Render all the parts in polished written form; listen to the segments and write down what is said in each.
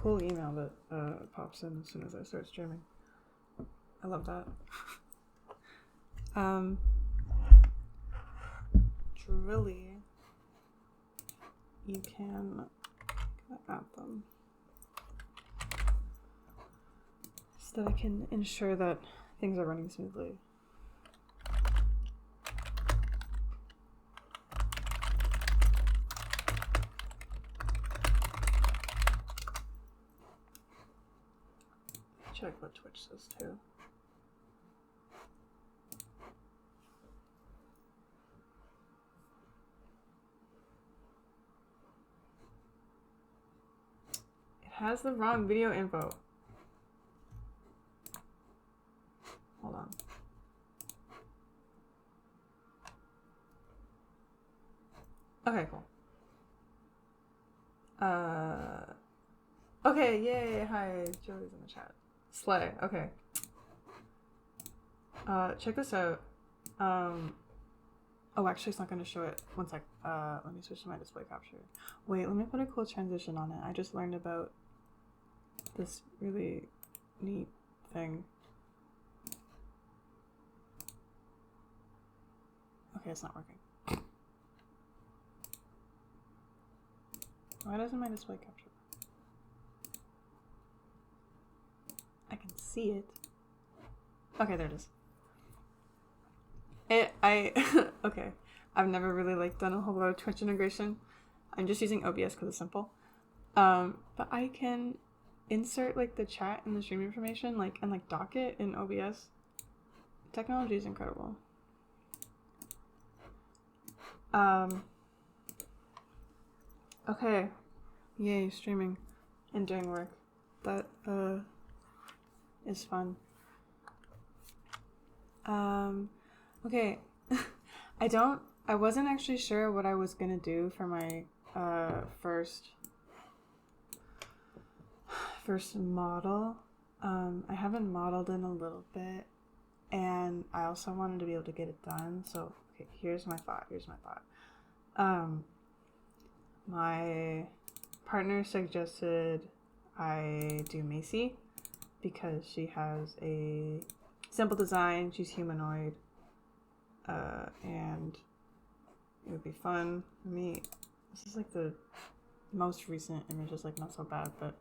cool email that pops in as soon as I start streaming. I love that. Drilly, you can add them so that I can ensure that things are running smoothly. Check what Twitch says too. It has the wrong video info. Hold on. Okay, cool. Okay, yay, hi, Joey's in the chat. Slay, okay. Check this out. Oh, actually, it's not going to show it. One sec. Let me switch to my display capture. Wait, let me put a cool transition on it. I just learned about this really neat thing. Okay, it's not working. Why doesn't my display capture? I can see it. Okay, there it is. Okay. I've never really done a whole lot of Twitch integration. I'm just using OBS because it's simple. But I can insert the chat and the stream information and dock it in OBS. Technology is incredible. Okay. Yay, streaming and doing work. That is fun. Okay. I wasn't actually sure what I was gonna do for my first model. I haven't modeled in a little bit, and I also wanted to be able to get it done. So okay, here's my thought. My partner suggested I do Macy because she has a simple design, she's humanoid, and it would be fun for me. This is the most recent image, is not so bad, but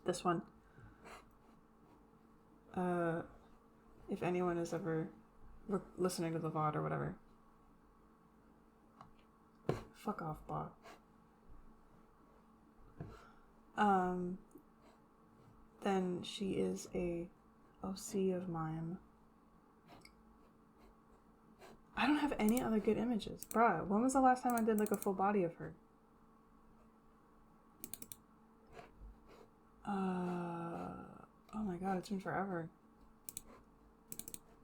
this one, if anyone is ever listening to the VOD or whatever, fuck off, bot. Then she is a OC of mine. I don't have any other good images. Bruh, when was the last time I did a full body of her? Oh my god, it's been forever.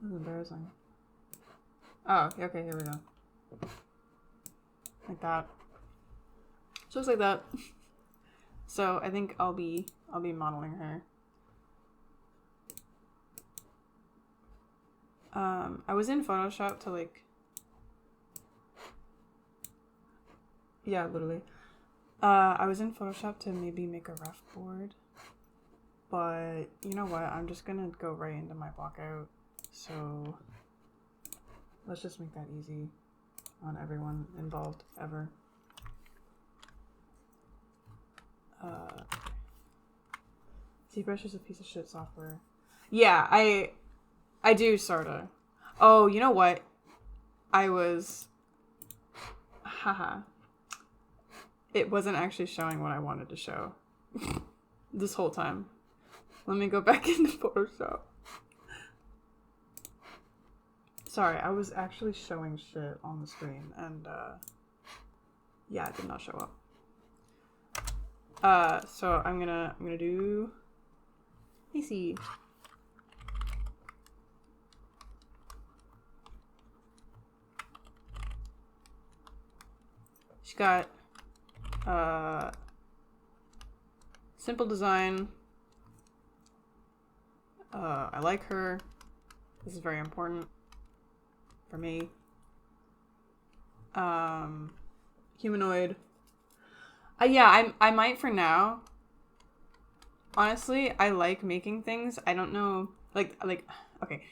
This is embarrassing. Oh, okay, here we go. Like that. Just like that. So I think I'll be modeling her. I was in Photoshop to yeah, literally. I was in Photoshop to maybe make a ref board, but you know what? I'm just gonna go right into my blockout. So let's just make that easy on everyone involved ever. ZBrush is a piece of shit software. Yeah, I do sorta. Oh, you know what? Haha. It wasn't actually showing what I wanted to show this whole time. Let me go back into Photoshop. Sorry, I was actually showing shit on the screen, and yeah, it did not show up. So I'm gonna do Macy. She's got simple design. I like her. This is very important for me. Humanoid. Yeah, I might for now honestly, I like making things. I don't know, okay.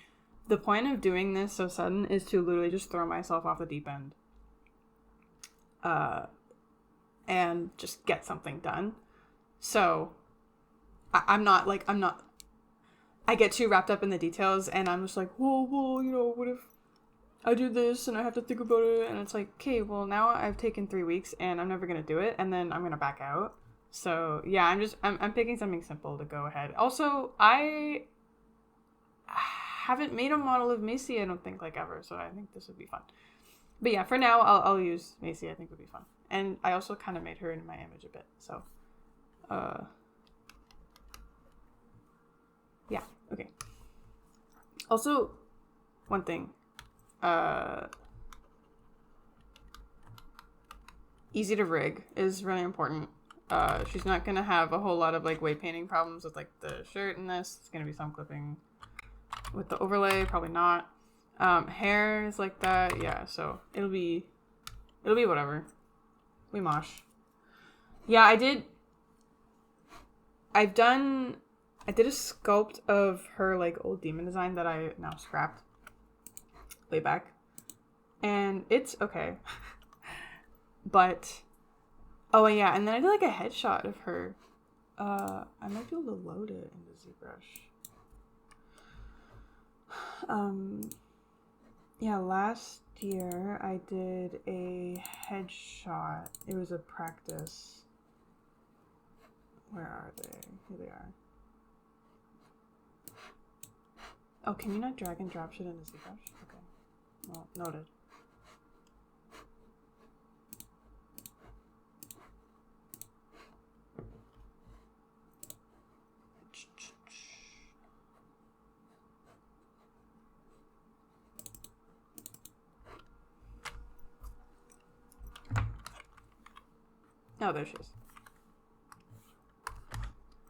The point of doing this so sudden is to literally just throw myself off the deep end. And just get something done. So, I'm not, I get too wrapped up in the details, and I'm just like, well, what if I do this, and I have to think about it, and it's like, okay, well, now I've taken 3 weeks, and I'm never gonna do it, and then I'm gonna back out. So, yeah, I'm picking something simple to go ahead. Also, I haven't made a model of Macy, I don't think, ever, so I think this would be fun. But yeah, for now, I'll use Macy, I think would be fun. And I also kind of made her in my image a bit, so, yeah, okay. Also, one thing, easy to rig is really important. She's not gonna have a whole lot of weight painting problems with the shirt and this. It's gonna be some clipping with the overlay, probably not. Hair is like that, yeah. So it'll be whatever. We mosh. Yeah, I did a sculpt of her old demon design that I now scrapped way back, and it's okay. But oh yeah, and then I did a headshot of her. I might be able to load it into ZBrush. Yeah, last year I did a headshot. It was a practice. Where are they? Here they are. Oh, can you not drag and drop shit into ZBrush? Okay. Well, noted. Oh, there she is.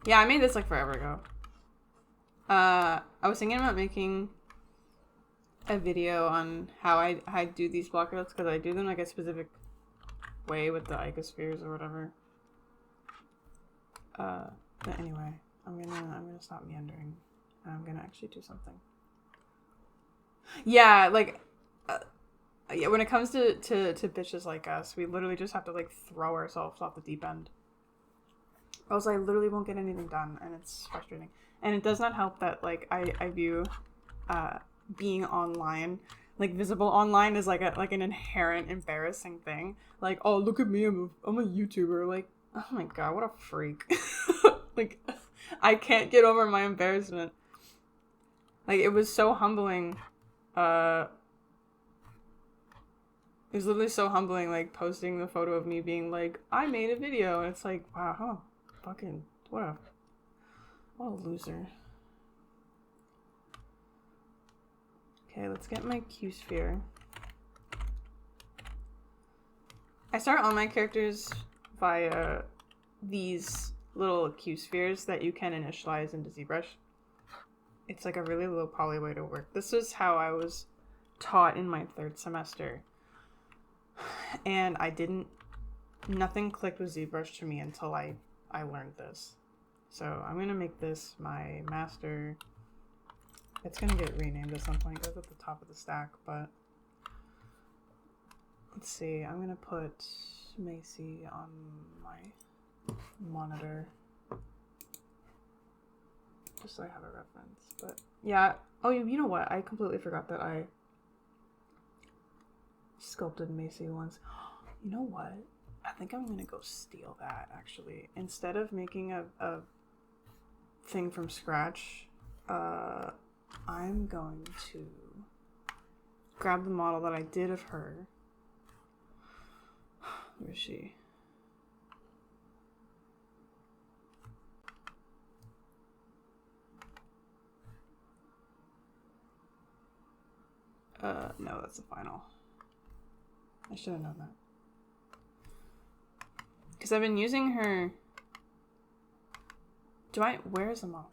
Yeah, I made this forever ago. I was thinking about making a video on how I do these blockouts, because I do them a specific way with the icospheres or whatever. But anyway, I'm gonna stop meandering, and I'm gonna actually do something. Yeah, yeah, when it comes to bitches like us, we literally just have to throw ourselves off the deep end. Else I literally won't get anything done, and it's frustrating. And it does not help that I view being online, visible online, is an inherent embarrassing thing. Oh, look at me, I'm a YouTuber. Oh my god, what a freak. I can't get over my embarrassment. It was so humbling. It was literally so humbling, posting the photo of me being I made a video, and it's wow, huh, fucking, what a loser. Okay, let's get my Q-sphere. I start all my characters via these little Q-spheres that you can initialize into ZBrush. It's a really low poly way to work. This is how I was taught in my 3rd semester. And nothing clicked with ZBrush to me until I learned this. So I'm gonna make this my master. It's gonna get renamed at some point. It goes at the top of the stack, but let's see. I'm gonna put Macy on my monitor just so I have a reference. But yeah. Oh, you know what? I completely forgot that I sculpted Macy once. You know what? I think I'm gonna go steal that, actually. Instead of making a thing from scratch, I'm going to grab the model that I did of her. Where is she? No, that's the final. I should have known that. Because I've been using her... Where is the model?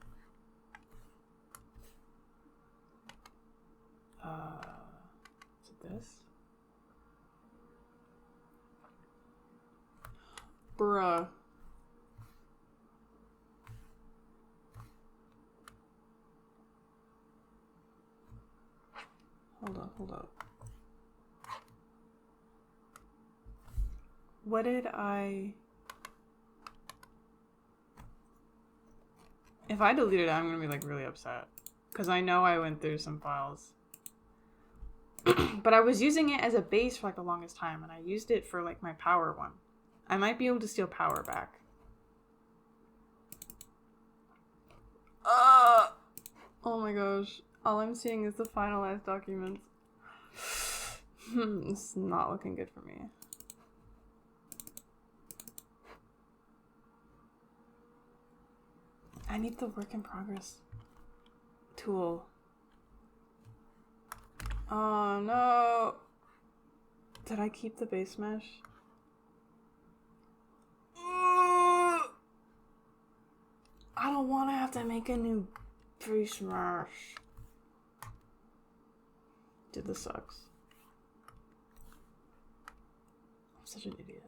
Is it this? Bruh. hold up. What did I... If I deleted it, I'm gonna be like really upset. Because I know I went through some files. But I was using it as a base for like the longest time, and I used it for like my power one. I might be able to steal power back. Oh my gosh. All I'm seeing is the finalized documents. It's not looking good for me. I need the work in progress tool. Oh no. Did I keep the base mesh? I don't want to have to make a new base mesh. Dude, this sucks. I'm such an idiot.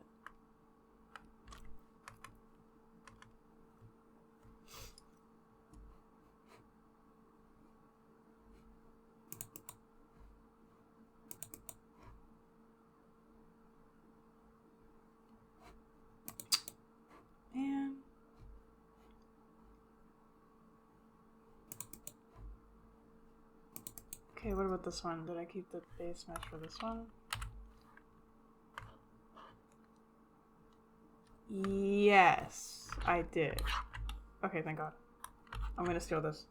Man. Okay, what about this one? Did I keep the base mesh for this one? Yes, I did. Okay, thank God. I'm gonna steal this.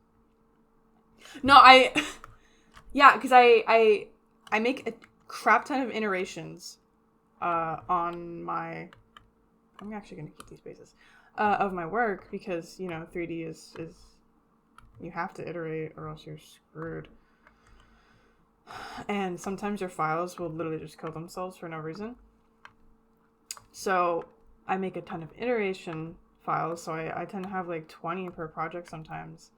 No, yeah, because I make a crap ton of iterations on my... I'm actually gonna keep these bases of my work because, you know, 3D is you have to iterate or else you're screwed. And sometimes your files will literally just kill themselves for no reason. So I make a ton of iteration files, so I tend to have like 20 per project sometimes.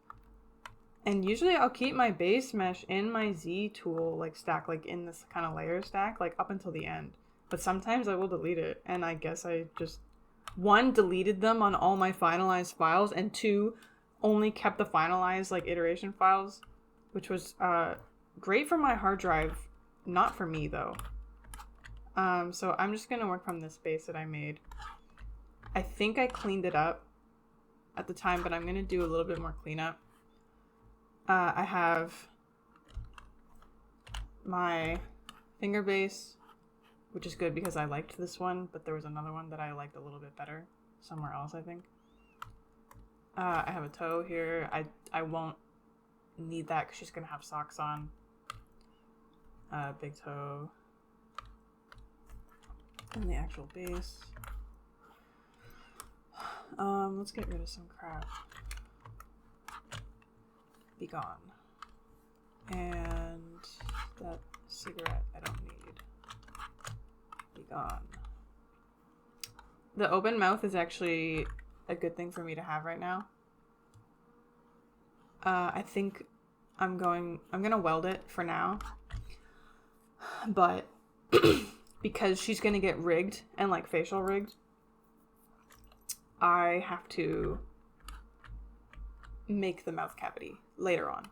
And usually I'll keep my base mesh in my Z tool like stack, like in this kind of layer stack, like up until the end. But sometimes I will delete it, and I guess I just, 1, deleted them on all my finalized files, and 2, only kept the finalized like iteration files, which was great for my hard drive, not for me though. So I'm just gonna work from this base that I made. I think I cleaned it up at the time, but I'm gonna do a little bit more cleanup. I have my finger base, which is good because I liked this one, but there was another one that I liked a little bit better somewhere else, I think. I have a toe here. I won't need that because she's gonna have socks on. Big toe. And the actual base. Let's get rid of some crap. Be gone. And that cigarette I don't need. Be gone. The open mouth is actually a good thing for me to have right now. I think I'm gonna weld it for now. But because she's gonna get rigged and like facial rigged, I have to make the mouth cavity later on.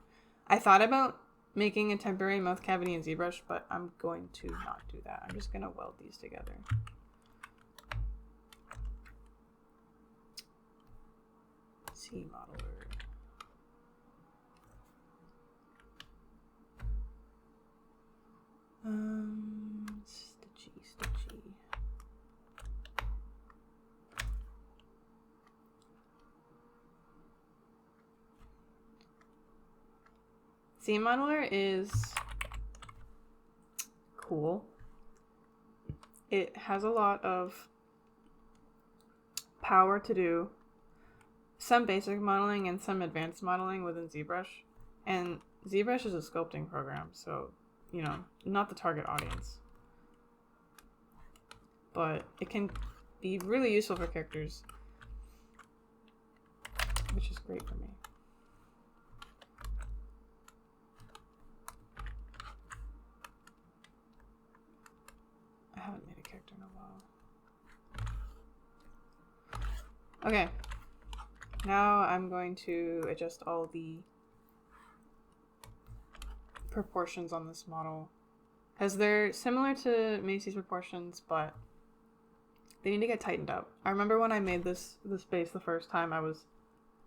I thought about making a temporary mouth cavity in ZBrush, but I'm going to not do that. I'm just gonna weld these together. C modeler. Stitchy. C modeler is cool. It has a lot of power to do some basic modeling and some advanced modeling within ZBrush. And ZBrush is a sculpting program, so, you know, not the target audience. But it can be really useful for characters, which is great for me. I haven't made a character in a while. Okay. Now I'm going to adjust all the proportions on this model. Because they're similar to Macy's proportions, but they need to get tightened up. I remember when I made this base the first time, I was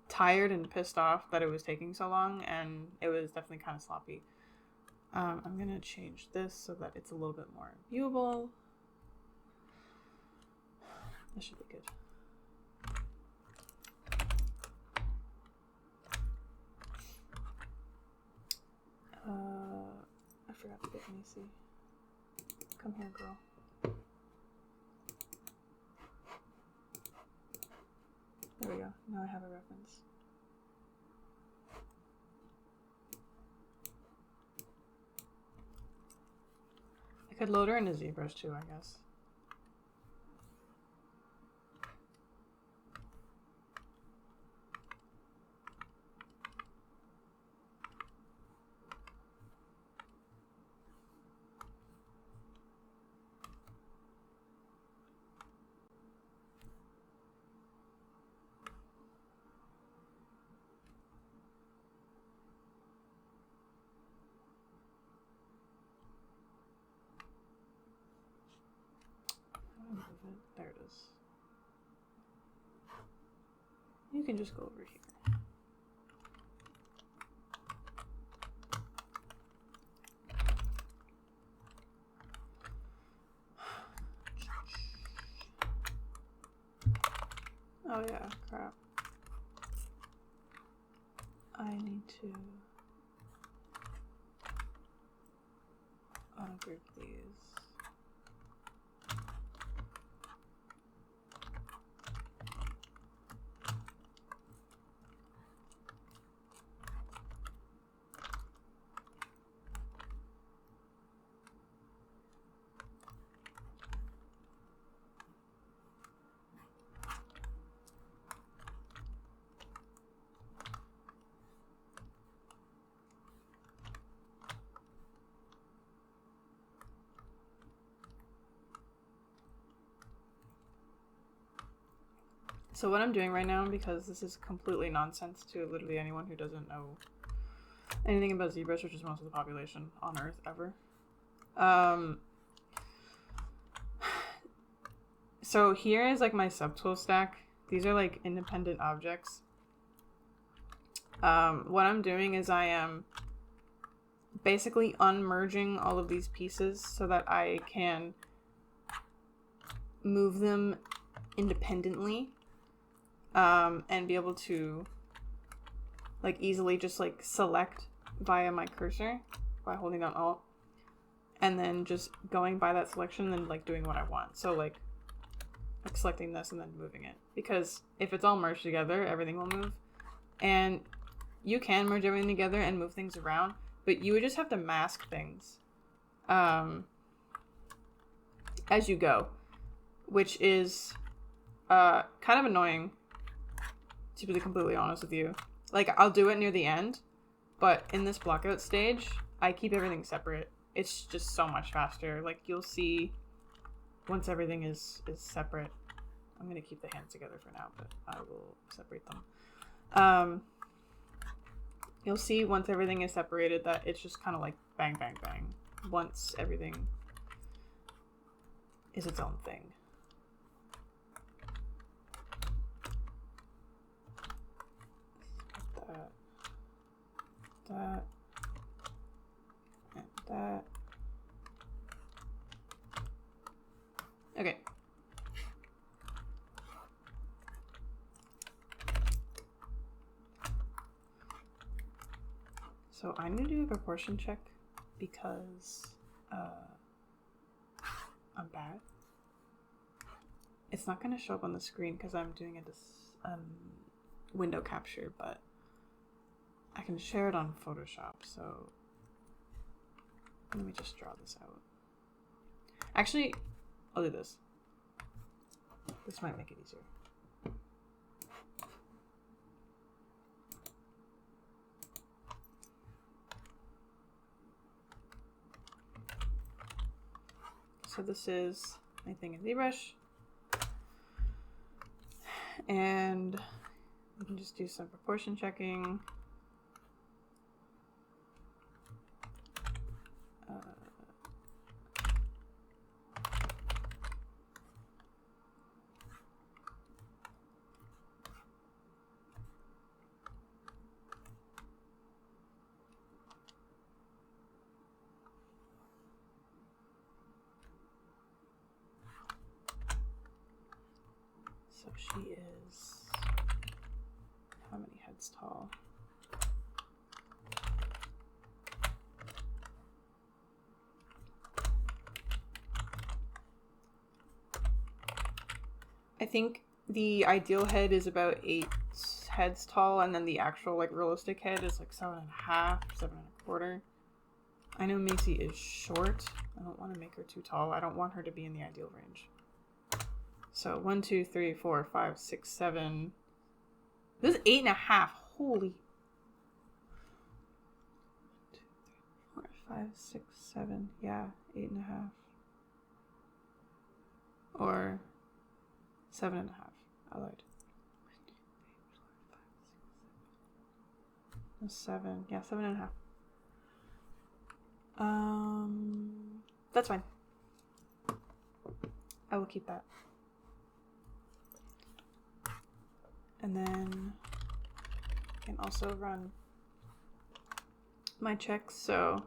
tired and pissed off that it was taking so long, and it was definitely kind of sloppy. I'm going to change this so that it's a little bit more viewable. That should be good. I forgot to get Macy. Come here, girl. There we go. Now I have a reference. I could load her into ZBrush too, I guess. There it is. You can just go over here. Oh yeah, crap. I need to ungroup these. So what I'm doing right now, because this is completely nonsense to literally anyone who doesn't know anything about ZBrush, which is most of the population on Earth ever. So here is like my subtool stack. These are like independent objects. What I'm doing is I am basically unmerging all of these pieces so that I can move them independently. And be able to like easily just like select via my cursor by holding down Alt, and then just going by that selection and like doing what I want. So like selecting this and then moving it, because if it's all merged together, everything will move. And you can merge everything together and move things around, but you would just have to mask things as you go, which is kind of annoying, to be completely honest with you. Like, I'll do it near the end, but in this blockout stage, I keep everything separate. It's just so much faster. Like, you'll see once everything is separate. I'm going to keep the hands together for now, but I will separate them. You'll see once everything is separated that it's just kind of like bang, bang, bang. Once everything is its own thing. That and that. Okay. So I need to do a proportion check because I'm bad. It's not going to show up on the screen because I'm doing a window capture, but I can share it on Photoshop, so let me just draw this out. Actually, I'll do this. This might make it easier. So this is my thing in ZBrush. And we can just do some proportion checking. So she is how many heads tall? I think the ideal head is about 8 heads tall, and then the actual like realistic head is like 7.5, 7.25. I know Macy is short. I don't want to make her too tall. I don't want her to be in the ideal range. So 1, 2, 3, 4, 5, 6, 7. This is 8.5. Holy. 1, 2, 3, 4, 5, 6, 7. Yeah, 8.5. Or 7.5. I lied. 7. Yeah, 7.5. That's fine. I will keep that. And then I can also run my checks, so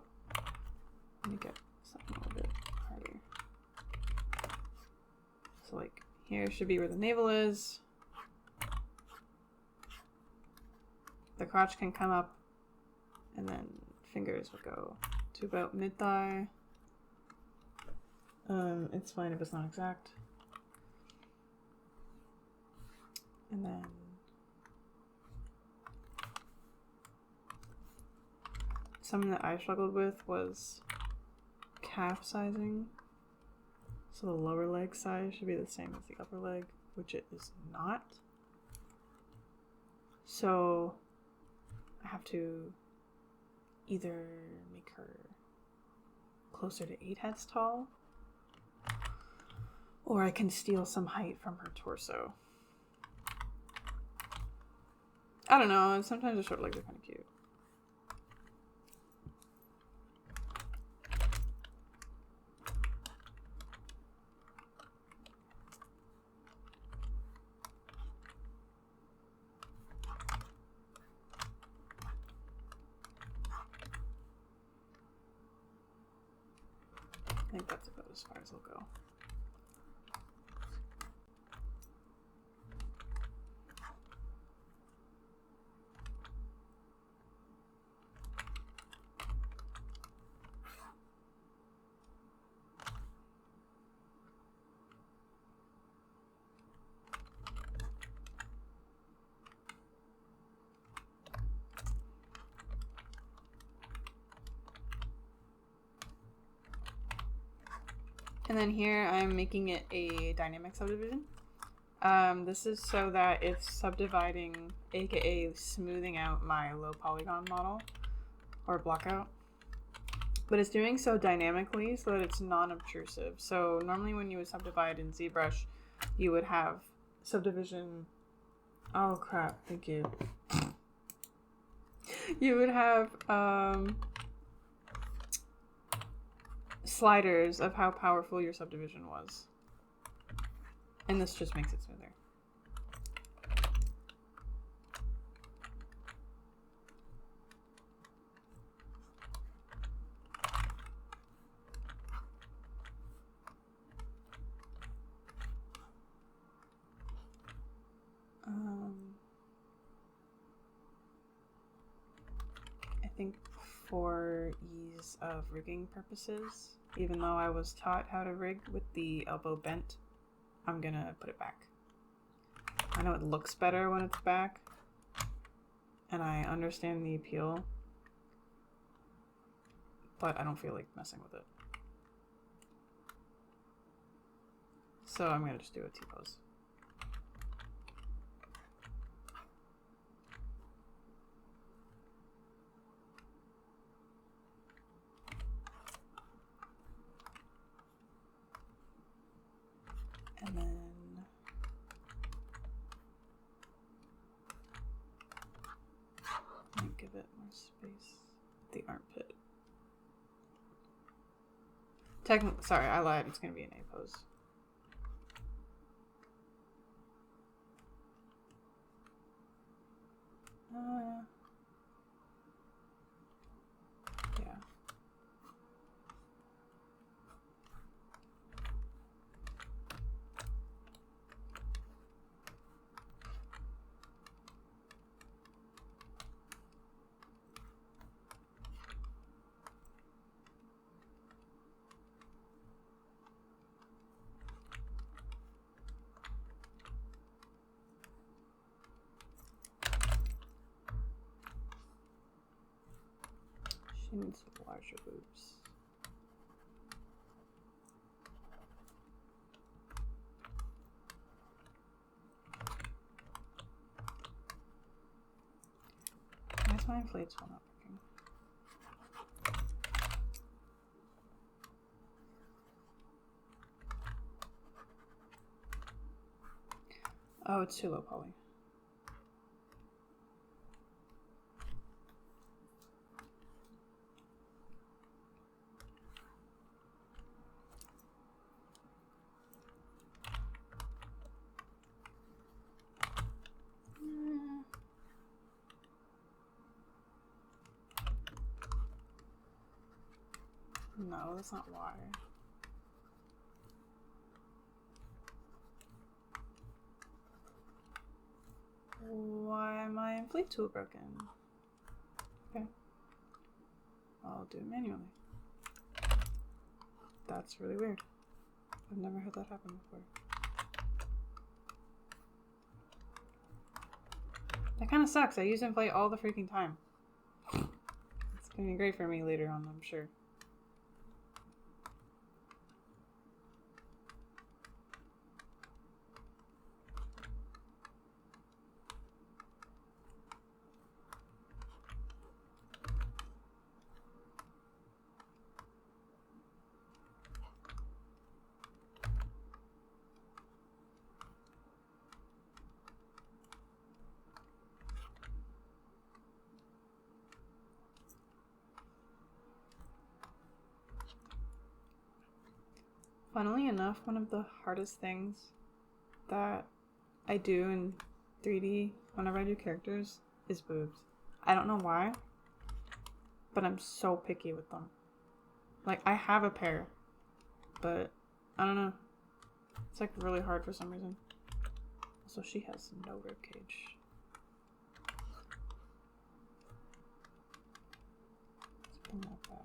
let me get something a little bit harder. So like here should be where the navel is. The crotch can come up, and then fingers will go to about mid-thigh. It's fine if it's not exact. And then something that I struggled with was calf sizing. So the lower leg size should be the same as the upper leg, which it is not. So I have to either make her closer to 8 heads tall, or I can steal some height from her torso. I don't know, sometimes the short legs are kind of cute. I think that's about as far as I'll go. And then here I'm making it a dynamic subdivision. This is so that it's subdividing, aka smoothing out my low polygon model or blockout. But it's doing so dynamically so that it's non-obtrusive. So normally when you would subdivide in ZBrush, you would have subdivision. Oh crap, thank you. You would have sliders of how powerful your subdivision was. And this just makes it smoother. I think for ease of rigging purposes, even though I was taught how to rig with the elbow bent, I'm gonna put it back. I know it looks better when it's back, and I understand the appeal, but I don't feel like messing with it. So I'm gonna just do a T-pose. And then I'll give it more space. The armpit. Sorry, I lied. It's gonna be an A pose. Yeah. She needs larger boobs. Why is my inflate still not working? Oh, it's too low poly. No, that's not why. Why am I inflate tool broken? Okay. I'll do it manually. That's really weird. I've never had that happen before. That kind of sucks. I use inflate all the freaking time. It's gonna be great for me later on, I'm sure. Funnily enough, one of the hardest things that I do in 3D whenever I do characters is boobs. I don't know why, but I'm so picky with them. Like, I have a pair, but I don't know. It's like really hard for some reason. So she has no rib cage. Let's bring that back.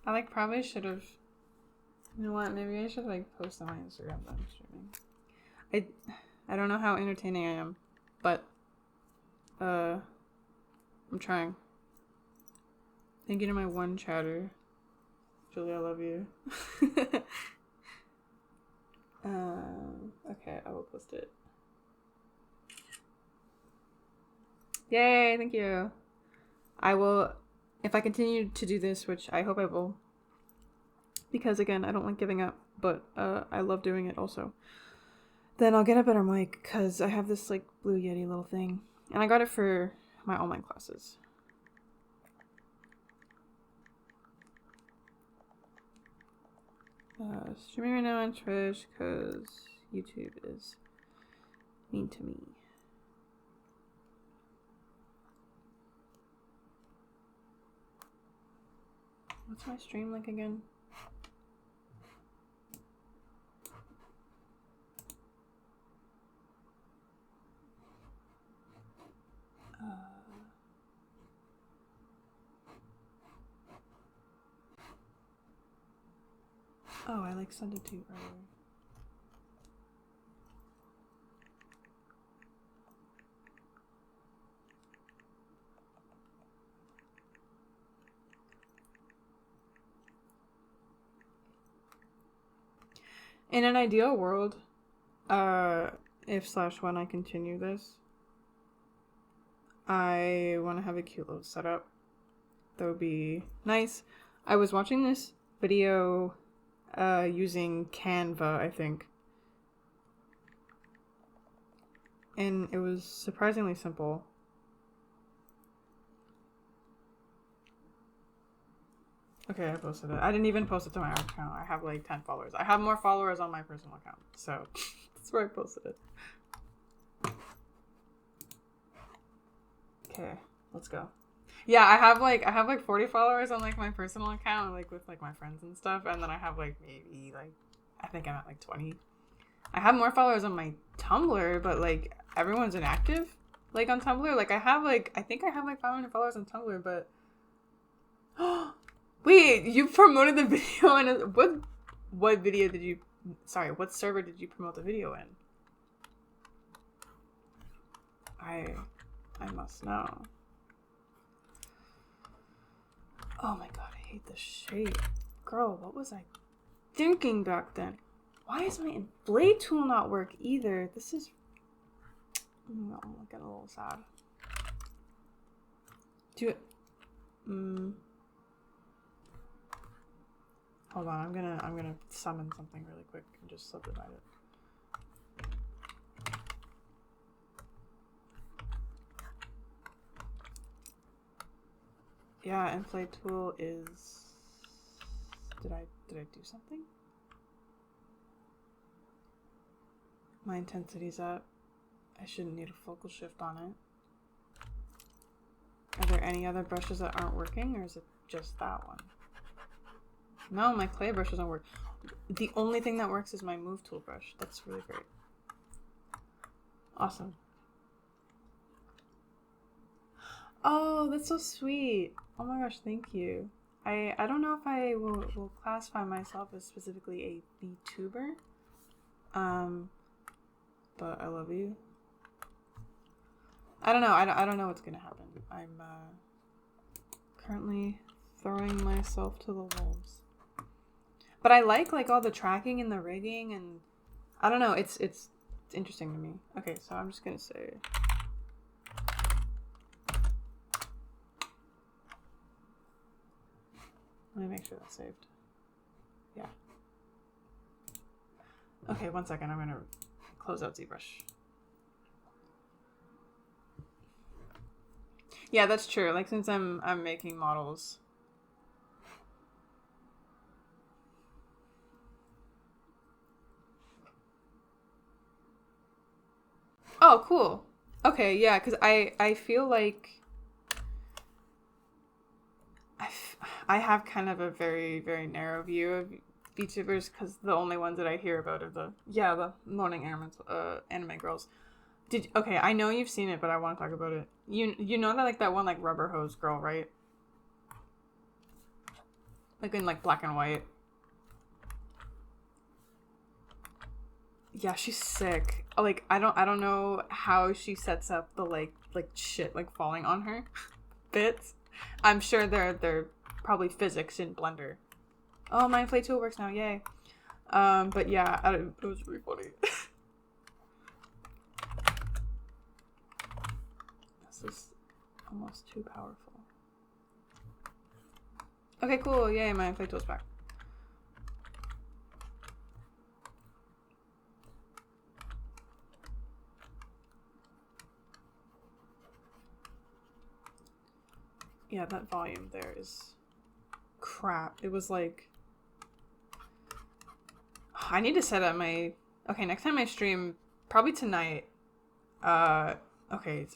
I like probably should have, you know what, maybe I should like post on my Instagram that I'm streaming. I don't know how entertaining I am, but I'm trying. Thank you to my one chatter. Julie, I love you. Okay, I will post it. Yay, thank you. I will, if I continue to do this, which I hope I will, because again, I don't like giving up, but I love doing it also, then I'll get a better mic, because I have this like Blue Yeti little thing, and I got it for my online classes. Streaming right now on Twitch, because YouTube is mean to me. What's my stream link again? Oh, I like sent it to you earlier. In an ideal world, if/when I continue this, I want to have a cute little setup. That would be nice. I was watching this video using Canva, I think. And it was surprisingly simple. Okay, I posted it. I didn't even post it to my art account. I have like 10 followers. I have more followers on my personal account. So that's where I posted it. Okay, let's go. Yeah, I have like 40 followers on like my personal account, like with like my friends and stuff, and then I have like maybe like I think I'm at like 20. I have more followers on my Tumblr, but like everyone's inactive. Like on Tumblr, like I think I have like 500 followers on Tumblr, but wait, you promoted the video and what video did you? Sorry, what server did you promote the video in? I must know. Oh my god, I hate this shape. Girl, what was I thinking back then? Why is my inflate tool not work either? This is... I'm getting a little sad. Do it. Hold on, I'm gonna summon something really quick and just subdivide it. Yeah, inflate tool is... Did I do something? My intensity's up. I shouldn't need a focal shift on it. Are there any other brushes that aren't working, or is it just that one? No, my clay brush doesn't work. The only thing that works is my move tool brush. That's really great. Awesome. Oh, that's so sweet. Oh my gosh, thank you. I don't know if I will classify myself as specifically a VTuber. But I love you. I don't know. I don't know what's gonna happen. I'm currently throwing myself to the wolves. But I like all the tracking and the rigging, and I don't know. It's interesting to me. Okay, so I'm just gonna say. Let me make sure that's saved. Yeah. Okay, 1 second. I'm gonna close out ZBrush. Yeah, that's true. Like, since I'm making models. Oh, cool. Okay, yeah, because I feel like I have kind of a very, very narrow view of VTubers, because the only ones that I hear about are the morning anime girls. Okay, I know you've seen it, but I want to talk about it. You know that that one rubber hose girl, right? Like in black and white. Yeah, she's sick. Like I don't know how she sets up the shit falling on her bits. I'm sure they're probably physics in Blender. Oh, my inflate tool works now, yay. But yeah, it was really funny. This is almost too powerful. Okay, cool, yay, my inflate tool's back. Yeah, that volume there is crap. It was I need to set up my... Okay, next time I stream, probably tonight. Okay.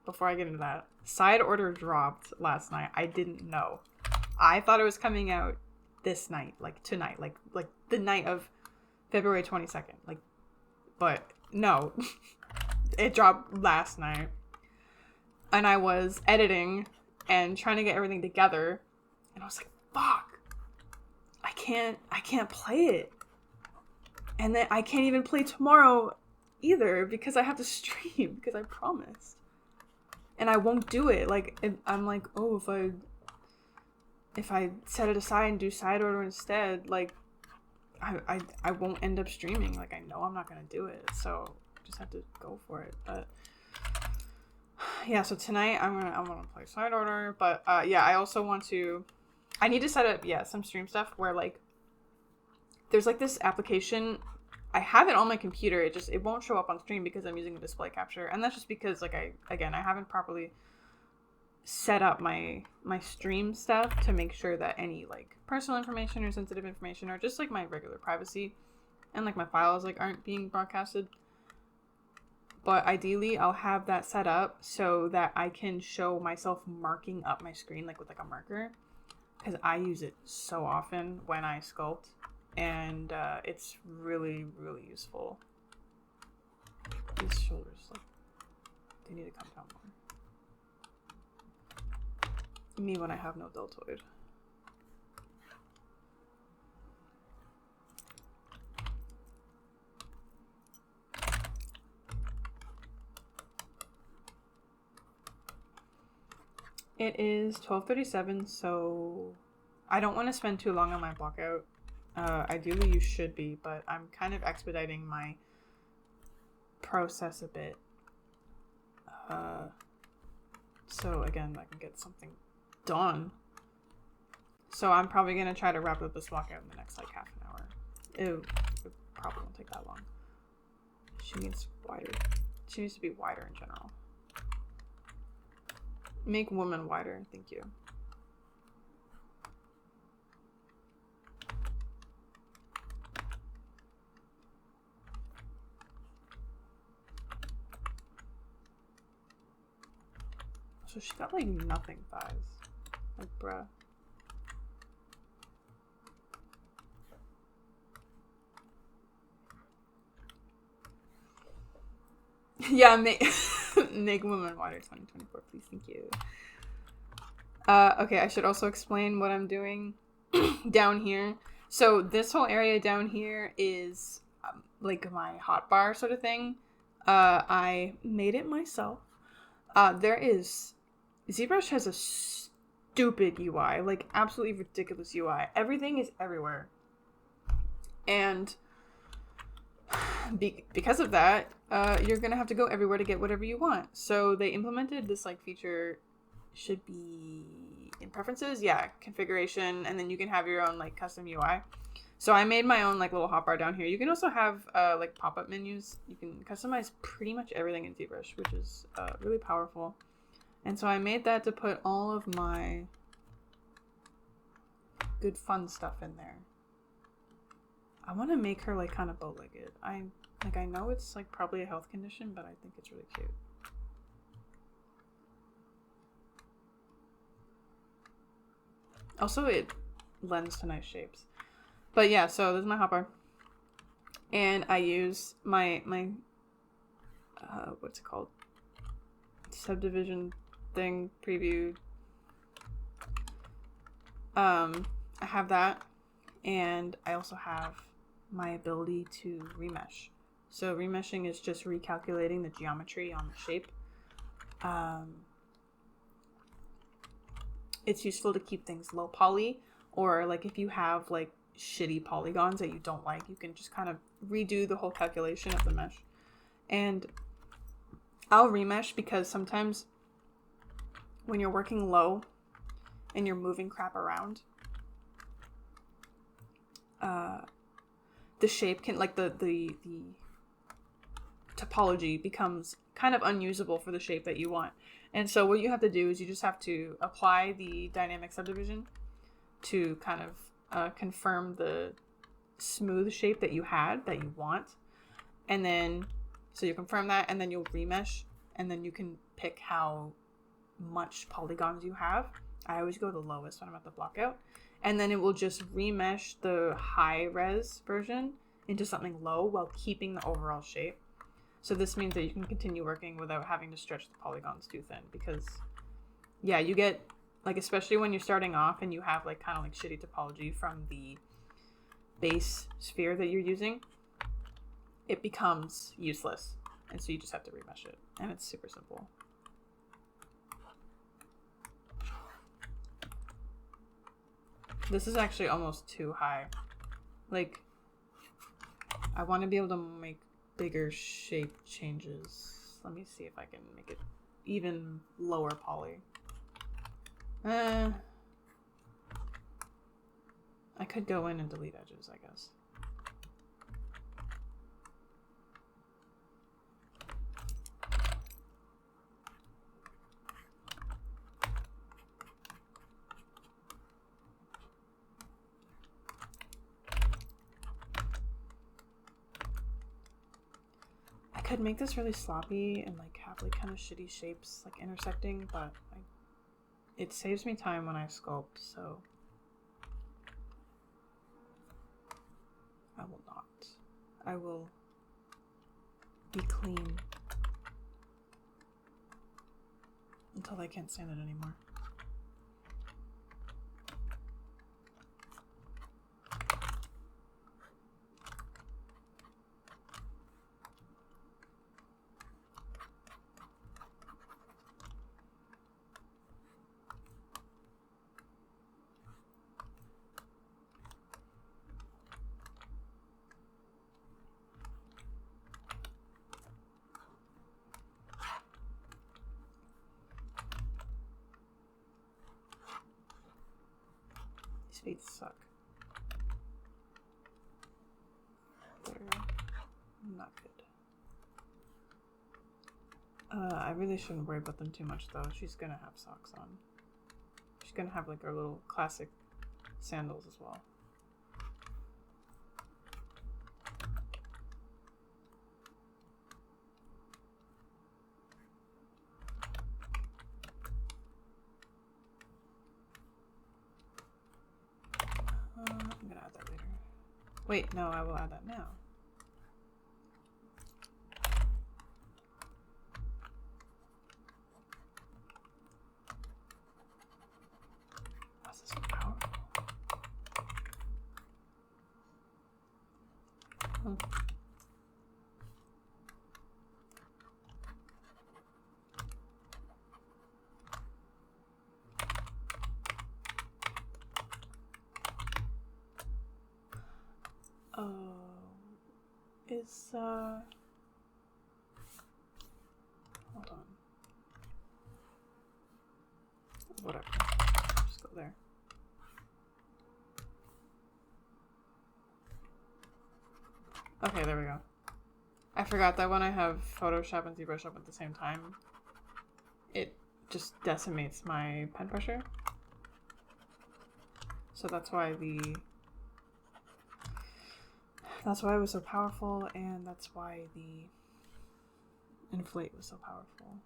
Before I get into that, side order dropped last night. I didn't know. I thought it was coming out this night, tonight, like the night of February 22nd. But no, it dropped last night, and I was editing and trying to get everything together, and I was like, "Fuck, I can't play it." And then I can't even play tomorrow either because I have to stream because I promised. And I won't do it. I'm like, oh, if I set it aside and do side order instead, I won't end up streaming. I know I'm not going to do it. So I just have to go for it. But yeah, so tonight I'm gonna play side order. But yeah, I also I need to set up, some stream stuff where there's this application. I have it on my computer. It won't show up on stream because I'm using a display capture, and that's just because I haven't properly set up my stream stuff to make sure that any personal information or sensitive information or just my regular privacy and my files aren't being broadcasted. But ideally, I'll have that set up so that I can show myself marking up my screen with a marker, because I use it so often when I sculpt. And it's really, really useful. These shoulders They need to come down more. Me when I have no deltoid. It is 12:37, so I don't want to spend too long on my blockout. Ideally you should be, but I'm kind of expediting my process a bit. So again, I can get something done. So I'm probably going to try to wrap up this blockout in the next like half an hour. It probably won't take that long. She needs wider. She needs to be wider in general. Make woman wider, thank you. So she got like nothing thighs. Like, bruh. Yeah, make woman wider 2024, please, thank you. Okay, I should also explain what I'm doing down here. So this whole area down here is like my hotbar sort of thing. I made it myself. ZBrush has a stupid UI, like absolutely ridiculous UI. Everything is everywhere. And because of that, you're gonna have to go everywhere to get whatever you want. So they implemented this like feature, should be in preferences, yeah, configuration, and then you can have your own like custom UI. So I made my own like little hotbar down here. You can also have like pop-up menus. You can customize pretty much everything in ZBrush, which is really powerful. And so I made that to put all of my good fun stuff in there. I want to make her like kind of bow-legged. I know it's like probably a health condition, but I think it's really cute. Also, it lends to nice shapes. But yeah, so this is my hotbar. And I use my what's it called? Subdivision thing, preview. I have that. And I also have my ability to remesh. So remeshing is just recalculating the geometry on the shape. It's useful to keep things low poly, or like if you have like shitty polygons that you don't like, you can just kind of redo the whole calculation of the mesh. And I'll remesh because sometimes when you're working low and you're moving crap around, the shape can, like the topology becomes kind of unusable for the shape that you want. And so what you have to do is you just have to apply the dynamic subdivision to kind of confirm the smooth shape that you had, that you want. And then, so you confirm that, and then you'll remesh, and then you can pick how much polygons you have. I always go the lowest when I'm at the blockout. And then it will just remesh the high res version into something low while keeping the overall shape. So this means that you can continue working without having to stretch the polygons too thin, because yeah, you get like, especially when you're starting off and you have like kind of like shitty topology from the base sphere that you're using, it becomes useless. And so you just have to remesh it, and it's super simple. This is actually almost too high. Like, I want to be able to make bigger shape changes. Let me see if I can make it even lower poly. I could go in and delete edges, I guess. I could make this really sloppy and like have like kind of shitty shapes like intersecting, but it saves me time when I sculpt, so I will not. I will be clean. until I can't stand it anymore. These suck. They're not good. I really shouldn't worry about them too much though. She's gonna have socks on. She's gonna have like her little classic sandals as well. I'm gonna add that later. Wait, no, I will add that now. This is so powerful. Hold on. Whatever. Just go there. Okay, there we go. I forgot that when I have Photoshop and ZBrush up at the same time, it just decimates my pen pressure. So that's why it was so powerful, and that's why the inflate was so powerful.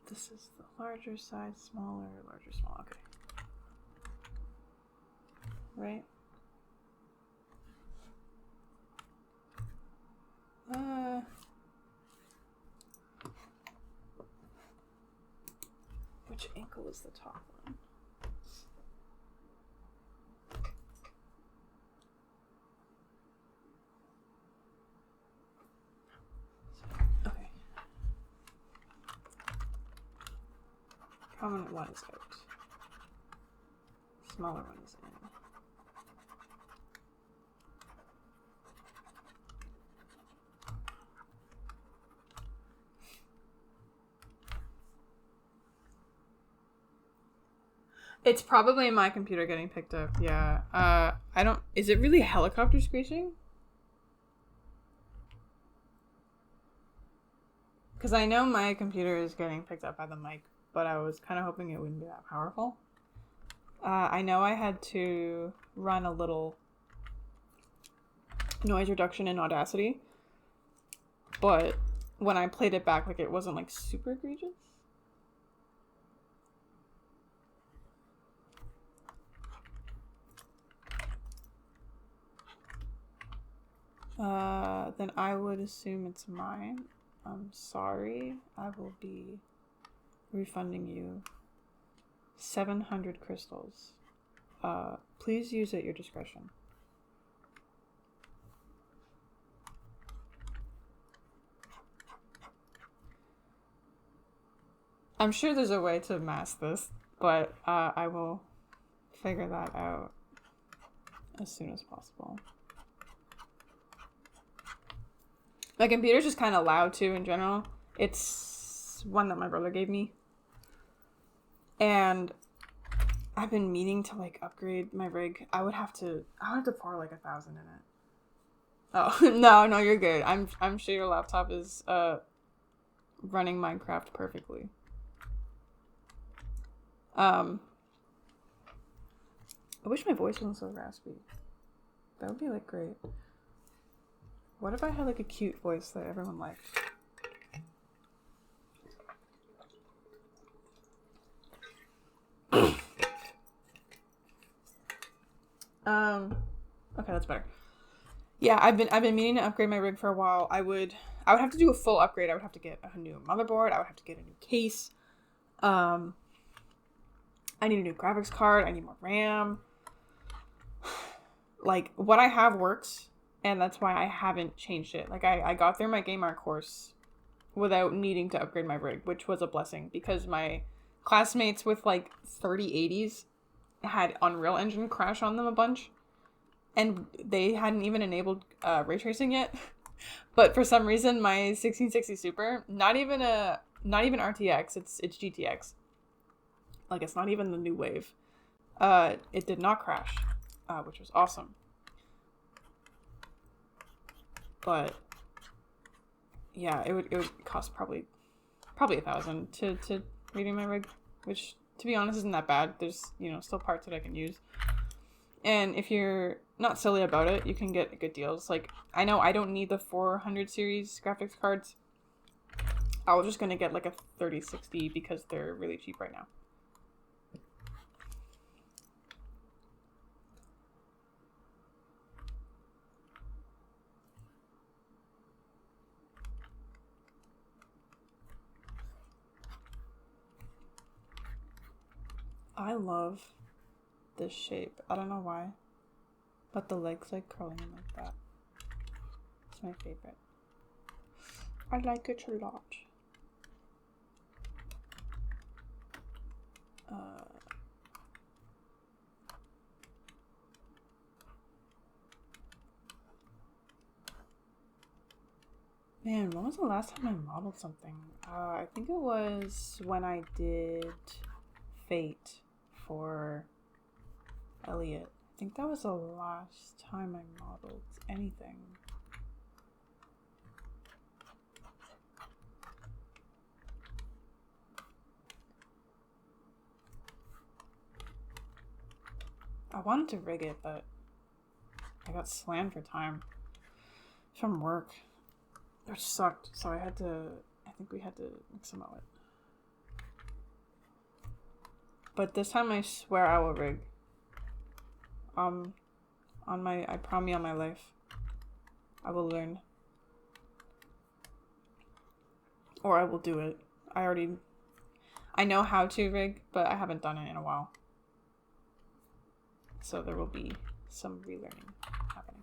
This is the larger size, smaller, larger, small. Okay. Right? Which ankle is the top one? Okay. Prominent one is out. Smaller one is in. It's probably my computer getting picked up. Yeah. I don't... Is it really helicopter screeching? Because I know my computer is getting picked up by the mic, but I was kind of hoping it wouldn't be that powerful. I know I had to run a little noise reduction in Audacity, but when I played it back, like, it wasn't, like, super egregious. Then I would assume it's mine. I'm sorry. I will be refunding you 700 crystals. Please use at your discretion. I'm sure there's a way to mask this, but I will figure that out as soon as possible. My computer's just kind of loud too in general. It's one that my brother gave me. And I've been meaning to like upgrade my rig. I would have to pour like 1,000 in it. Oh, no, you're good. I'm sure your laptop is running Minecraft perfectly. I wish my voice wasn't so raspy. That would be like great. What if I had like a cute voice that everyone liked? Okay, that's better. Yeah, I've been meaning to upgrade my rig for a while. I would have to do a full upgrade. I would have to get a new motherboard. I would have to get a new case. I need a new graphics card. I need more RAM. Like, what I have works, and that's why I haven't changed it. Like, I got through my Game Art course without needing to upgrade my rig, which was a blessing, because my classmates with, like, 3080s had Unreal Engine crash on them a bunch, and they hadn't even enabled ray tracing yet. But for some reason, my 1660 Super, not even RTX, it's GTX. Like, it's not even the new wave. It did not crash, which was awesome. But yeah, it would cost probably $1,000 to redo my rig, which, to be honest, isn't that bad. There's, still parts that I can use. And if you're not silly about it, you can get good deals. Like, I know I don't need the 400 series graphics cards. I was just going to get like a 3060 because they're really cheap right now. I love this shape. I don't know why, but the legs like curling in like that. It's my favorite. I like it a lot. Man, when was the last time I modeled something? I think it was when I did Fate for Elliot. I think that was the last time I modeled anything. I wanted to rig it, but I got slammed for time from work, which sucked. So I think we had to make some of it. But this time I swear I will rig. I promise on my life, I will learn. Or I will do it. I know how to rig, but I haven't done it in a while. So there will be some relearning happening.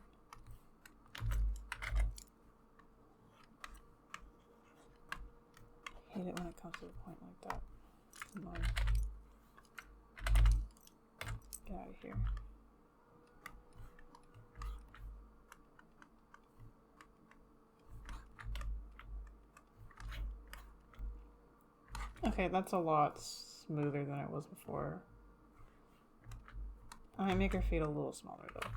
I hate it when it comes to a point like that. It's annoying. Get out of here. Okay, that's a lot smoother than it was before. I might make her feet a little smaller though.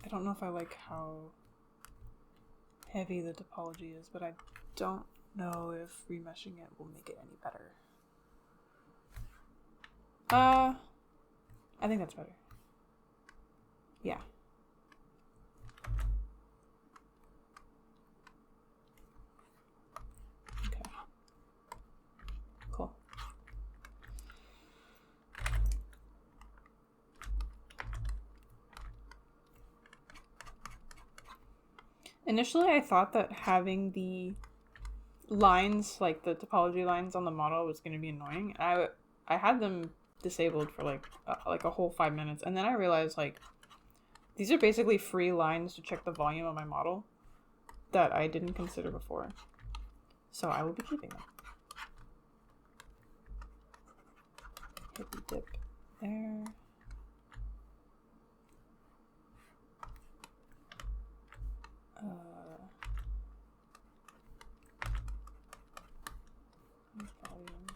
I don't know if I like how heavy the topology is, but I don't know if remeshing it will make it any better. I think that's better. Yeah. Okay. Cool. Initially, I thought that having the lines, like the topology lines on the model, was going to be annoying. I had them disabled for like a whole 5 minutes, and then I realized like these are basically free lines to check the volume of my model that I didn't consider before. So I will be keeping them. Hit the dip there. Volume.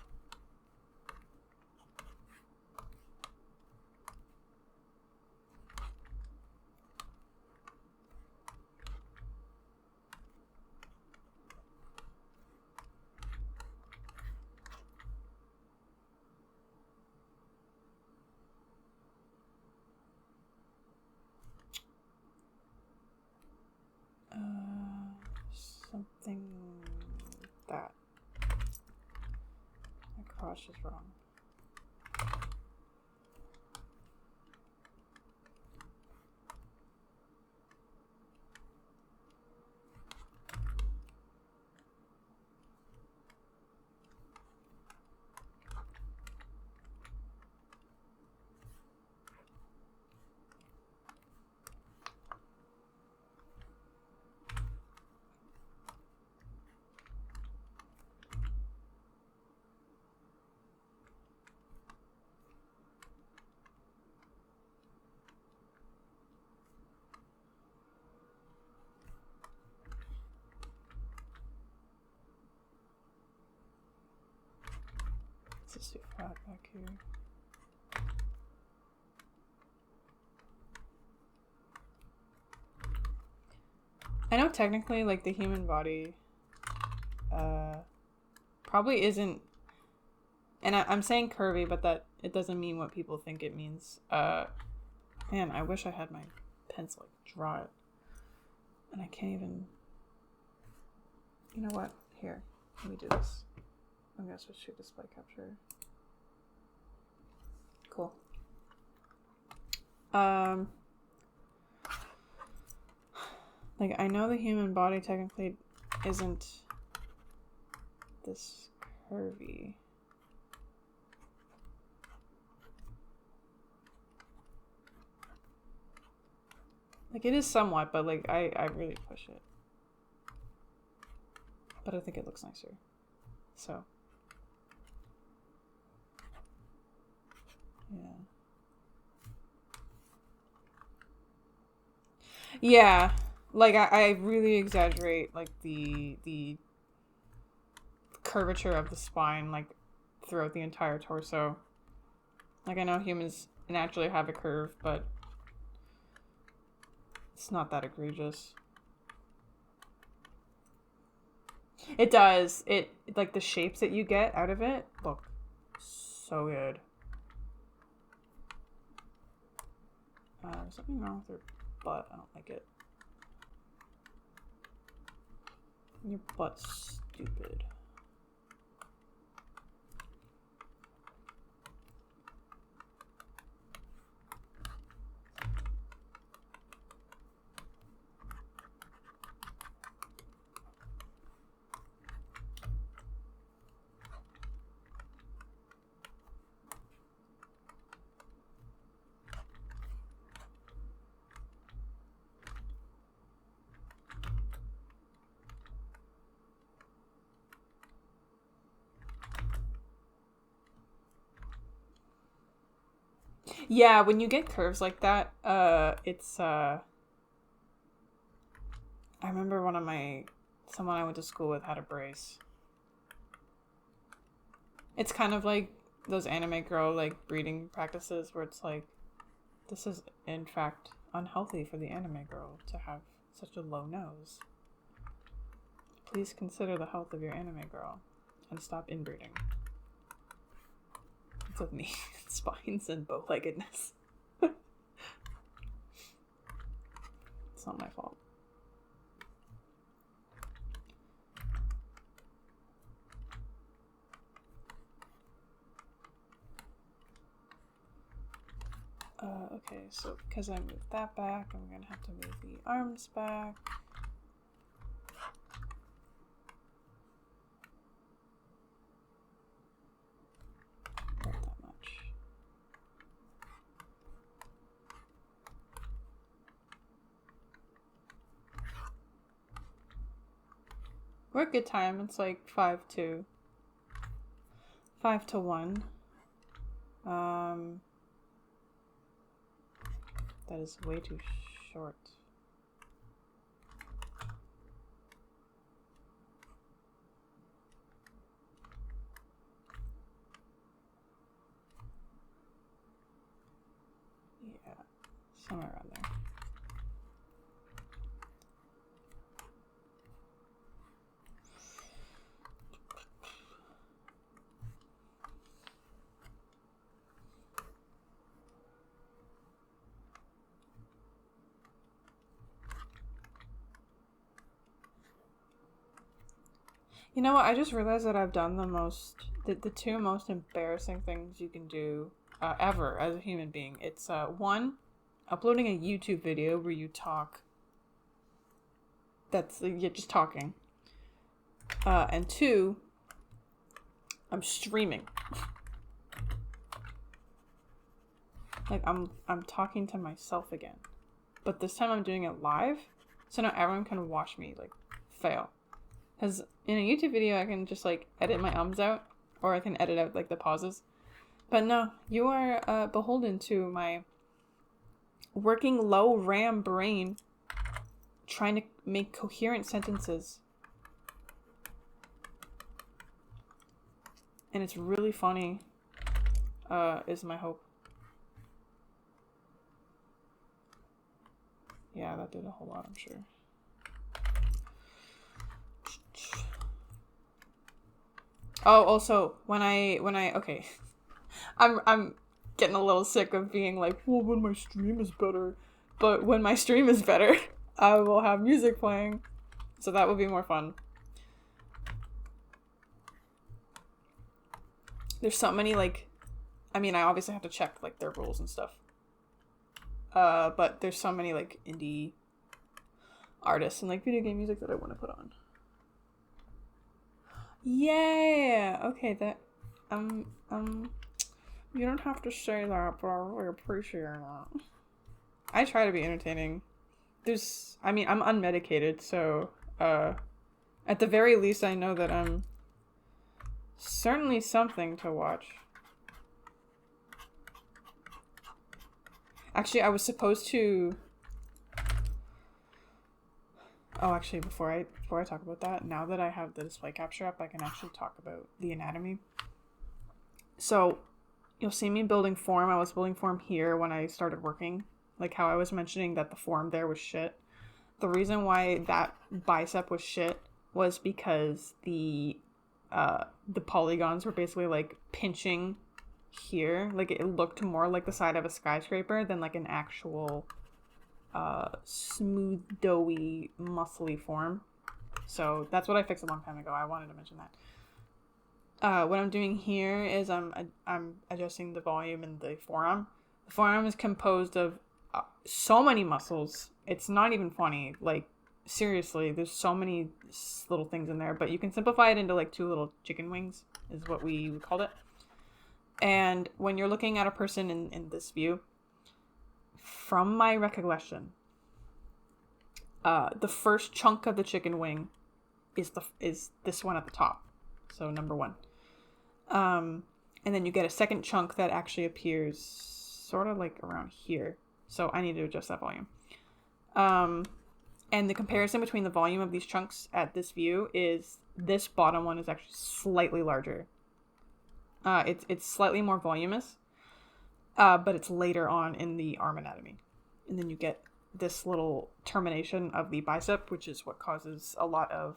Something like that. crotch is wrong. It's just too flat back here. I know technically, like, the human body probably isn't, and I'm saying curvy, but that it doesn't mean what people think it means. Man, I wish I had my pencil, like, draw it. And I can't even, you know what? Here, let me do this. I'm gonna switch to display capture. Cool. Like, I know the human body technically isn't this curvy. Like, it is somewhat, but, like, I really push it. But I think it looks nicer. So. Yeah. Yeah. Like, I really exaggerate, like, the curvature of the spine, like, throughout the entire torso. Like, I know humans naturally have a curve, but it's not that egregious. It does. It, like, the shapes that you get out of it look so good. There's something wrong with your butt. I don't like it. Your butt's stupid. Yeah, when you get curves like that, it's, I remember someone I went to school with had a brace. It's kind of like those anime girl, like, breeding practices where it's like, this is, in fact, unhealthy for the anime girl to have such a low nose. Please consider the health of your anime girl and stop inbreeding. It's with me. Spines and bow-leggedness. It's not my fault. Okay, so because I moved that back, I'm gonna have to move the arms back. Not that much. We're at good time. It's like 5 to 1. That is way too short. Yeah, somewhere around there. You know what? I just realized that I've done the two most embarrassing things you can do ever as a human being. It's one, uploading a YouTube video where you talk. That's you're just talking. And two, I'm streaming. Like I'm talking to myself again. But this time I'm doing it live, so now everyone can watch me like fail. Because in a YouTube video I can just like edit my ums out, or I can edit out like the pauses. But no, you are beholden to my working low RAM brain trying to make coherent sentences. And it's really funny, is my hope. Yeah, that did a whole lot, I'm sure. Oh, also, when I okay. I'm getting a little sick of being like, well, when my stream is better. But when my stream is better, I will have music playing. So that will be more fun. There's so many, like, I mean, I obviously have to check, like, their rules and stuff. But there's so many, like, indie artists and, like, video game music that I want to put on. Yeah! Okay, that, you don't have to say that, but I really appreciate that. I try to be entertaining. I'm unmedicated, so, at the very least, I know that I'm certainly something to watch. Actually, I was supposed to... Oh, actually, before I talk about that, now that I have the display capture up, I can actually talk about the anatomy. So, you'll see me building form. I was building form here when I started working. Like how I was mentioning that the form there was shit. The reason why that bicep was shit was because the polygons were basically like pinching here. Like it looked more like the side of a skyscraper than like an actual smooth, doughy, muscly form. So that's what I fixed a long time ago. I wanted to mention that. What I'm doing here is I'm adjusting the volume in the forearm. The forearm is composed of so many muscles. It's not even funny. Like, seriously, there's so many little things in there, but you can simplify it into like 2 little chicken wings is what we called it. And when you're looking at a person in this view, from my recollection, the first chunk of the chicken wing is this one at the top. So number 1. And then you get a second chunk that actually appears sort of like around here. So I need to adjust that volume. And the comparison between the volume of these chunks at this view is this bottom one is actually slightly larger. It's slightly more voluminous, but it's later on in the arm anatomy. And then you get this little termination of the bicep, which is what causes a lot of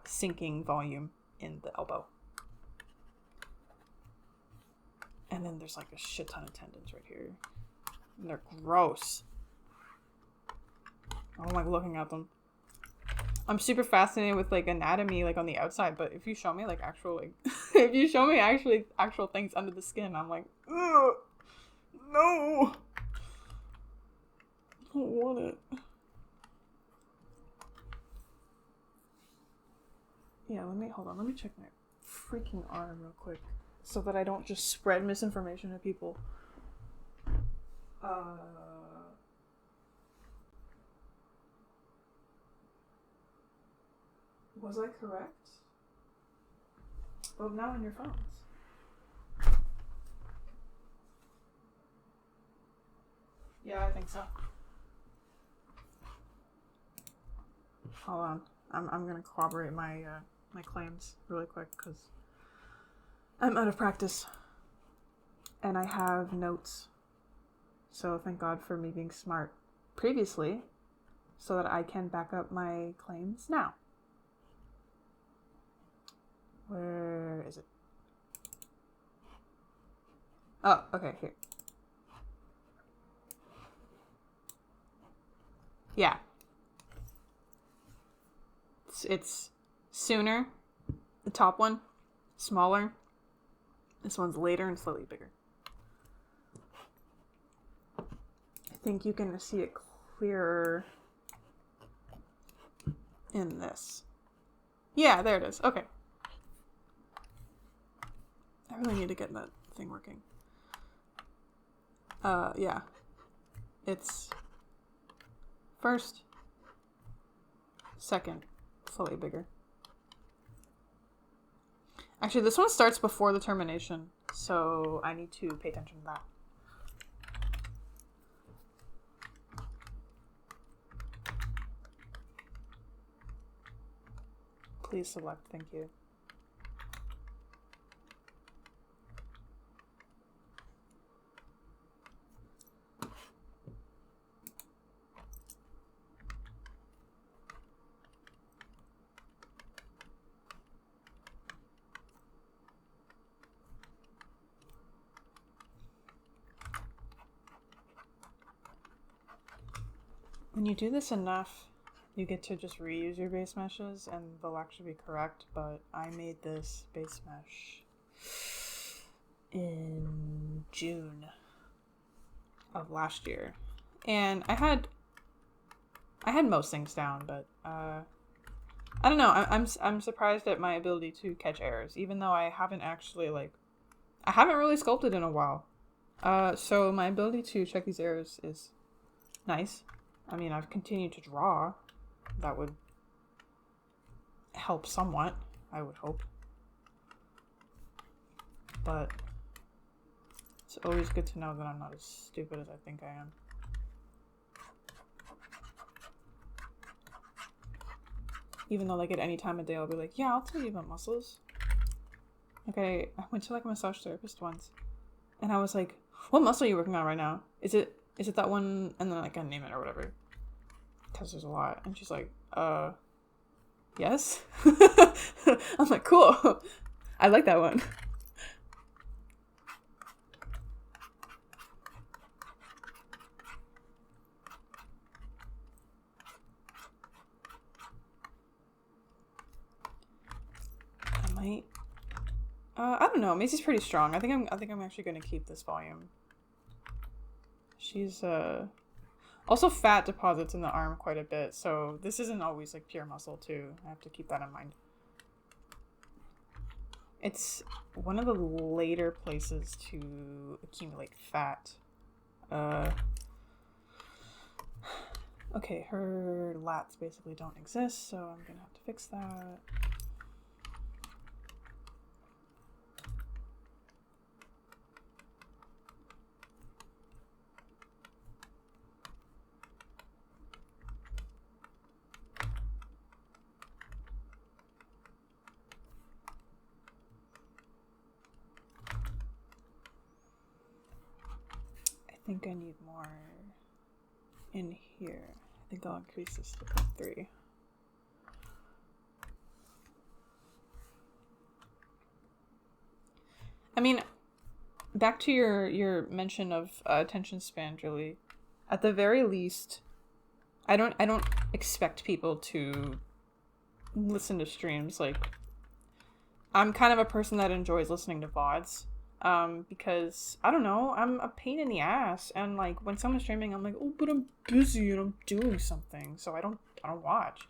sinking volume in the elbow. And then there's like a shit ton of tendons right here. And they're gross. I don't like looking at them. I'm super fascinated with like anatomy like on the outside, but if you show me like actual like if you show me actual things under the skin, I'm like, ugh, no. I don't want it. Yeah, let me check my freaking arm real quick so that I don't just spread misinformation to people. Was I correct? Well, now on your phones. Yeah, I think so. Hold on. I'm gonna corroborate my my claims really quick because I'm out of practice. And I have notes. So thank God for me being smart previously so that I can back up my claims now. Where is it? Oh, okay, here. Yeah. It's sooner The top one, smaller. This one's later and slightly bigger. I think you can see it clearer in this. Yeah, there it is. Okay. I really need to get that thing working. Yeah. It's first, second, slightly bigger. Actually, this one starts before the termination, so I need to pay attention to that. Please select, thank you. When you do this enough, you get to just reuse your base meshes and they'll actually be correct, but I made this base mesh in June of last year. And I had most things down, but I don't know. I'm surprised at my ability to catch errors, even though I haven't actually I haven't really sculpted in a while. So my ability to check these errors is nice. I mean, I've continued to draw. That would help somewhat, I would hope. But it's always good to know that I'm not as stupid as I think I am. Even though at any time of day I'll be like, yeah, I'll tell you about muscles. Okay, I went to a massage therapist once and I was like, what muscle are you working on right now? Is it that one? And then I name it or whatever. Because there's a lot. And she's like, yes? I'm like, cool. I like that one. I don't know. Macy's pretty strong. I think I'm actually going to keep this volume. She's also fat deposits in the arm quite a bit, so this isn't always pure muscle too. I have to keep that in mind. It's one of the later places to accumulate fat. Okay, her lats basically don't exist, so I'm gonna have to fix that. I think I need more in here. I think I'll increase this to 3. I mean, back to your mention of attention span, Julie. At the very least, I don't expect people to listen to streams. I'm kind of a person that enjoys listening to VODs. Because I don't know, I'm a pain in the ass, and when someone's streaming, I'm like, oh, but I'm busy and I'm doing something, so I don't watch.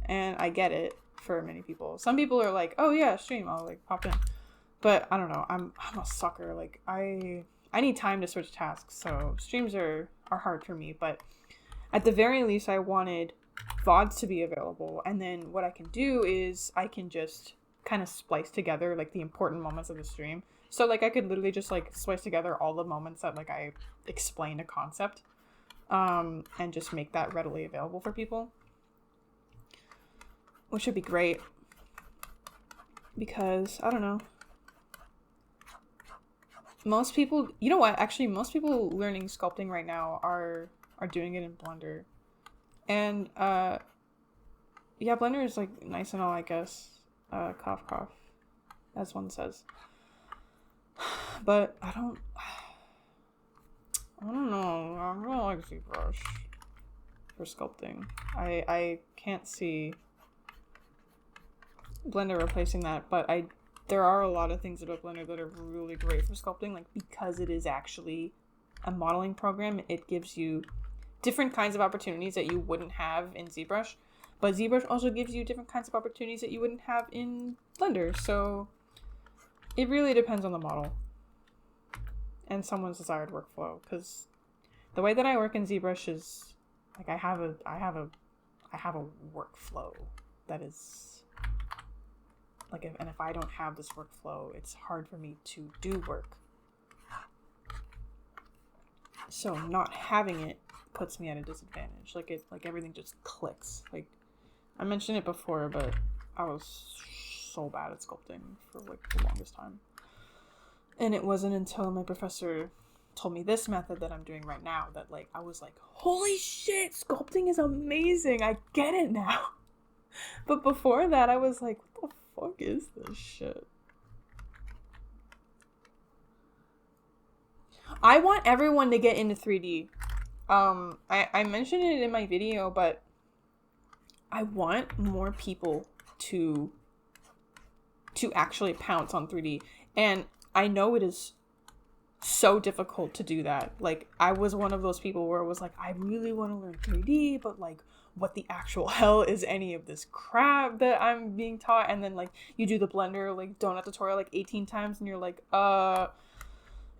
And I get it for many people. Some people are like, oh yeah, stream, I'll pop in. But I don't know, I'm a sucker. I need time to switch tasks, so streams are hard for me. But at the very least, I wanted VODs to be available, and then what I can do is I can just kind of splice together the important moments of the stream. So I could literally just splice together all the moments that I explain a concept, and just make that readily available for people, which would be great. Because I don't know, most people, you know what? Actually, most people learning sculpting right now are doing it in Blender, and yeah, Blender is nice and all, I guess. Cough cough, as one says. But I don't know. I really like ZBrush for sculpting. I can't see Blender replacing that, but there are a lot of things about Blender that are really great for sculpting, like because it is actually a modeling program, it gives you different kinds of opportunities that you wouldn't have in ZBrush, but ZBrush also gives you different kinds of opportunities that you wouldn't have in Blender, so it really depends on the model and someone's desired workflow, because the way that I work in ZBrush is like I have a workflow that is like, if I don't have this workflow, it's hard for me to do work. So not having it puts me at a disadvantage. Like everything just clicks. Like I mentioned it before, but I was so bad at sculpting for like the longest time. And it wasn't until my professor told me this method that I'm doing right now that like I was like, holy shit, sculpting is amazing. I get it now. But before that, I was like, what the fuck is this shit? I want everyone to get into 3D. I mentioned it in my video, but I want more people to actually pounce on 3D. And I know it is so difficult to do that. Like, I was one of those people where it was like, I really want to learn 3D, but like, what the actual hell is any of this crap that I'm being taught? And then like, you do the Blender like donut tutorial like 18 times and you're like,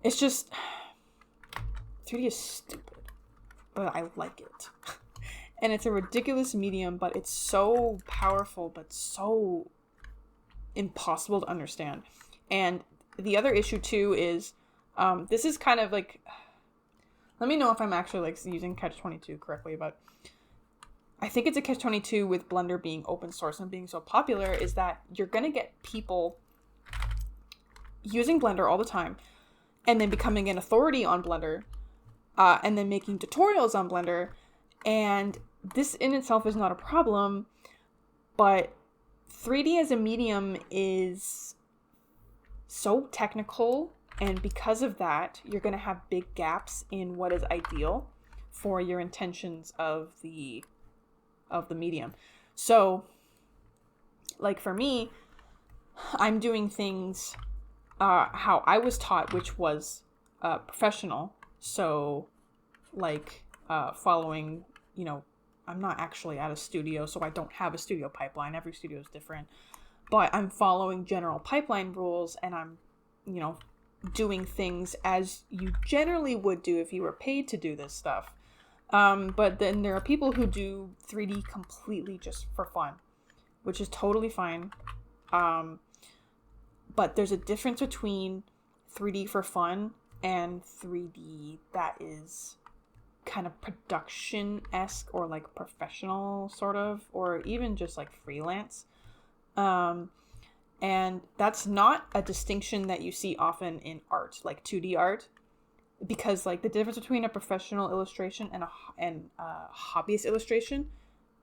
it's just 3D is stupid, but I like it. And it's a ridiculous medium, but it's so powerful, but so impossible to understand. And the other issue too is, this is kind of like, let me know if I'm actually like using catch-22 correctly, but I think it's a catch-22 with Blender being open source and being so popular, is that you're going to get people using Blender all the time and then becoming an authority on Blender, and then making tutorials on Blender. And this in itself is not a problem, but 3D as a medium is so technical, and because of that, you're going to have big gaps in what is ideal for your intentions of the medium. So, like for me, I'm doing things how I was taught, which was professional. So, like following, you know, I'm not actually at a studio, so I don't have a studio pipeline. Every studio is different. But I'm following general pipeline rules, and I'm, you know, doing things as you generally would do if you were paid to do this stuff. But then there are people who do 3D completely just for fun, which is totally fine. But there's a difference between 3D for fun and 3D that is kind of production-esque or like professional sort of, or even just like freelance. And that's not a distinction that you see often in art, like 2D art, because like the difference between a professional illustration and a hobbyist illustration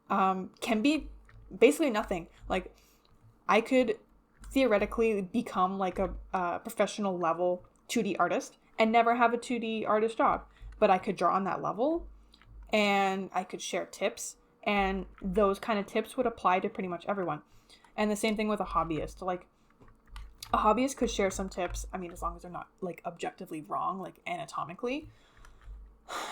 can be basically nothing. Like I could theoretically become like a professional level 2D artist and never have a 2D artist job, but I could draw on that level and I could share tips, and those kind of tips would apply to pretty much everyone. And the same thing with a hobbyist. Like a hobbyist could share some tips. I mean, as long as they're not like objectively wrong, like anatomically,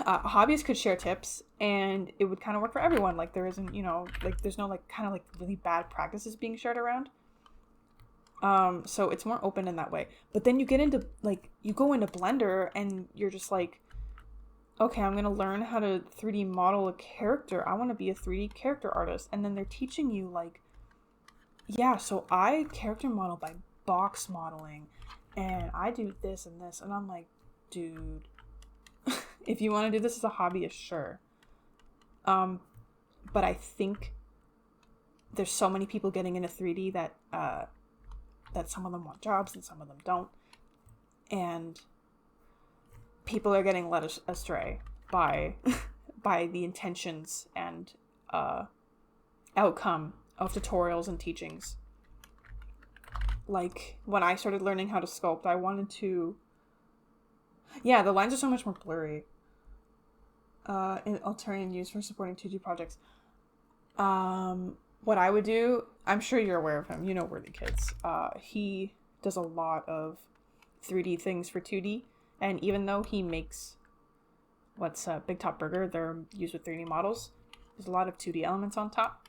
a hobbyist could share tips and it would kind of work for everyone. Like there isn't, you know, like there's no like kind of like really bad practices being shared around. So it's more open in that way. But then you get into like, you go into Blender and you're just like, okay, I'm going to learn how to 3D model a character. I want to be a 3D character artist. And then they're teaching you like, yeah, so I character model by box modeling and I do this and this. And I'm like, dude, if you want to do this as a hobbyist, sure. But I think there's so many people getting into 3D that some of them want jobs and some of them don't. And people are getting led astray by the intentions and outcome of tutorials and teachings. Like when I started learning how to sculpt, I wanted to, yeah, the lines are so much more blurry. In Altarian used for supporting 2D projects. what I would do, I'm sure you're aware of him. You know Worthy Kids. He does a lot of 3D things for 2D. And even though he makes Big Top Burger, they're used with 3D models. There's a lot of 2D elements on top.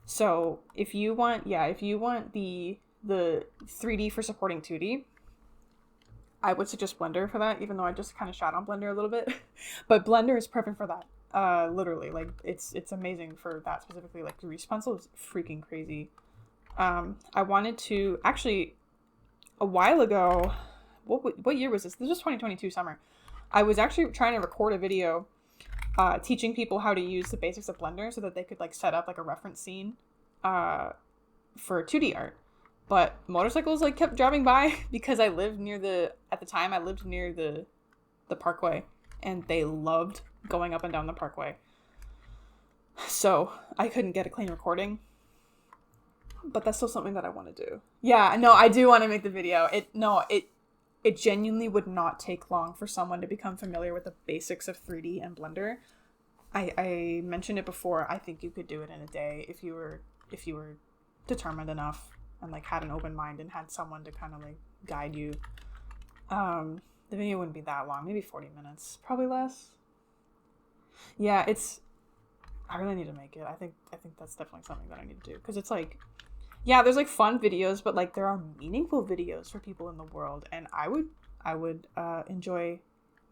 So if you want the 3D for supporting 2D, I would suggest Blender for that, even though I just kind of shat on Blender a little bit. But Blender is perfect for that. Literally, like it's amazing for that specifically. Like Grease Pencil is freaking crazy. I wanted to actually a while ago. What year was this? This was 2022 summer. I was actually trying to record a video teaching people how to use the basics of Blender so that they could like set up like a reference scene for 2D art. But motorcycles like kept driving by because I lived near the parkway, and they loved going up and down the parkway. So I couldn't get a clean recording. But that's still something that I want to do. Yeah, no, I do want to make the video. It genuinely would not take long for someone to become familiar with the basics of 3D and Blender. I mentioned it before. I think you could do it in a day if you were determined enough and like had an open mind and had someone to kind of like guide you. The video wouldn't be that long, maybe 40 minutes, probably less. Yeah, I really need to make it. I think that's definitely something that I need to do, because it's like, yeah, there's like fun videos, but like there are meaningful videos for people in the world, and I would enjoy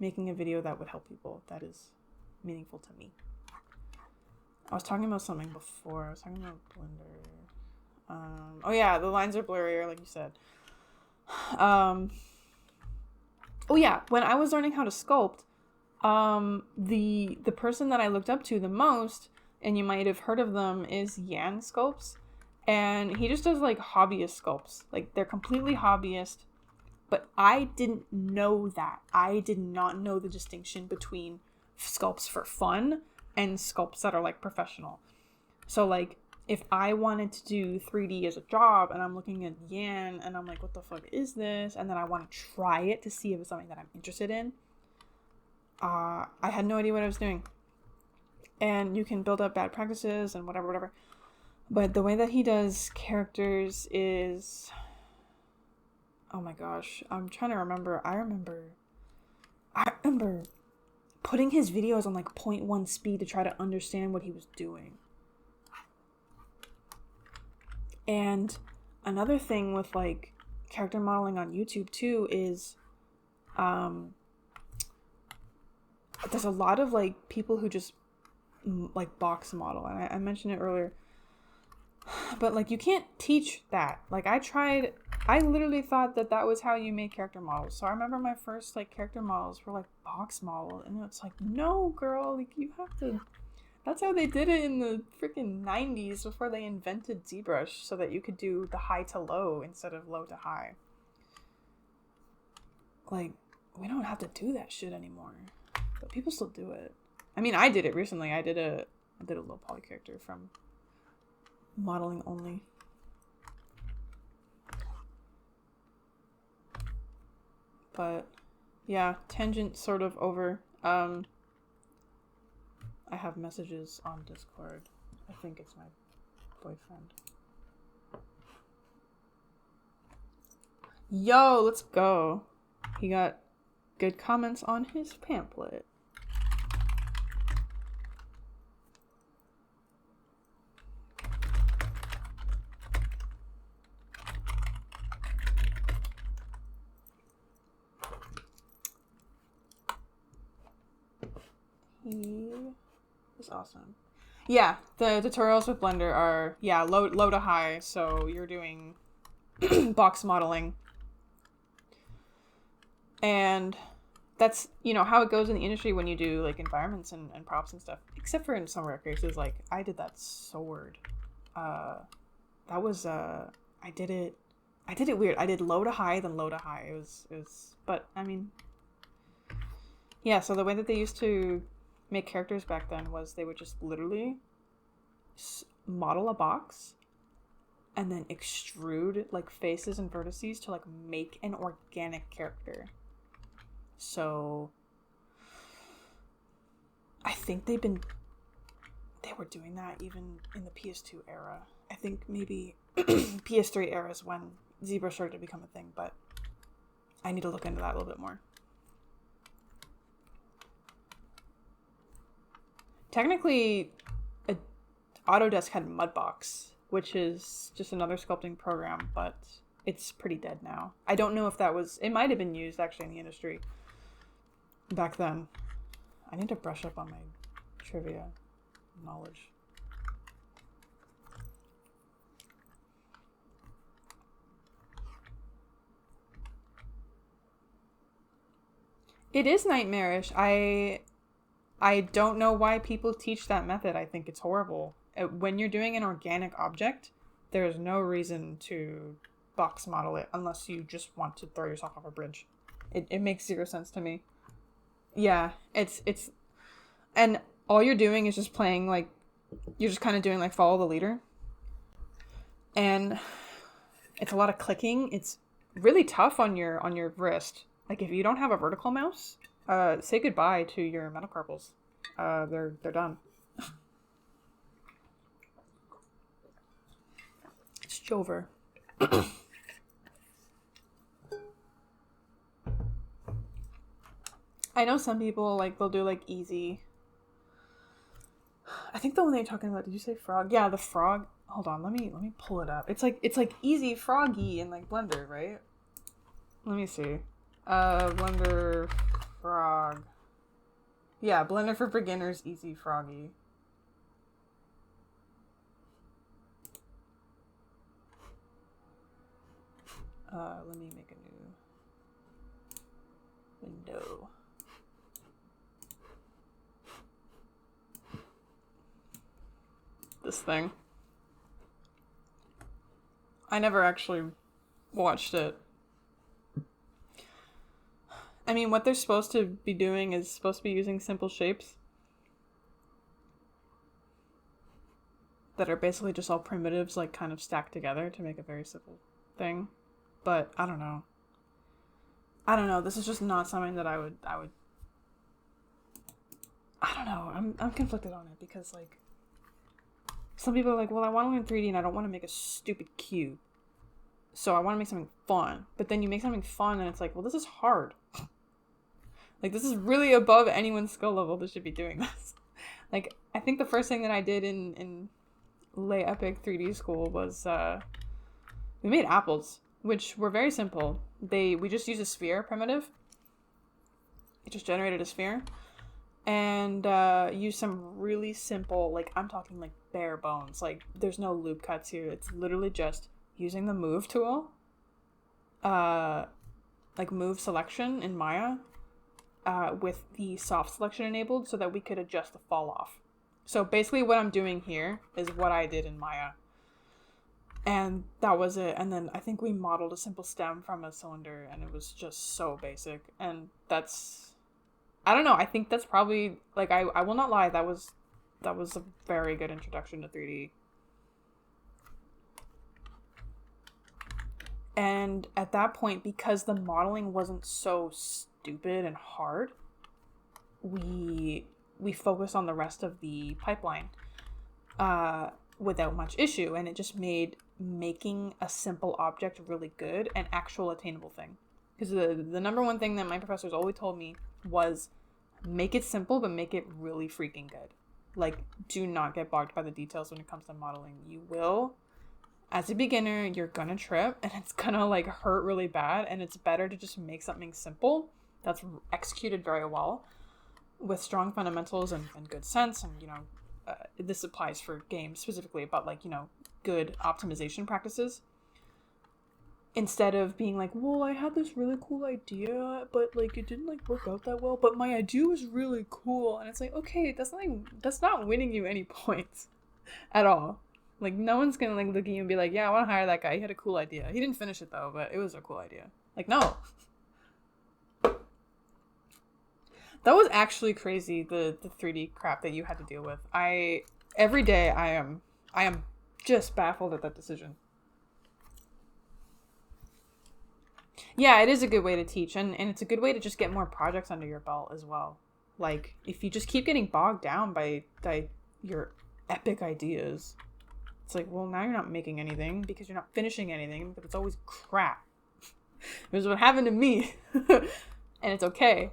making a video that would help people that is meaningful to me. I was talking about something before. I was talking about Blender. Oh yeah, the lines are blurrier, like you said. Oh yeah, when I was learning how to sculpt, the person that I looked up to the most, and you might have heard of them, is Yan Sculpts. And he just does like hobbyist sculpts. Like they're completely hobbyist. But I didn't know that. I did not know the distinction between sculpts for fun and sculpts that are like professional. So like if I wanted to do 3D as a job and I'm looking at Yan and I'm like, what the fuck is this? And then I want to try it to see if it's something that I'm interested in. I had no idea what I was doing. And you can build up bad practices and whatever. But the way that he does characters is... Oh my gosh. I'm trying to remember. I remember putting his videos on like 0.1 speed to try to understand what he was doing. And another thing with like character modeling on YouTube too is there's a lot of like people who just like box model, and I mentioned it earlier, but like you can't teach that. Like I literally thought that was how you made character models. So I remember my first like character models were like box model, and it's like, no girl, like you have to, that's how they did it in the freaking 90s before they invented ZBrush, so that you could do the high to low instead of low to high. Like, we don't have to do that shit anymore, but people still do it. I mean, I did it recently. I did a low poly character from modeling only. But yeah, tangent sort of over. I have messages on Discord. I think it's my boyfriend. Yo, let's go. He got good comments on his pamphlet. He is awesome. Yeah, the tutorials with Blender are, yeah, low to high, so you're doing box modeling. And that's, you know, how it goes in the industry when you do like environments and props and stuff. Except for in some rare cases, like I did that sword. That was I did it weird. I did low to high, then low to high. It was but I mean, yeah, so the way that they used to make characters back then was they would just literally model a box and then extrude like faces and vertices to like make an organic character. So I think they've been they were doing that even in the PS2 era. I think maybe PS3 era is when ZBrush started to become a thing, but I need to look into that a little bit more. Technically, Autodesk had Mudbox, which is just another sculpting program, but it's pretty dead now. I don't know if that was... It might have been used, actually, in the industry back then. I need to brush up on my trivia knowledge. It is nightmarish. I don't know why people teach that method. I think it's horrible. When you're doing an organic object, there's no reason to box model it unless you just want to throw yourself off a bridge. It makes zero sense to me. Yeah, it's and all you're doing is just playing, like, you're just kind of doing like follow the leader. And it's a lot of clicking. It's really tough on your wrist. Like, if you don't have a vertical mouse, say goodbye to your metacarpals. They're done. It's Jover. I know some people, like, they'll do, like, easy. I think the one they're talking about, did you say frog? Yeah, the frog. Hold on, let me pull it up. It's like easy froggy in, like, Blender, right? Let me see. Blender frog. Yeah, Blender for beginners, easy froggy. Let me make a new window. This thing. I never actually watched it. I mean, what they're supposed to be doing is supposed to be using simple shapes that are basically just all primitives, like, kind of stacked together to make a very simple thing. But I don't know. This is just not something that I would I don't know. I'm conflicted on it because, like, some people are like, well, I want to learn 3D and I don't want to make a stupid cube. So I want to make something fun. But then you make something fun and it's like, well, this is hard. Like, this is really above anyone's skill level that should be doing this. Like, I think the first thing that I did in Lay Epic 3D school was, we made apples, which were very simple. We just used a sphere primitive. It just generated a sphere. And used some really simple, like, I'm talking, like, bare bones. Like, there's no loop cuts here. It's literally just using the move tool, like move selection in Maya, with the soft selection enabled so that we could adjust the fall off. So basically what I'm doing here is what I did in Maya. And that was it. And then I think we modeled a simple stem from a cylinder and it was just so basic. And that's, I don't know, I think that's probably, like, I will not lie, that was a very good introduction to 3D. And at that point, because the modeling wasn't so stupid and hard, we focused on the rest of the pipeline without much issue, and it just made making a simple object really good an actual attainable thing. Because the number one thing that my professors always told me was make it simple, but make it really freaking good. Like, do not get bogged by the details when it comes to modeling. You will. As a beginner, you're gonna trip and it's gonna, like, hurt really bad, and it's better to just make something simple that's executed very well with strong fundamentals and good sense. And, you know, this applies for games specifically, but, like, you know, good optimization practices, instead of being like, well, I had this really cool idea, but, like, it didn't, like, work out that well, but my idea was really cool. And it's like, okay, that's not winning you any points at all. Like, no one's gonna, like, look at you and be like, yeah, I want to hire that guy. He had a cool idea. He didn't finish it, though, but it was a cool idea. Like, no. That was actually crazy, the 3D crap that you had to deal with. Every day, I am just baffled at that decision. Yeah, it is a good way to teach, and it's a good way to just get more projects under your belt as well. Like, if you just keep getting bogged down by your epic ideas. It's like, well, now you're not making anything because you're not finishing anything, but it's always crap. This is what happened to me. And it's okay.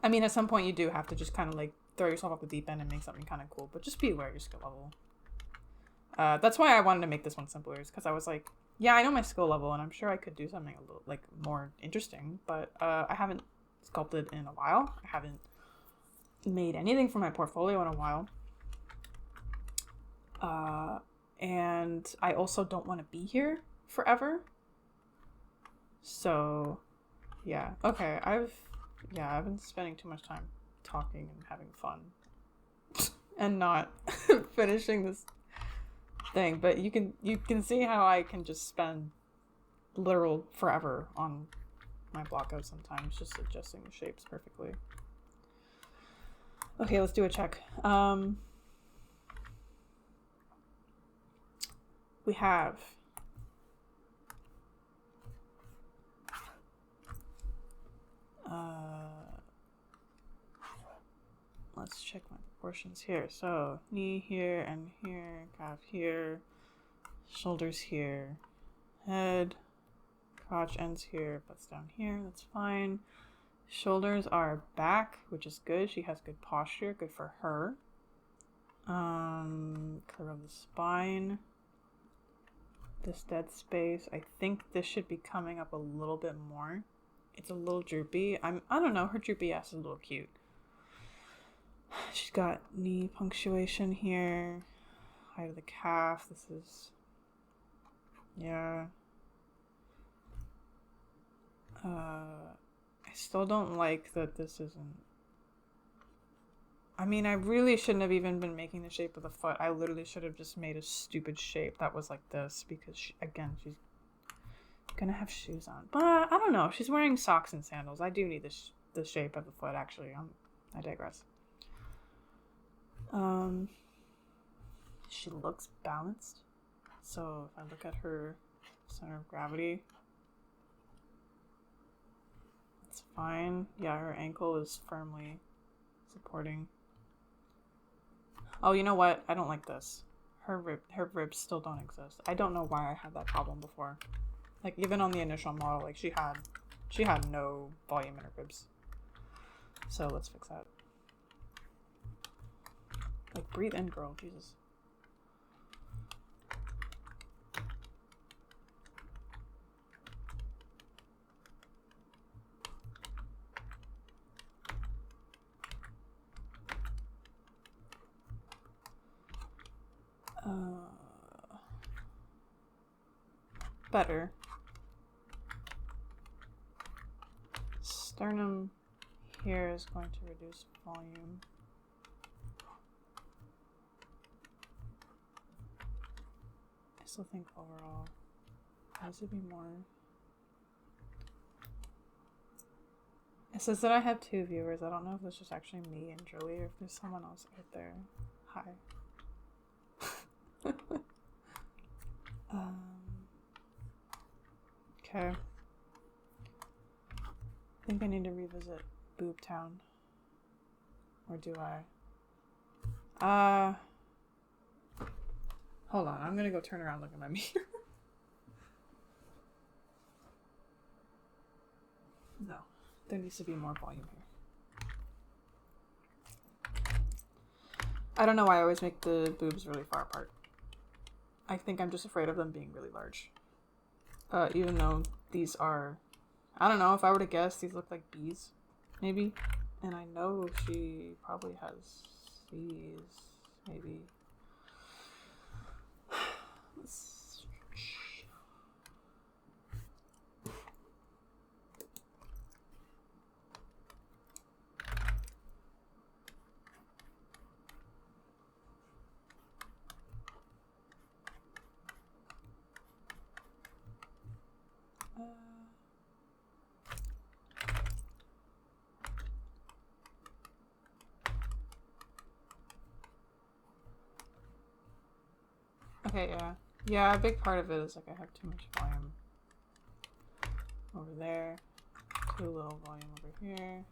I mean, at some point you do have to just kind of like throw yourself off the deep end and make something kind of cool, but just be aware of your skill level. That's why I wanted to make this one simpler, is because I was like, yeah, I know my skill level and I'm sure I could do something a little like more interesting, but I haven't sculpted in a while. I haven't made anything for my portfolio in a while. And I also don't want to be here forever. So yeah, okay, I've been spending too much time talking and having fun and not finishing this thing, but you can see how I can just spend literal forever on my blockout sometimes, just adjusting the shapes perfectly. Okay, let's do a check. We have let's check my proportions here. So knee here and here, calf here, shoulders here, head, crotch ends here, butts down here, that's fine. Shoulders are back, which is good. She has good posture, good for her. Curve of the spine. This dead space. I think this should be coming up a little bit more. It's a little droopy. I don't know, her droopy ass is a little cute. She's got knee punctuation here. Height of the calf. This is, yeah. I still don't like that this isn't. I mean, I really shouldn't have even been making the shape of the foot. I literally should have just made a stupid shape that was like this, because she's gonna have shoes on. But I don't know. She's wearing socks and sandals. I do need the shape of the foot, actually. I digress. She looks balanced. So if I look at her center of gravity, it's fine. Yeah, her ankle is firmly supporting. Oh, you know what? I don't like this. Her ribs still don't exist. I don't know why I had that problem before. Like, even on the initial model, like she had no volume in her ribs. So let's fix that. Like, breathe in, girl. Jesus. Better. Sternum here is going to reduce volume. I still think overall, has to be more. It says that I have 2 viewers. I don't know if it's just actually me and Joey or if there's someone else out there. Hi. Okay. I think I need to revisit Boob Town. Or do I? Hold on. I'm gonna go turn around and look at my mirror. No. There needs to be more volume here. I don't know why I always make the boobs really far apart. I think I'm just afraid of them being really large. Even though these are, I don't know, if I were to guess, these look like bees, maybe. And I know she probably has these, maybe. Okay, yeah. Yeah, a big part of it is like I have too much volume over there, too little volume over here.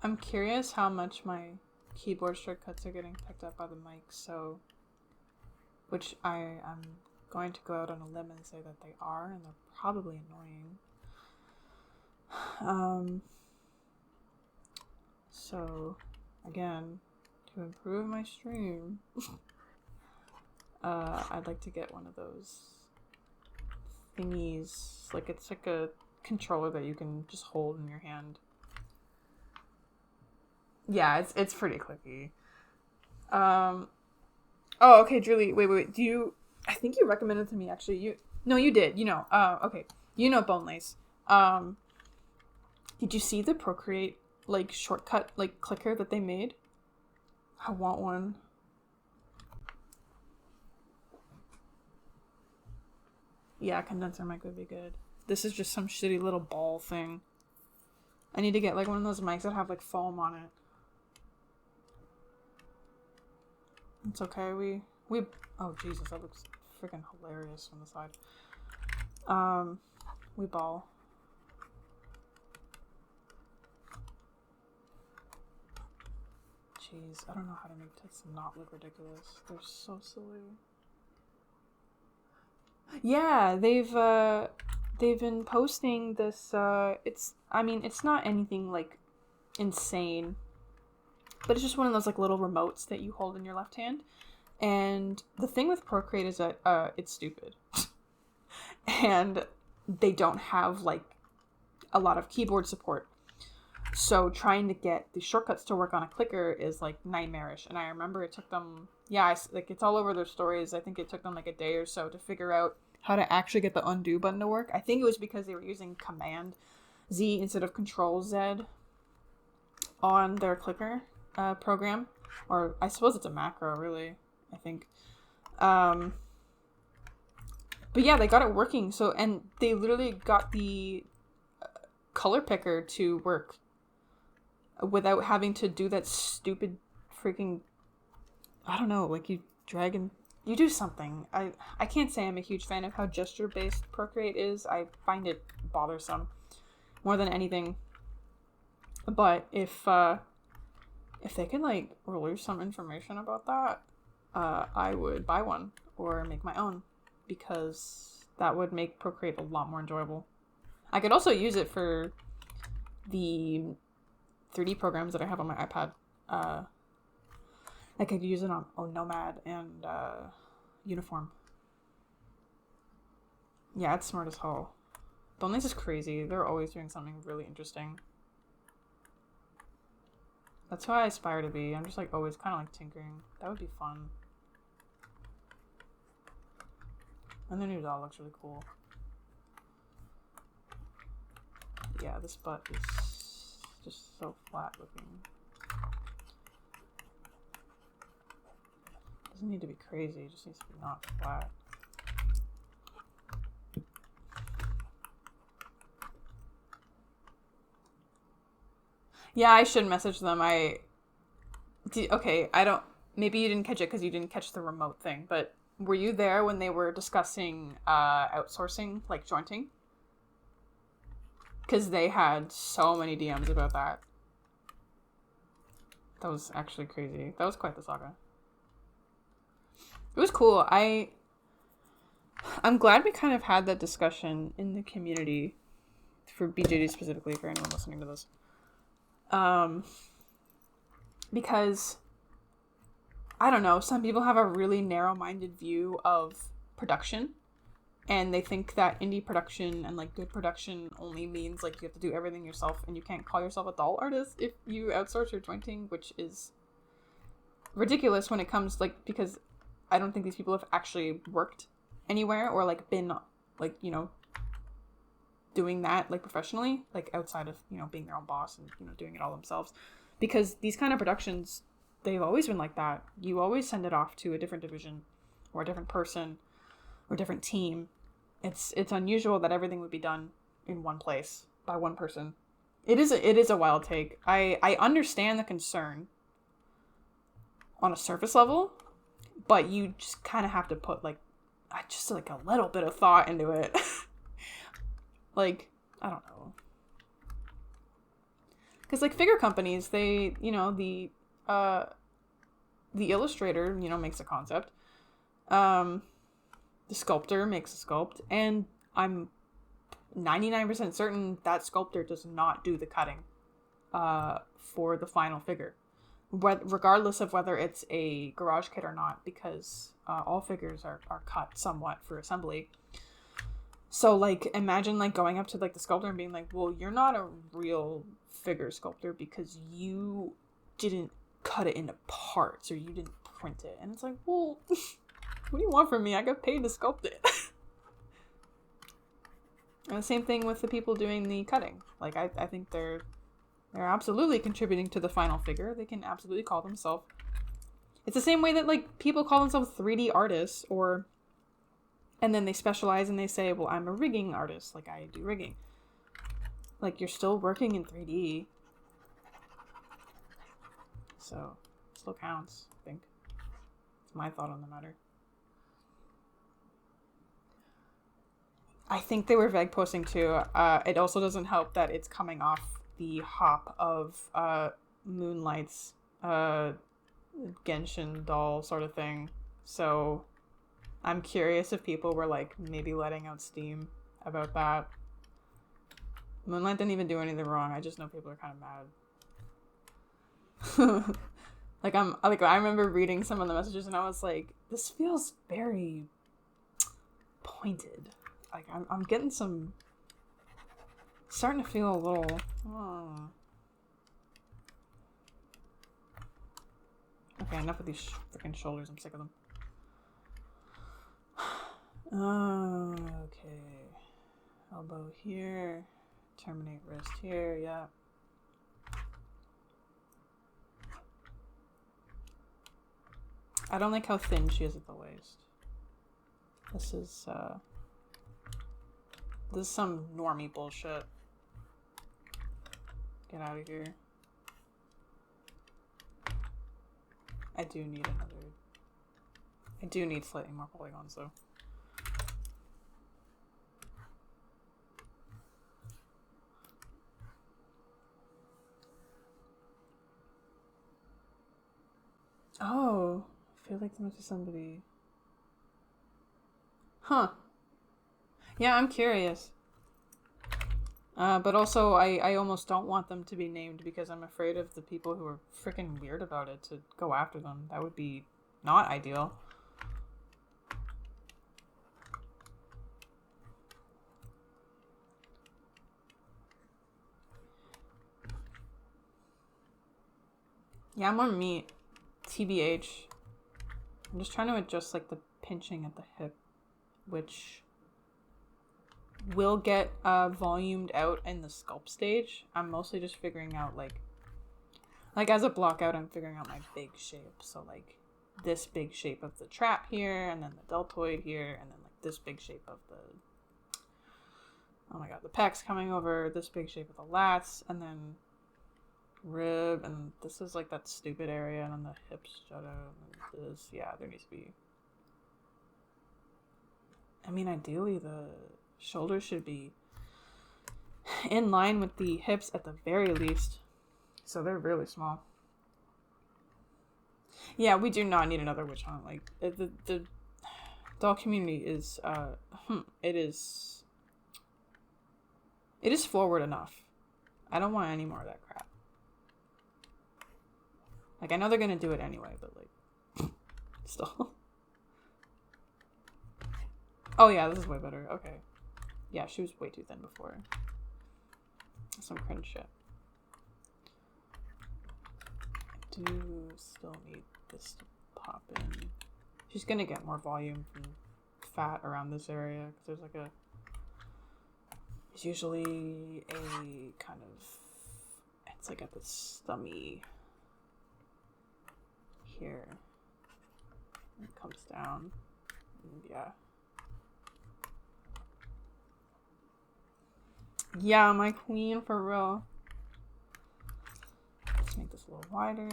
I'm curious how much my keyboard shortcuts are getting picked up by the mic, so... Which I'm going to go out on a limb and say that they are, and they're probably annoying. So, again, to improve my stream, I'd like to get one of those thingies. Like, it's like a controller that you can just hold in your hand. Yeah, it's pretty clicky. Oh, okay, Julie, wait, I think you recommended to me, actually. No, you did, okay. Bone Lace. Did you see the Procreate, like, shortcut, like, clicker that they made? I want one. Yeah, condenser mic would be good. This is just some shitty little ball thing. I need to get, like, one of those mics that have, like, foam on it. It's okay, we oh Jesus, that looks freaking hilarious from the side. We ball. Jeez, I don't know how to make tits not look ridiculous. They're so silly. Yeah, they've been posting this, it's not anything, like, insane. But it's just one of those, like, little remotes that you hold in your left hand. And the thing with Procreate is that it's stupid. And they don't have, like, a lot of keyboard support. So trying to get the shortcuts to work on a clicker is, like, nightmarish. And I remember it took them, it's all over their stories. I think it took them, like, a day or so to figure out how to actually get the undo button to work. I think it was because they were using Command Z instead of Control Z on their clicker program. Or I suppose it's a macro, really, I think. But yeah, they got it working. So, and they literally got the color picker to work without having to do that stupid freaking, I don't know, like, you drag and you do something. I can't say I'm a huge fan of how gesture-based Procreate is. I find it bothersome more than anything. But if they could, like, release some information about that, I would buy one or make my own, because that would make Procreate a lot more enjoyable. I could also use it for the 3D programs that I have on my iPad. I could use it on Nomad and Uniform. Yeah, it's smart as hell. Bone Lace is crazy. They're always doing something really interesting. That's who I aspire to be. I'm just, like, always kind of, like, tinkering. That would be fun. And the new doll looks really cool. Yeah, this butt is just so flat looking. Doesn't need to be crazy, it just needs to be not flat. Yeah, I should message them. Okay, maybe you didn't catch it because you didn't catch the remote thing, but were you there when they were discussing outsourcing, like jointing? Because they had so many DMs about that. That was actually crazy. That was quite the saga. It was cool. I'm glad we kind of had that discussion in the community, for BJD specifically, for anyone listening to this. Because, I don't know, some people have a really narrow-minded view of production, and they think that indie production and, like, good production only means, like, you have to do everything yourself, and you can't call yourself a doll artist if you outsource your jointing, which is ridiculous when it comes, like, because I don't think these people have actually worked anywhere or, like, been, like, doing that, like, professionally, like, outside of, being their own boss and, doing it all themselves. Because these kind of productions, they've always been like that. You always send it off to a different division or a different person or a different team. It's unusual that everything would be done in one place by one person. It is a wild take. I understand the concern on a surface level, but you just kind of have to put, like, just, like, a little bit of thought into it. Like, I don't know. Because, like, figure companies, they, you know, the illustrator, you know, makes a concept. The sculptor makes a sculpt. And I'm 99% certain that sculptor does not do the cutting for the final figure. Regardless of whether it's a garage kit or not, because all figures are cut somewhat for assembly. So, like, imagine, like, going up to, like, the sculptor and being like, well, you're not a real figure sculptor because you didn't cut it into parts or you didn't print it. And it's like, well, what do you want from me? I got paid to sculpt it. And the same thing with the people doing the cutting. Like, I think they're absolutely contributing to the final figure. They can absolutely call themselves... It's the same way that, like, people call themselves 3D artists, or... And then they specialize and they say, well, I'm a rigging artist. Like, I do rigging. Like, you're still working in 3D. So, it still counts, I think. It's my thought on the matter. I think they were VEG posting too. It also doesn't help that it's coming off the hop of Moonlight's Genshin doll sort of thing. So I'm curious if people were like maybe letting out steam about that. Moonlight didn't even do anything wrong. I just know people are kind of mad. I remember reading some of the messages and I was like, this feels very pointed. Like, I'm getting some... Starting to feel a little... Okay, enough of these freaking shoulders. I'm sick of them. Okay. Elbow here. Terminate wrist here. Yeah. I don't like how thin she is at the waist. This is some normie bullshit. Get out of here. I do need slightly more polygons though. Oh, I feel like there must be somebody. Huh. Yeah, I'm curious. But also, I almost don't want them to be named because I'm afraid of the people who are freaking weird about it to go after them. That would be not ideal. Yeah, more meat. TBH. I'm just trying to adjust, like, the pinching at the hip, which will get volumed out in the sculpt stage. I'm mostly just figuring out, like as a blockout, I'm figuring out my big shape. So, like, this big shape of the trap here, and then the deltoid here, and then, like, this big shape of the... Oh my god, the pecs coming over, this big shape of the lats, and then rib, and this is, like, that stupid area, and then the hips jut out, and this, yeah, there needs to be... I mean, ideally, the shoulders should be in line with the hips at the very least. So they're really small. Yeah, we do not need another witch hunt. Like, the doll community is, it is forward enough. I don't want any more of that crap. Like, I know they're gonna do it anyway, but, like, still. Oh yeah, this is way better. Okay. Yeah, she was way too thin before. Some cringe shit. I do still need this to pop in. She's gonna get more volume from fat around this area, because there's like a... There's usually a kind of... It's like at the stummy here. It comes down. And yeah. Yeah, my queen, for real. Let's make this a little wider.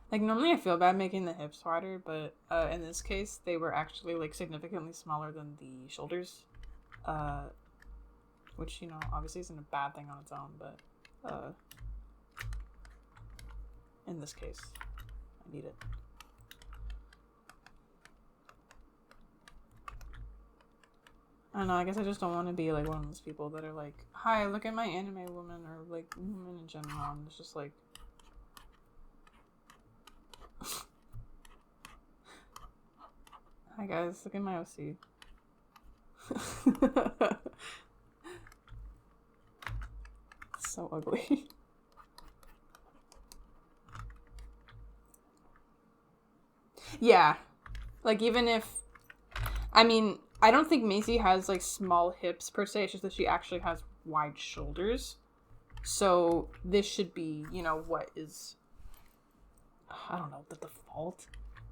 Like, normally I feel bad making the hips wider, but in this case, they were actually, like, significantly smaller than the shoulders. Which, you know, obviously isn't a bad thing on its own, but in this case, I need it. I don't know, I guess I just don't want to be like one of those people that are like, hi, look at my anime woman, or like woman in general, and it's just like, hi guys, look at my OC. It's so ugly. Yeah, like even if, I mean, I don't think Macy has like small hips per se. It's just that she actually has wide shoulders. So this should be, you know, what is, I don't know, the default,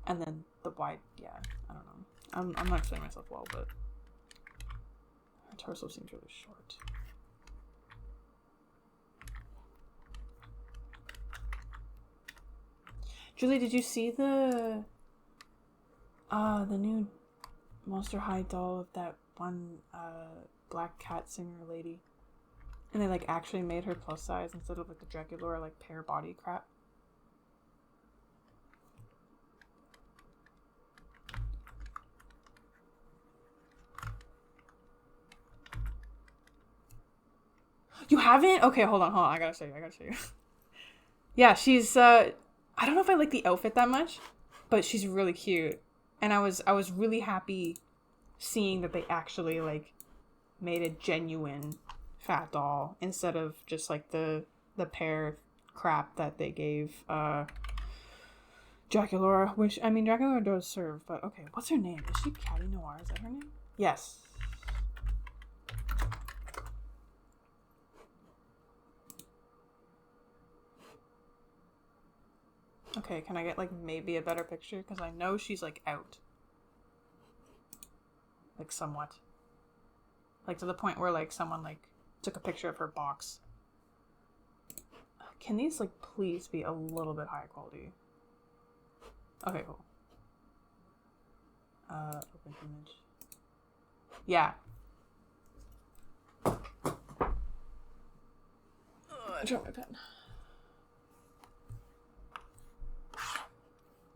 and then the wide. Yeah, I don't know. I'm not explaining myself well, but her torso seems really short. Julie, did you see the new Monster High doll of that one black cat singer lady? And they like actually made her plus size instead of like the Dracula like pear body crap. You haven't? Okay, hold on. I gotta show you. Yeah, she's I don't know if I like the outfit that much, but she's really cute. And I was really happy seeing that they actually like made a genuine fat doll instead of just like the pear crap that they gave Dracula, which I mean Dracula does serve, but okay, what's her name? Is she Catty Noir? Is that her name? Yes. Okay, can I get like maybe a better picture? Because I know she's like out. Like somewhat. Like to the point where like someone like took a picture of her box. Can these like please be a little bit higher quality? Okay, cool. Open image. Yeah. I dropped my pen.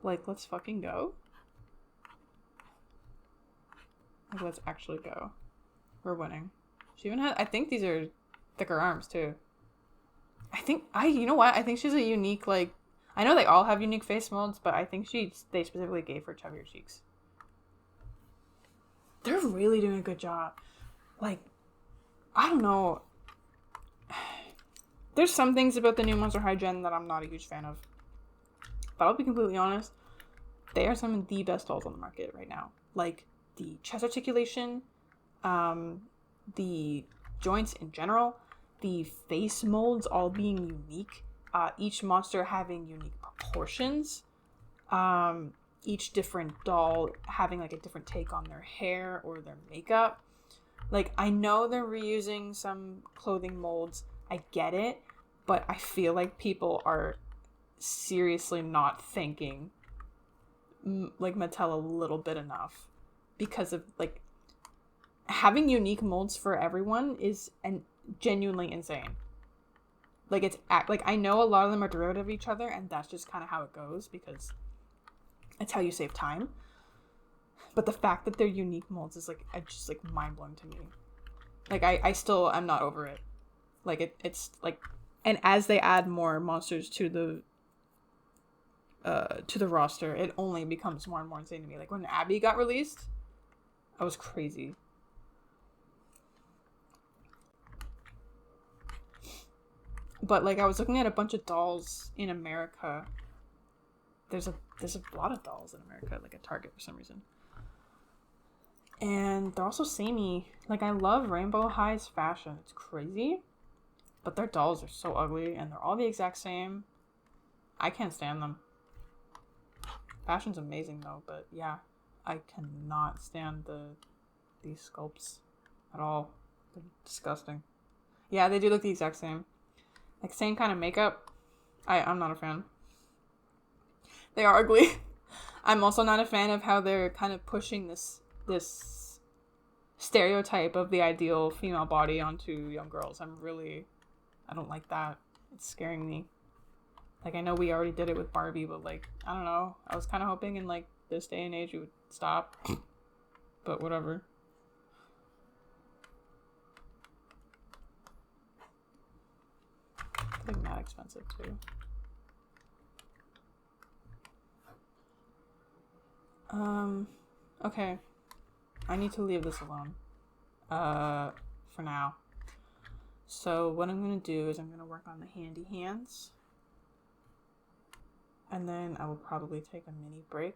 Like, let's fucking go. Like, let's actually go. We're winning. She even had, I think these are thicker arms too. You know what? I think she's a unique, like, I know they all have unique face molds, but I think they specifically gave her chubbier cheeks. They're really doing a good job. Like, I don't know. There's some things about the new Monster High gen that I'm not a huge fan of. But I'll be completely honest, they are some of the best dolls on the market right now. Like, the chest articulation, the joints in general, the face molds all being unique, each monster having unique proportions, each different doll having like a different take on their hair or their makeup. Like, I know they're reusing some clothing molds, I get it, but I feel like people are seriously not thanking like Mattel a little bit enough, because of like having unique molds for everyone is genuinely insane. Like, it's like, I know a lot of them are derivative of each other, and that's just kind of how it goes because it's how you save time. But the fact that they're unique molds is like just like mind blowing to me. Like, I still am not over it. Like, it's like, and as they add more monsters to the roster, it only becomes more and more insane to me. Like, when Abby got released, I was crazy. But like, I was looking at a bunch of dolls in America. There's a lot of dolls in America, like at Target for some reason. And they're also samey. Like, I love Rainbow High's fashion. It's crazy. But their dolls are so ugly, and they're all the exact same. I can't stand them. Fashion's amazing though, but yeah, I cannot stand these sculpts at all. They're disgusting. Yeah, they do look the exact same. Like, same kind of makeup. I'm not a fan. They are ugly. I'm also not a fan of how they're kind of pushing this stereotype of the ideal female body onto young girls. I don't like that. It's scaring me. Like, I know we already did it with Barbie, but, like, I don't know. I was kind of hoping in, like, this day and age it would stop. But whatever. It's, like, not expensive, too. Okay. I need to leave this alone. For now. So, what I'm going to do is I'm going to work on the handy hands. And then I will probably take a mini break.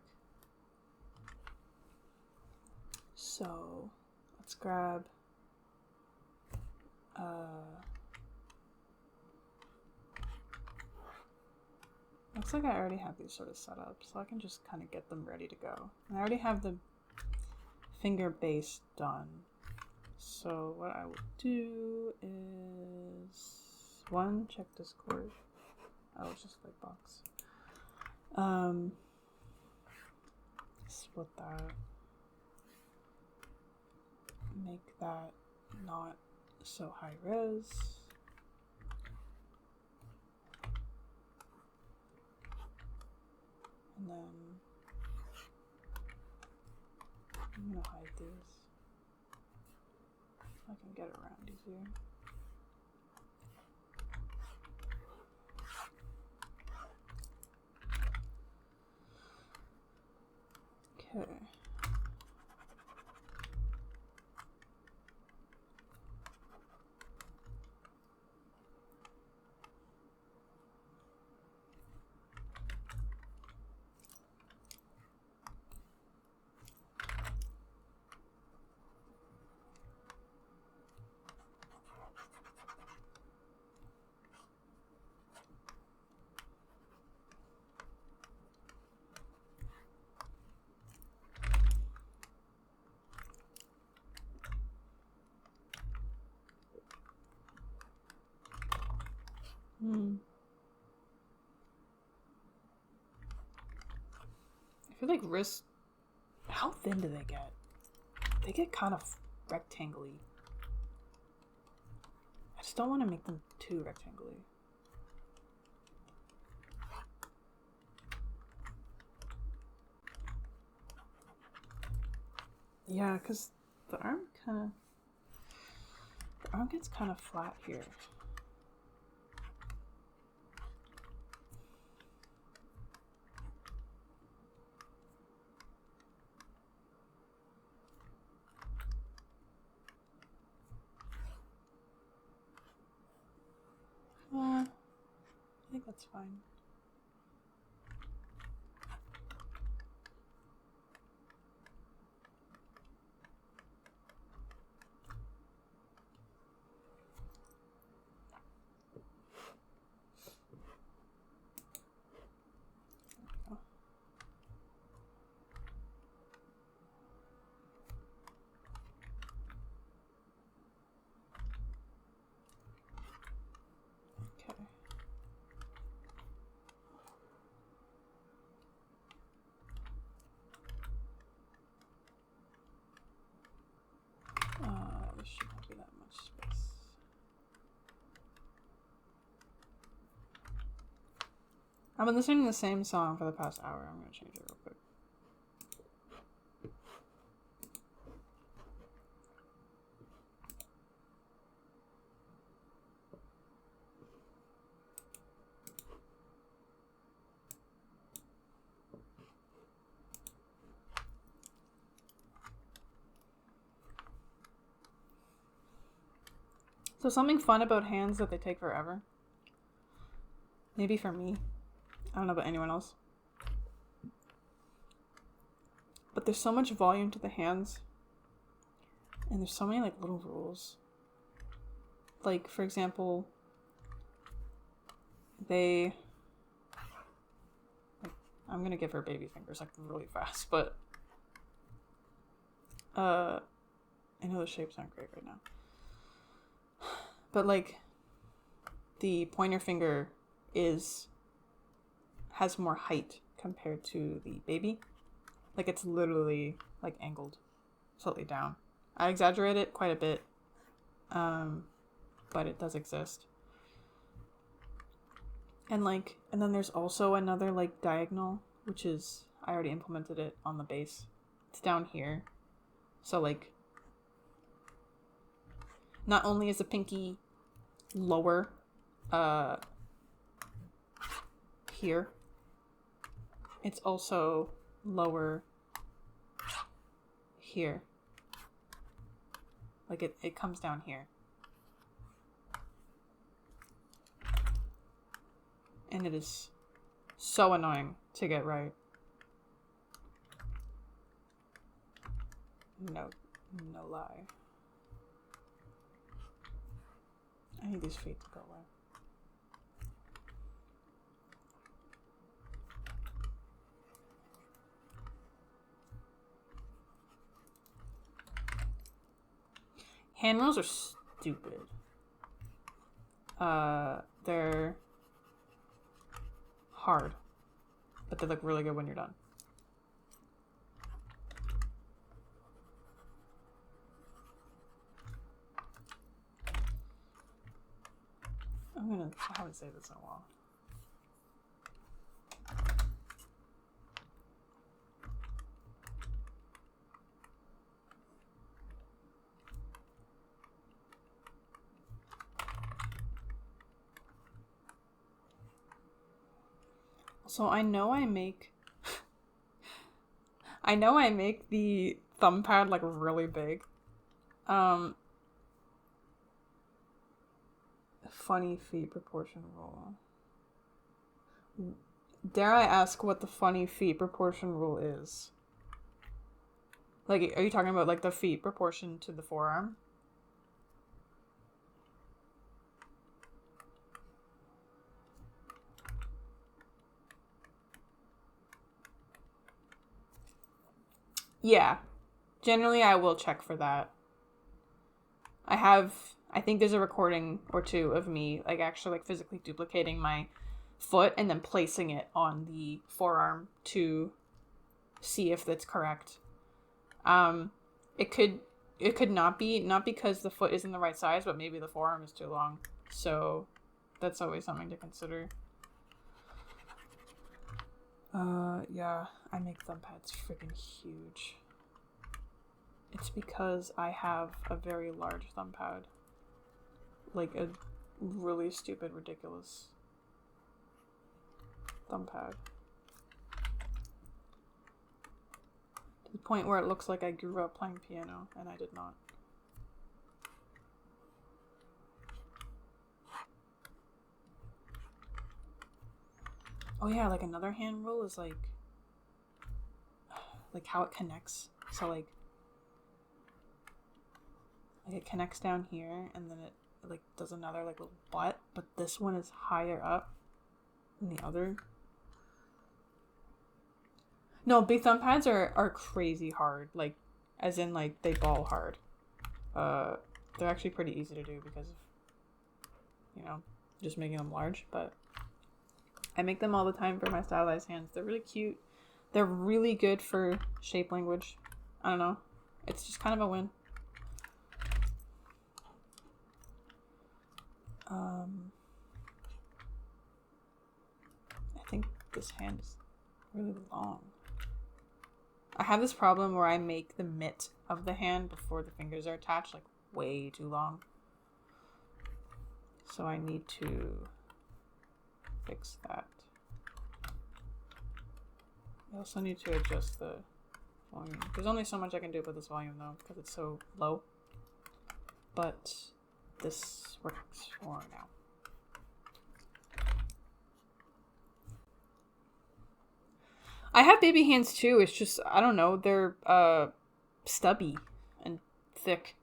So, let's grab looks like I already have these sort of set up, so I can just kind of get them ready to go. And I already have the finger base done. So what I will do is check Discord. Oh, it's just like box. Split that. Make that not so high res. And then I'm gonna hide these so I can get around easier. Okay. I feel like wrists, how thin do they get? They get kind of rectangle-y. I just don't want to make them too rectangle-y. Yeah, because the arm gets kind of flat here. I think that's fine. There should not be that much space. I've been listening to the same song for the past hour. I'm going to change it real quick. So something fun about hands that they take forever. Maybe for me. I don't know about anyone else. But there's so much volume to the hands. And there's so many like little rules. Like, for example, I'm gonna give her baby fingers like really fast, but I know the shapes aren't great right now. But like the pointer finger has more height compared to the baby. Like it's literally like angled slightly down. I exaggerate it quite a bit, but it does exist. And then there's also another like diagonal, which is, I already implemented it on the base. It's down here. So like, not only is the pinky lower, here, it's also lower here. Like it comes down here. And it is so annoying to get right. No lie. I need these feet to go away. Handrails are stupid. They're hard, but they look really good when you're done. I haven't saved this in a while. So I know I make the thumb pad like really big. Funny feet proportion rule. Dare I ask what the funny feet proportion rule is? Like, are you talking about like the feet proportion to the forearm? Yeah. Generally, I will check for that. I think there's a recording or two of me, like, actually, like, physically duplicating my foot and then placing it on the forearm to see if that's correct. It could not be, not because the foot isn't the right size, but maybe the forearm is too long. So that's always something to consider. Yeah, I make thumb pads freaking huge. It's because I have a very large thumb pad. Like a really stupid, ridiculous thumb pad. To the point where it looks like I grew up playing piano, and I did not. Oh yeah, like another hand rule is like how it connects. So like it connects down here, and then it like does another like little butt, but this one is higher up than the other. No, big thumb pads are crazy hard, like as in like they ball hard. They're actually pretty easy to do because of, you know, just making them large, but I make them all the time for my stylized hands. They're really cute. They're really good for shape language. I don't know. It's just kind of a win. I think this hand is really long. I have this problem where I make the mitt of the hand before the fingers are attached like way too long. So I need to fix that. I also need to adjust the volume. There's only so much I can do with this volume though, because it's so low. But this works for now. I have baby hands too. It's just, I don't know, they're stubby and thick.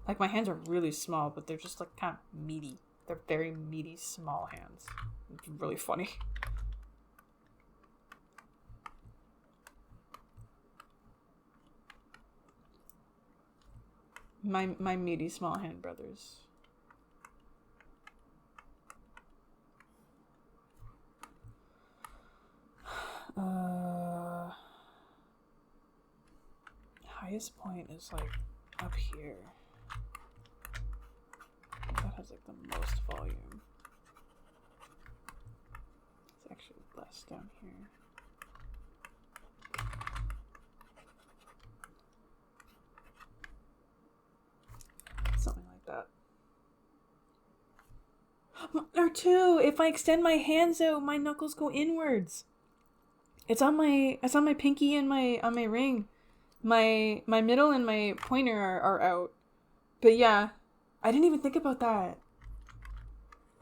Like my hands are really small, but they're just like kind of meaty. They're very meaty, small hands. It's really funny. My meaty small hand brothers. highest point is like up here. That has like the most volume. It's actually less down here. Something like that. Or two, if I extend my hands out, my knuckles go inwards. It's on my pinky and on my ring. My middle and my pointer are out. But yeah, I didn't even think about that.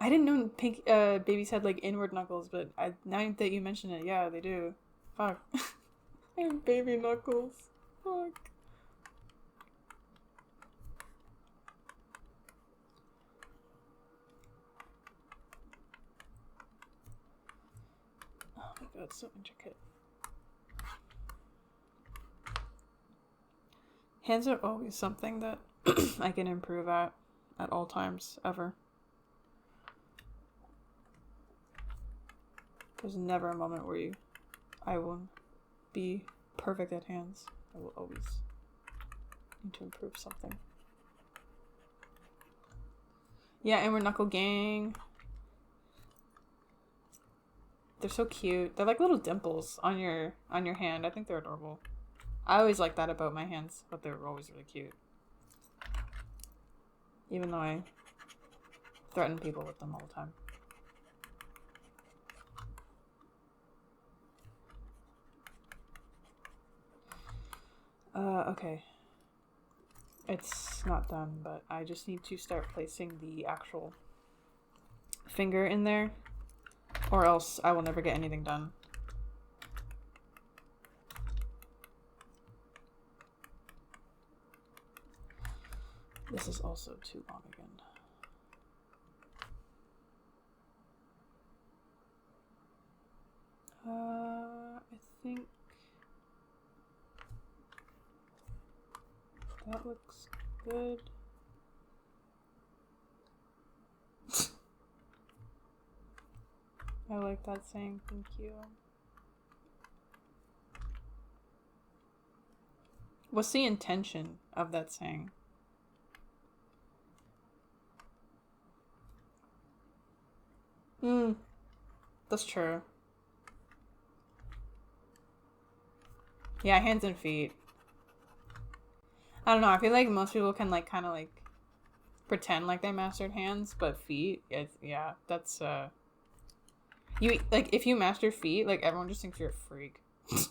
I didn't know babies had like inward knuckles, but now that you mention it, yeah, they do. Fuck. I have baby knuckles. Fuck. Oh my god, so intricate. Hands are always something that I can improve at all times, ever. There's never a moment where I will be perfect at hands. I will always need to improve something. Yeah, and we're Knuckle Gang. They're so cute. They're like little dimples on your hand. I think they're adorable. I always like that about my hands, but they're always really cute. Even though I threaten people with them all the time. Okay. It's not done, but I just need to start placing the actual finger in there, or else I will never get anything done. This is also too long again. I think that looks good. I like that saying, thank you. What's the intention of that saying? That's true. Yeah, hands and feet. I don't know, I feel like most people can like kind of like pretend like they mastered hands, but feet, yeah, that's you like if you master feet, like everyone just thinks you're a freak. They're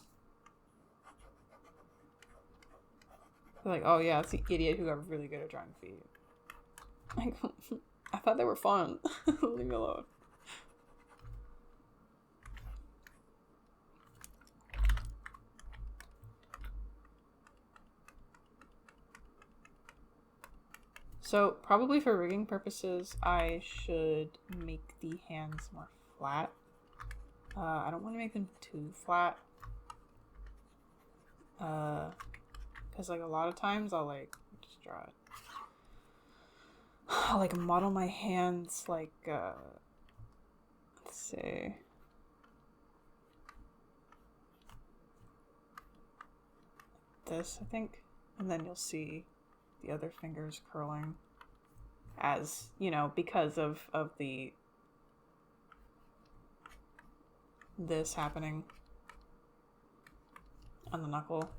like, oh yeah, it's the idiot who got really good at drawing feet. Like, I thought they were fun. Leave me alone. So probably for rigging purposes, I should make the hands more flat. I don't want to make them too flat. Because like a lot of times I'll like, just draw it. I'll like model my hands like, let's see. This, I think. And then you'll see the other fingers curling as, you know, because of this happening on the knuckle.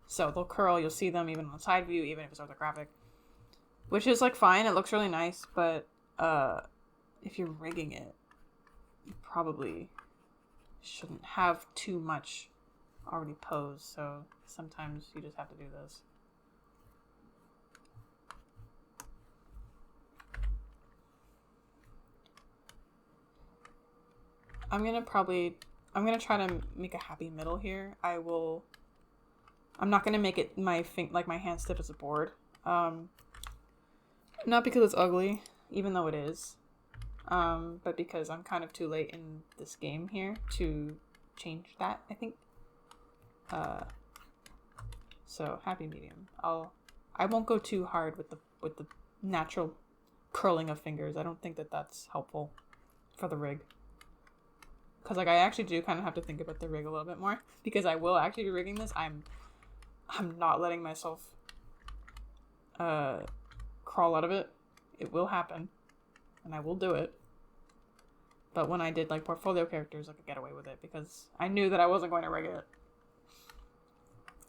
So they'll curl, you'll see them even on the side view, even if it's orthographic. Which is like fine, it looks really nice, but if you're rigging it, you probably shouldn't have too much already posed, so sometimes you just have to do this. I'm gonna try to make a happy middle here. I'm not gonna make it my hand stiff as a board. Not because it's ugly, even though it is. But because I'm kind of too late in this game here to change that, I think. So happy medium. I won't go too hard with the natural curling of fingers. I don't think that that's helpful for the rig. Because like I actually do kind of have to think about the rig a little bit more, because I will actually be rigging this. I'm not letting myself crawl out of it. It will happen, and I will do it. But when I did like portfolio characters, I could get away with it because I knew that I wasn't going to rig it.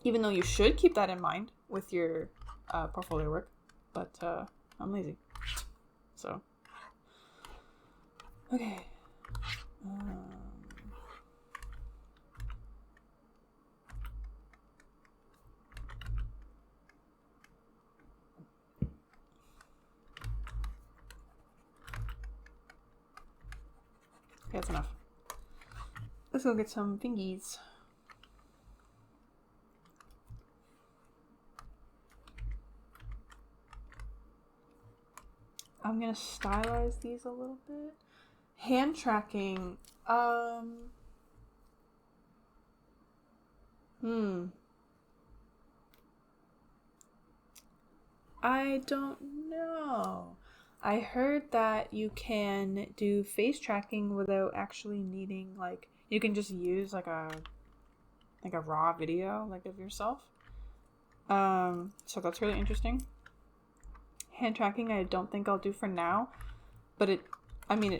Even though you should keep that in mind with your portfolio work, but I'm lazy. So, okay. Okay, that's enough. Let's go get some fingies. I'm gonna stylize these a little bit. Hand tracking. I don't know. I heard that you can do face tracking without actually needing, like, you can just use like a raw video like of yourself. So that's really interesting. Hand tracking I don't think I'll do for now, but it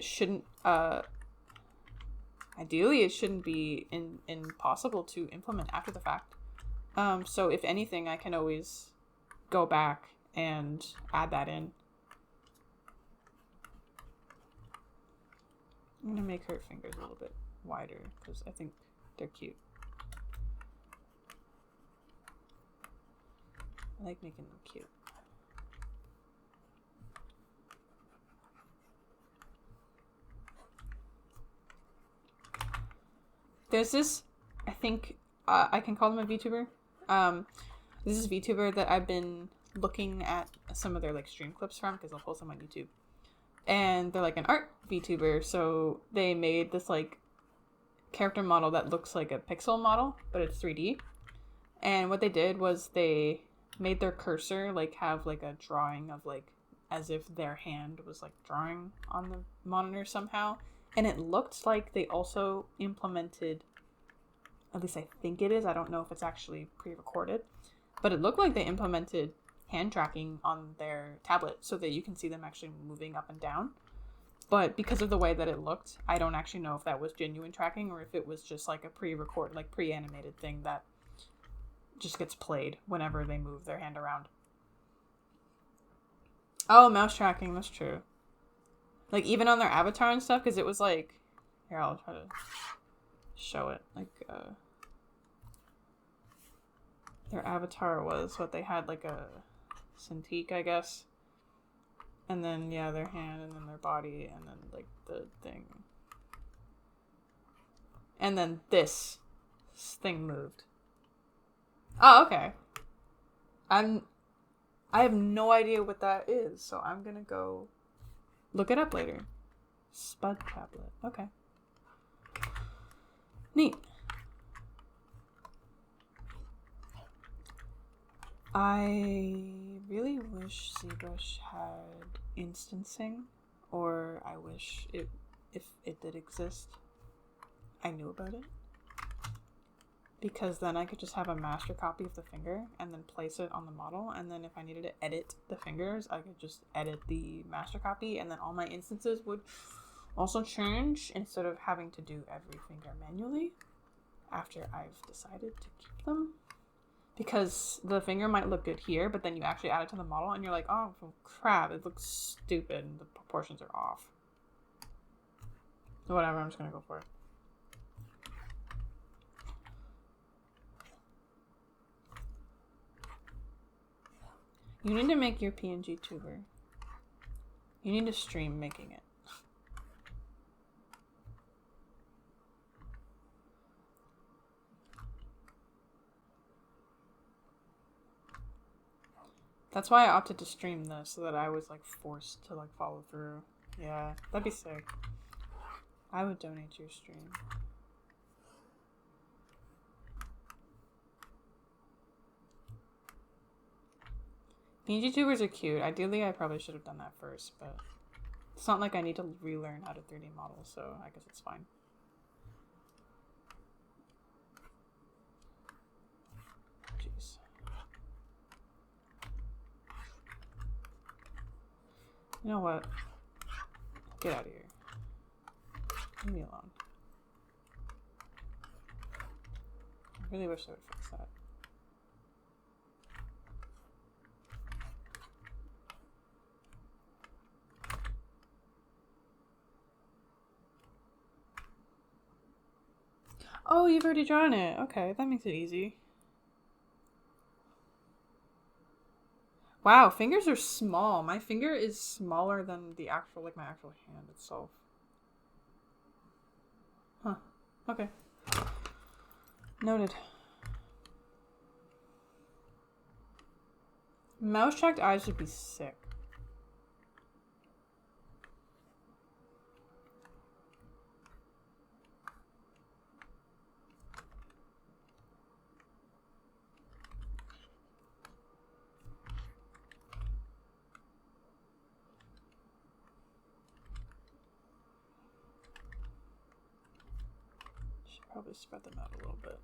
shouldn't ideally it shouldn't be impossible to implement after the fact. So if anything, I can always go back and add that in. I'm gonna make her fingers a little bit wider because I think they're cute. I like making them cute. There's this, I think I can call them a VTuber. This is a VTuber that I've been looking at some of their like stream clips from because I'll post them on YouTube. And they're like an art VTuber, so they made this like character model that looks like a pixel model, but it's 3D. And what they did was they made their cursor like have like a drawing of like as if their hand was like drawing on the monitor somehow. And it looked like they also implemented, at least I think it is, I don't know if it's actually pre-recorded, but it looked like they implemented hand tracking on their tablet so that you can see them actually moving up and down. But because of the way that it looked, I don't actually know if that was genuine tracking or if it was just like a pre-record, like pre-animated thing that just gets played whenever they move their hand around. Oh, mouse tracking, that's true. Like, even on their avatar and stuff, because it was like... Here, I'll try to show it. Like, their avatar was what they had, like a Cintiq, I guess. And then, yeah, their hand, and then their body, and then, like, the thing. And then this thing moved. Oh, okay. I have no idea what that is, so I'm gonna go... look it up later. Spud tablet. Okay. Neat. I really wish ZBrush had instancing, or I wish if it did exist, I knew about it. Because then I could just have a master copy of the finger and then place it on the model, and then if I needed to edit the fingers, I could just edit the master copy, and then all my instances would also change instead of having to do every finger manually after I've decided to keep them. Because the finger might look good here, but then you actually add it to the model and you're like, oh crap, it looks stupid and the proportions are off. Whatever, I'm just gonna go for it. You need to make your PNG tuber. You need to stream making it. That's why I opted to stream this, so that I was like forced to like follow through. Yeah, that'd be sick. I would donate to your stream. PNG tubers are cute. Ideally, I probably should have done that first, but it's not like I need to relearn how to 3D model, so I guess it's fine. Jeez. You know what? Get out of here. Leave me alone. I really wish I would fix that. Oh, you've already drawn it. Okay, that makes it easy. Wow, fingers are small. My finger is smaller than the actual, like, my actual hand itself. Huh. Okay. Noted. Mouse-tracked eyes would be sick. Should probably spread them out a little bit.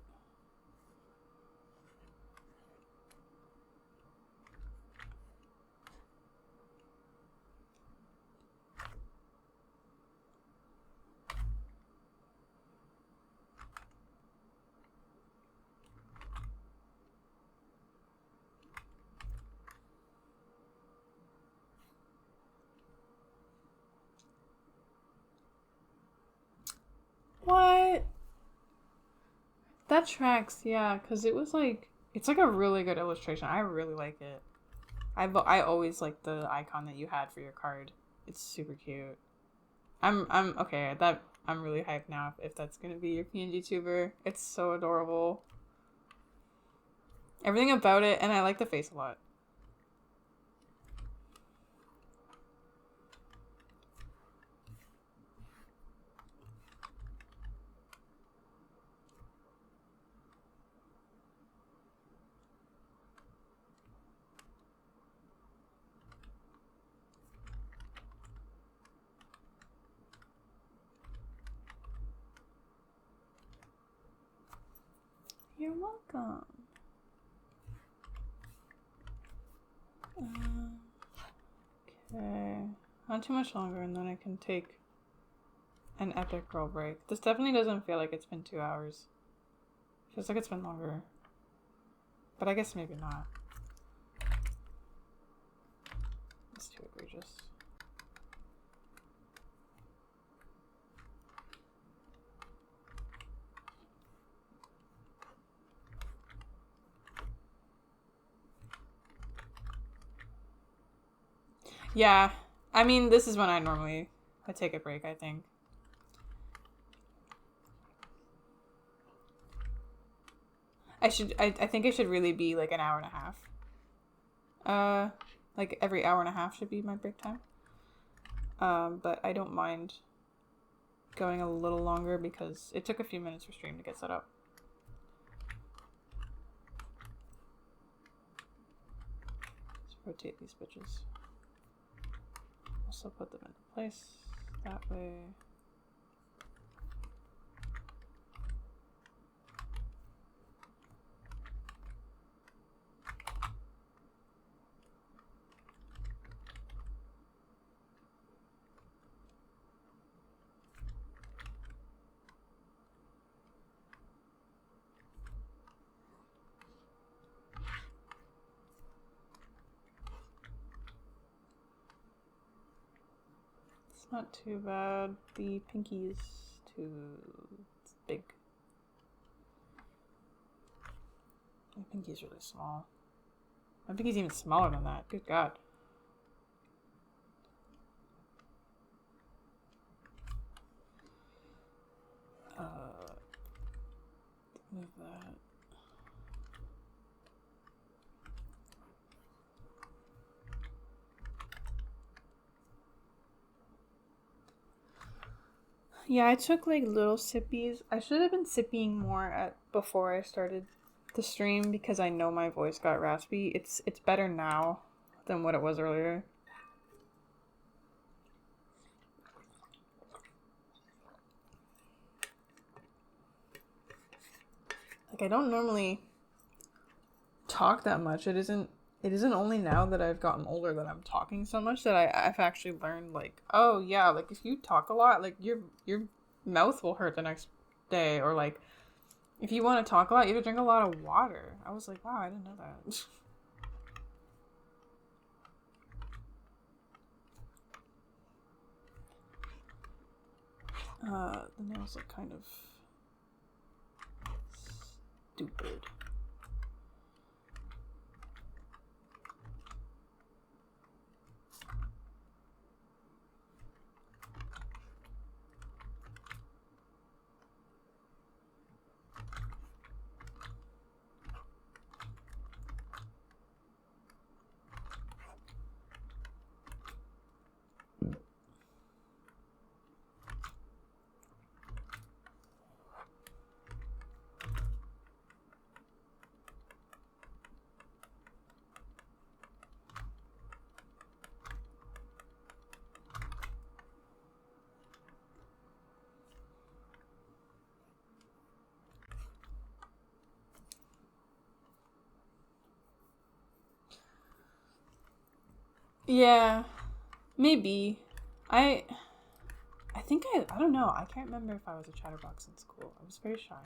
What? That tracks, yeah, because it was like, it's like a really good illustration. I really like it. I always like the icon that you had for your card. It's super cute. I'm okay. I'm really hyped now if that's gonna be your PNG tuber. It's so adorable. Everything about it, and I like the face a lot. You're welcome. Okay. Not too much longer, and then I can take an epic girl break. This definitely doesn't feel like it's been 2 hours. Feels like it's been longer. But I guess maybe not. It's too egregious. Yeah, I mean, this is when I normally take a break, I think. I think it should really be like an hour and a half. Like every hour and a half should be my break time. But I don't mind going a little longer because it took a few minutes for stream to get set up. Let's rotate these bitches. Also put them into place that way. Not too bad. The pinky is too big. My pinky's really small. My pinky's even smaller than that. Good God. Move that. Yeah, I took like little sippies. I should have been sipping more before I started the stream because I know my voice got raspy. It's better now than what it was earlier. Like, I don't normally talk that much. It isn't it isn't only now that I've gotten older that I'm talking so much that I've actually learned, like, oh yeah, like if you talk a lot, like your mouth will hurt the next day, or like if you want to talk a lot, you have to drink a lot of water. I was like, wow, I didn't know that. The nails look kind of stupid. Yeah, maybe. I think I don't know. I can't remember if I was a chatterbox in school. I was very shy.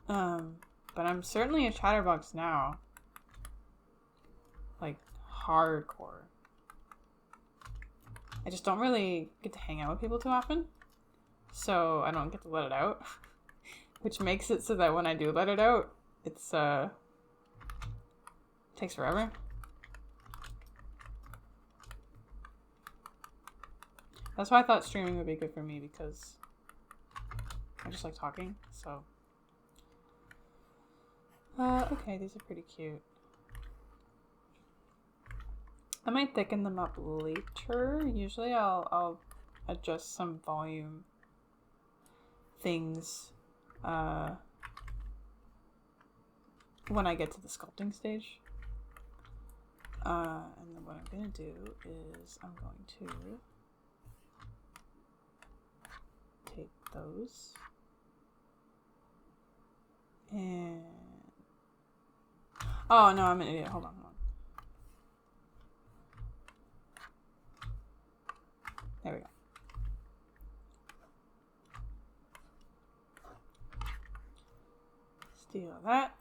But I'm certainly a chatterbox now. Like, hardcore. I just don't really get to hang out with people too often. So I don't get to let it out. Which makes it so that when I do let it out, it's, takes forever. That's why I thought streaming would be good for me, because I just like talking, so. Okay, these are pretty cute. I might thicken them up later. Usually I'll adjust some volume things when I get to the sculpting stage. And then what I'm gonna do is I'm going to take those and oh no, I'm an idiot. Hold on. There we go. Steal that.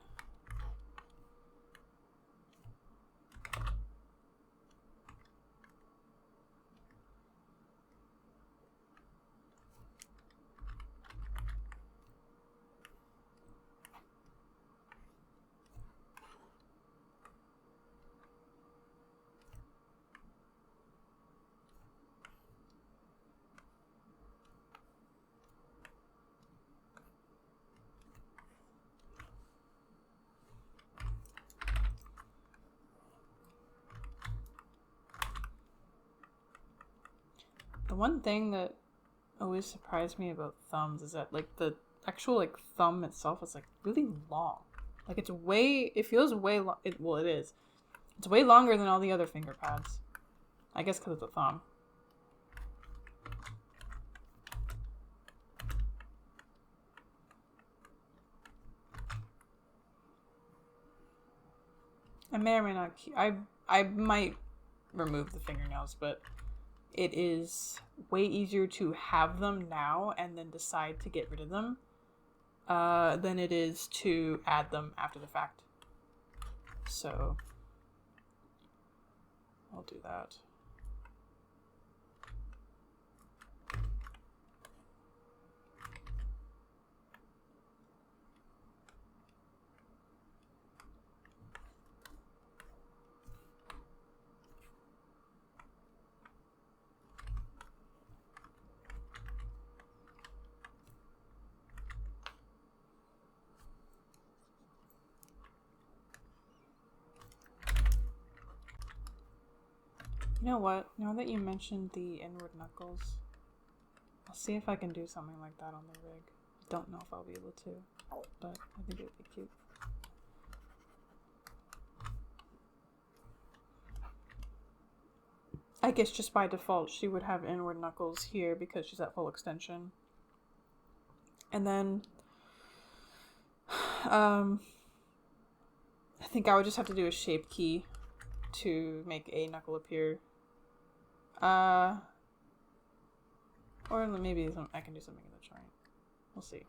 The one thing that always surprised me about thumbs is that, like, the actual, like, thumb itself is, like, really long. Like, it feels way long. Well, it is. It's way longer than all the other finger pads. I guess because it's a thumb. I may or may not I might remove the fingernails, but it is way easier to have them now and then decide to get rid of them than it is to add them after the fact. So I'll do that. You know what? Now that you mentioned the inward knuckles, I'll see if I can do something like that on the rig. Don't know if I'll be able to, but I think it would be cute. I guess just by default she would have inward knuckles here because she's at full extension. And then I think I would just have to do a shape key to make a knuckle appear. Or maybe I can do something in the joint. We'll see.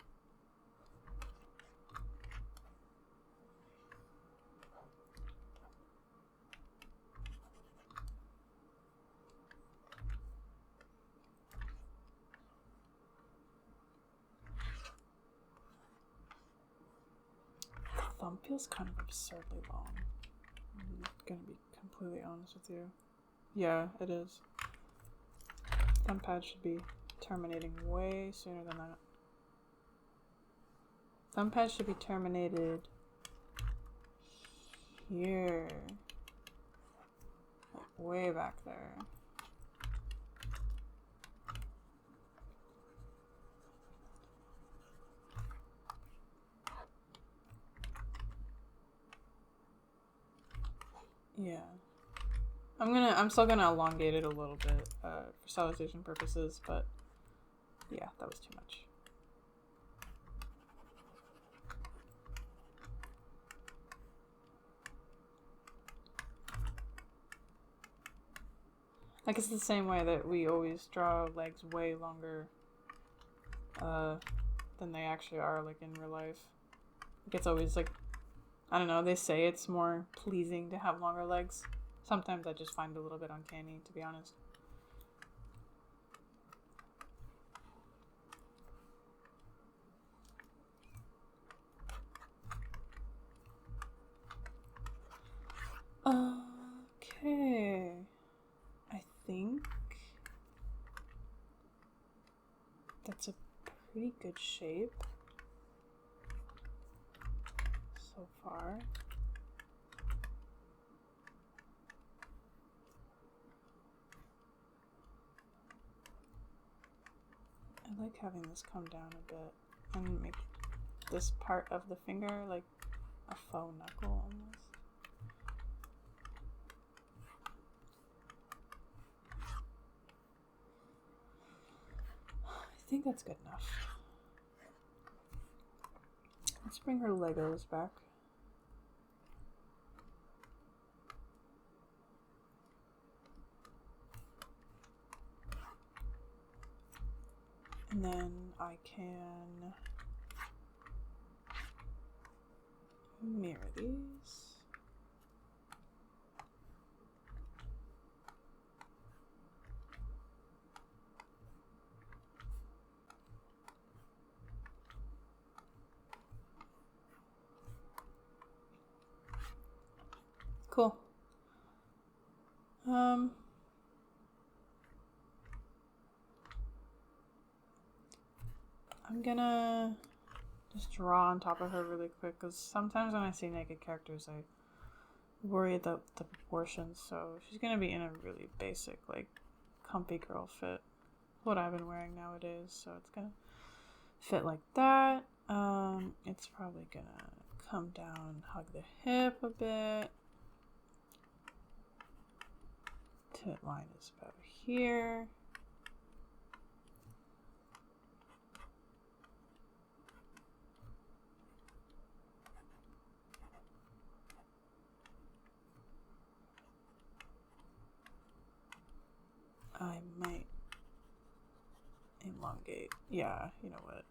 Thumb feels kind of absurdly long. I'm gonna be completely honest with you. Yeah, it is. Thumb pad should be terminating way sooner than that. Thumb pad should be terminated here. Like way back there. Yeah. I'm still gonna elongate it a little bit for stylization purposes, but yeah, that was too much. Like, it's the same way that we always draw legs way longer than they actually are, like, in real life. Like, it's always, like, I don't know, they say it's more pleasing to have longer legs. Sometimes I just find it a little bit uncanny, to be honest. Okay. I think that's a pretty good shape so far. I like having this come down a bit and make this part of the finger like a faux knuckle almost. I think that's good enough. Let's bring her Legos back. And then I can mirror these. Cool. I'm gonna just draw on top of her really quick, because sometimes when I see naked characters I worry about the proportions. So she's gonna be in a really basic, like, comfy girl fit, what I've been wearing nowadays, so it's gonna fit like that. It's probably gonna come down, hug the hip a bit. Tit line is about here. I might elongate. Yeah, you know what?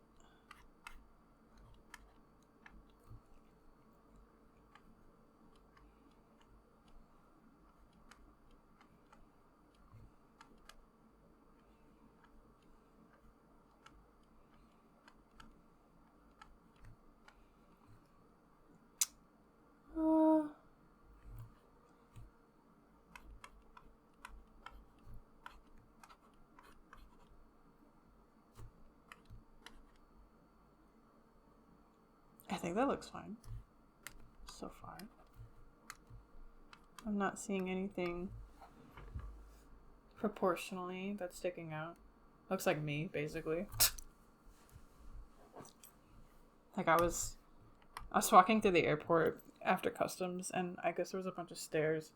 I think that looks fine so far. I'm not seeing anything proportionally that's sticking out. Looks like me, basically. Like, I was walking through the airport after customs, and I guess there was a bunch of stairs,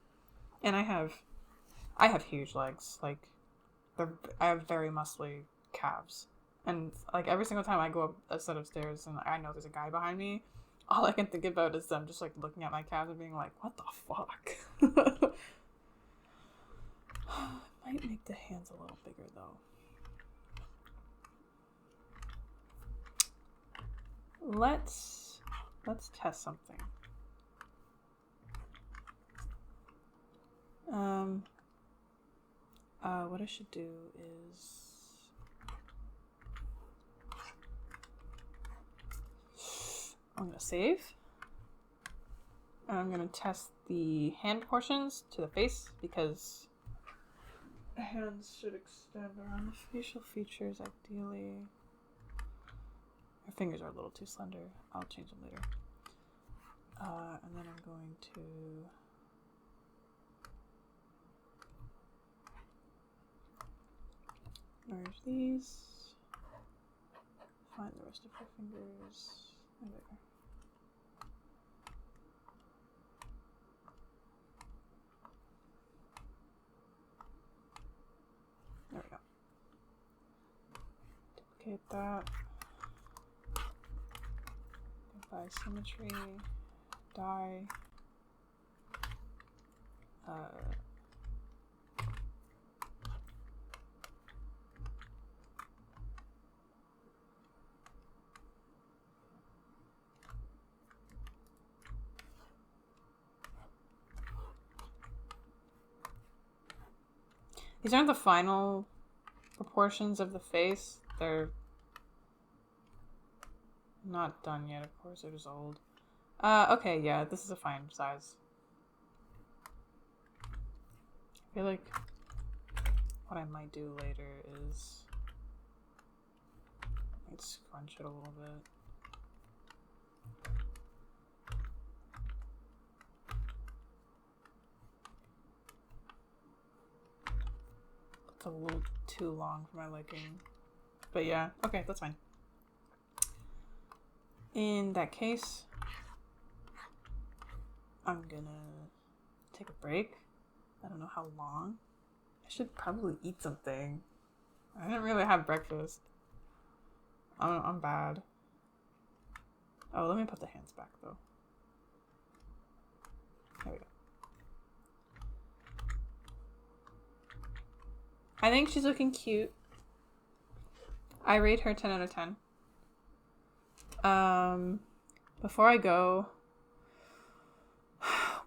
and I have huge legs. Like, I have very muscly calves. And, like, every single time I go up a set of stairs and I know there's a guy behind me, All I can think about is them just like looking at my calves and being like, what the fuck? Might make the hands a little bigger though. Let's test something. What I should do is I'm gonna save. And I'm gonna test the hand portions to the face because hands should extend around the facial features ideally. My fingers are a little too slender. I'll change them later. And then I'm going to merge these. Find the rest of her fingers. There. There we go. Duplicate that. By symmetry, dye. These aren't the final proportions of the face. They're not done yet, of course. They're just old. Okay, yeah, this is a fine size. I feel like what I might do later is I'd scrunch it a little bit. It's a little too long for my liking. But yeah, okay, that's fine. In that case, I'm gonna take a break. I don't know how long. I should probably eat something. I didn't really have breakfast. I'm bad. Oh, let me put the hands back though. There we go. I think she's looking cute. I rate her 10 out of 10. Before I go,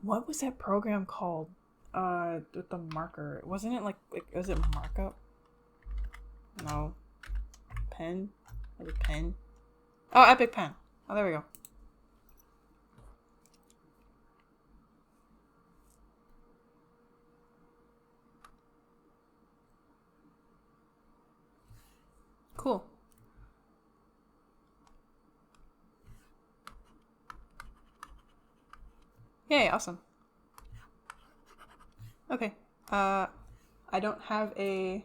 what was that program called? With the marker. Wasn't it like was it markup? No. Pen? Was it pen? Oh, Epic Pen. Oh, there we go. Cool. Yay, awesome. Okay. I don't have a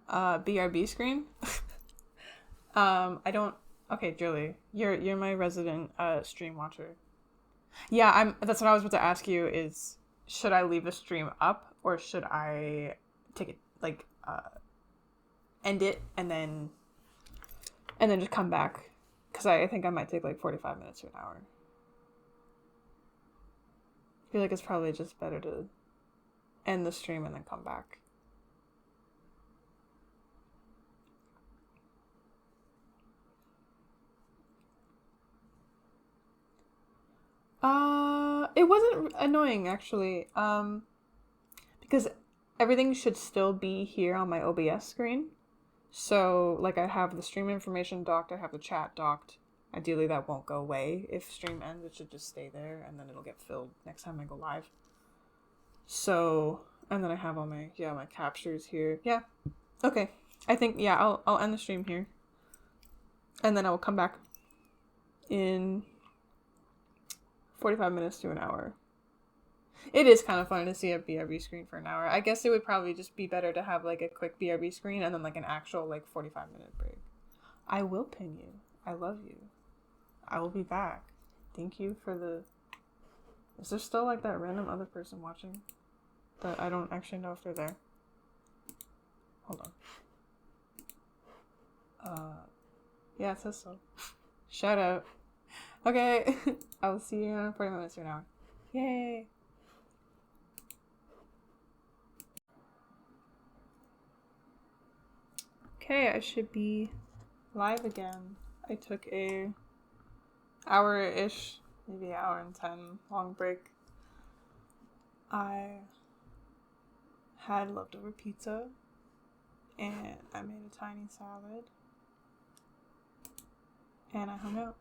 BRB screen. I don't. Okay, Julie, you're my resident stream watcher. Yeah, that's what I was about to ask you is should I leave the stream up or should I take it like end it and then just come back? Because I think I might take like 45 minutes to an hour. I feel like it's probably just better to end the stream and then come back. It wasn't annoying actually. Because everything should still be here on my OBS screen. So, like, I have the stream information docked, I have the chat docked. Ideally, that won't go away. If stream ends, it should just stay there, and then it'll get filled next time I go live. So, and then I have all my captures here. Yeah, okay. I think, yeah, I'll end the stream here. And then I will come back in 45 minutes to an hour. It is kind of fun to see a BRB screen for an hour. I guess it would probably just be better to have, like, a quick BRB screen and then, like, an actual, like, 45-minute break. I will pin you. I love you. I will be back. Thank you for the... Is there still, like, that random other person watching? That I don't actually know if they're there. Hold on. Yeah, it says so. Shout out. Okay, I'll see you in 40 minutes from now. Yay! Okay, I should be live again. I took a hour-ish, maybe hour and 10 long break. I had leftover pizza and I made a tiny salad and I hung out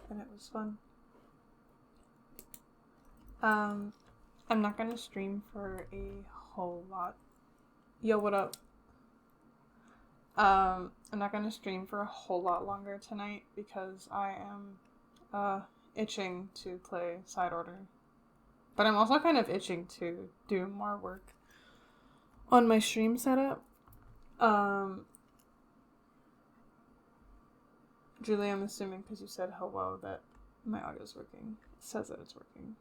and it was fun. I'm not gonna stream for a whole lot. Yo, what up? I'm not gonna stream for a whole lot longer tonight because I am itching to play Side Order. But I'm also kind of itching to do more work on my stream setup. Julie, I'm assuming because you said hello that my audio's working. It says that it's working.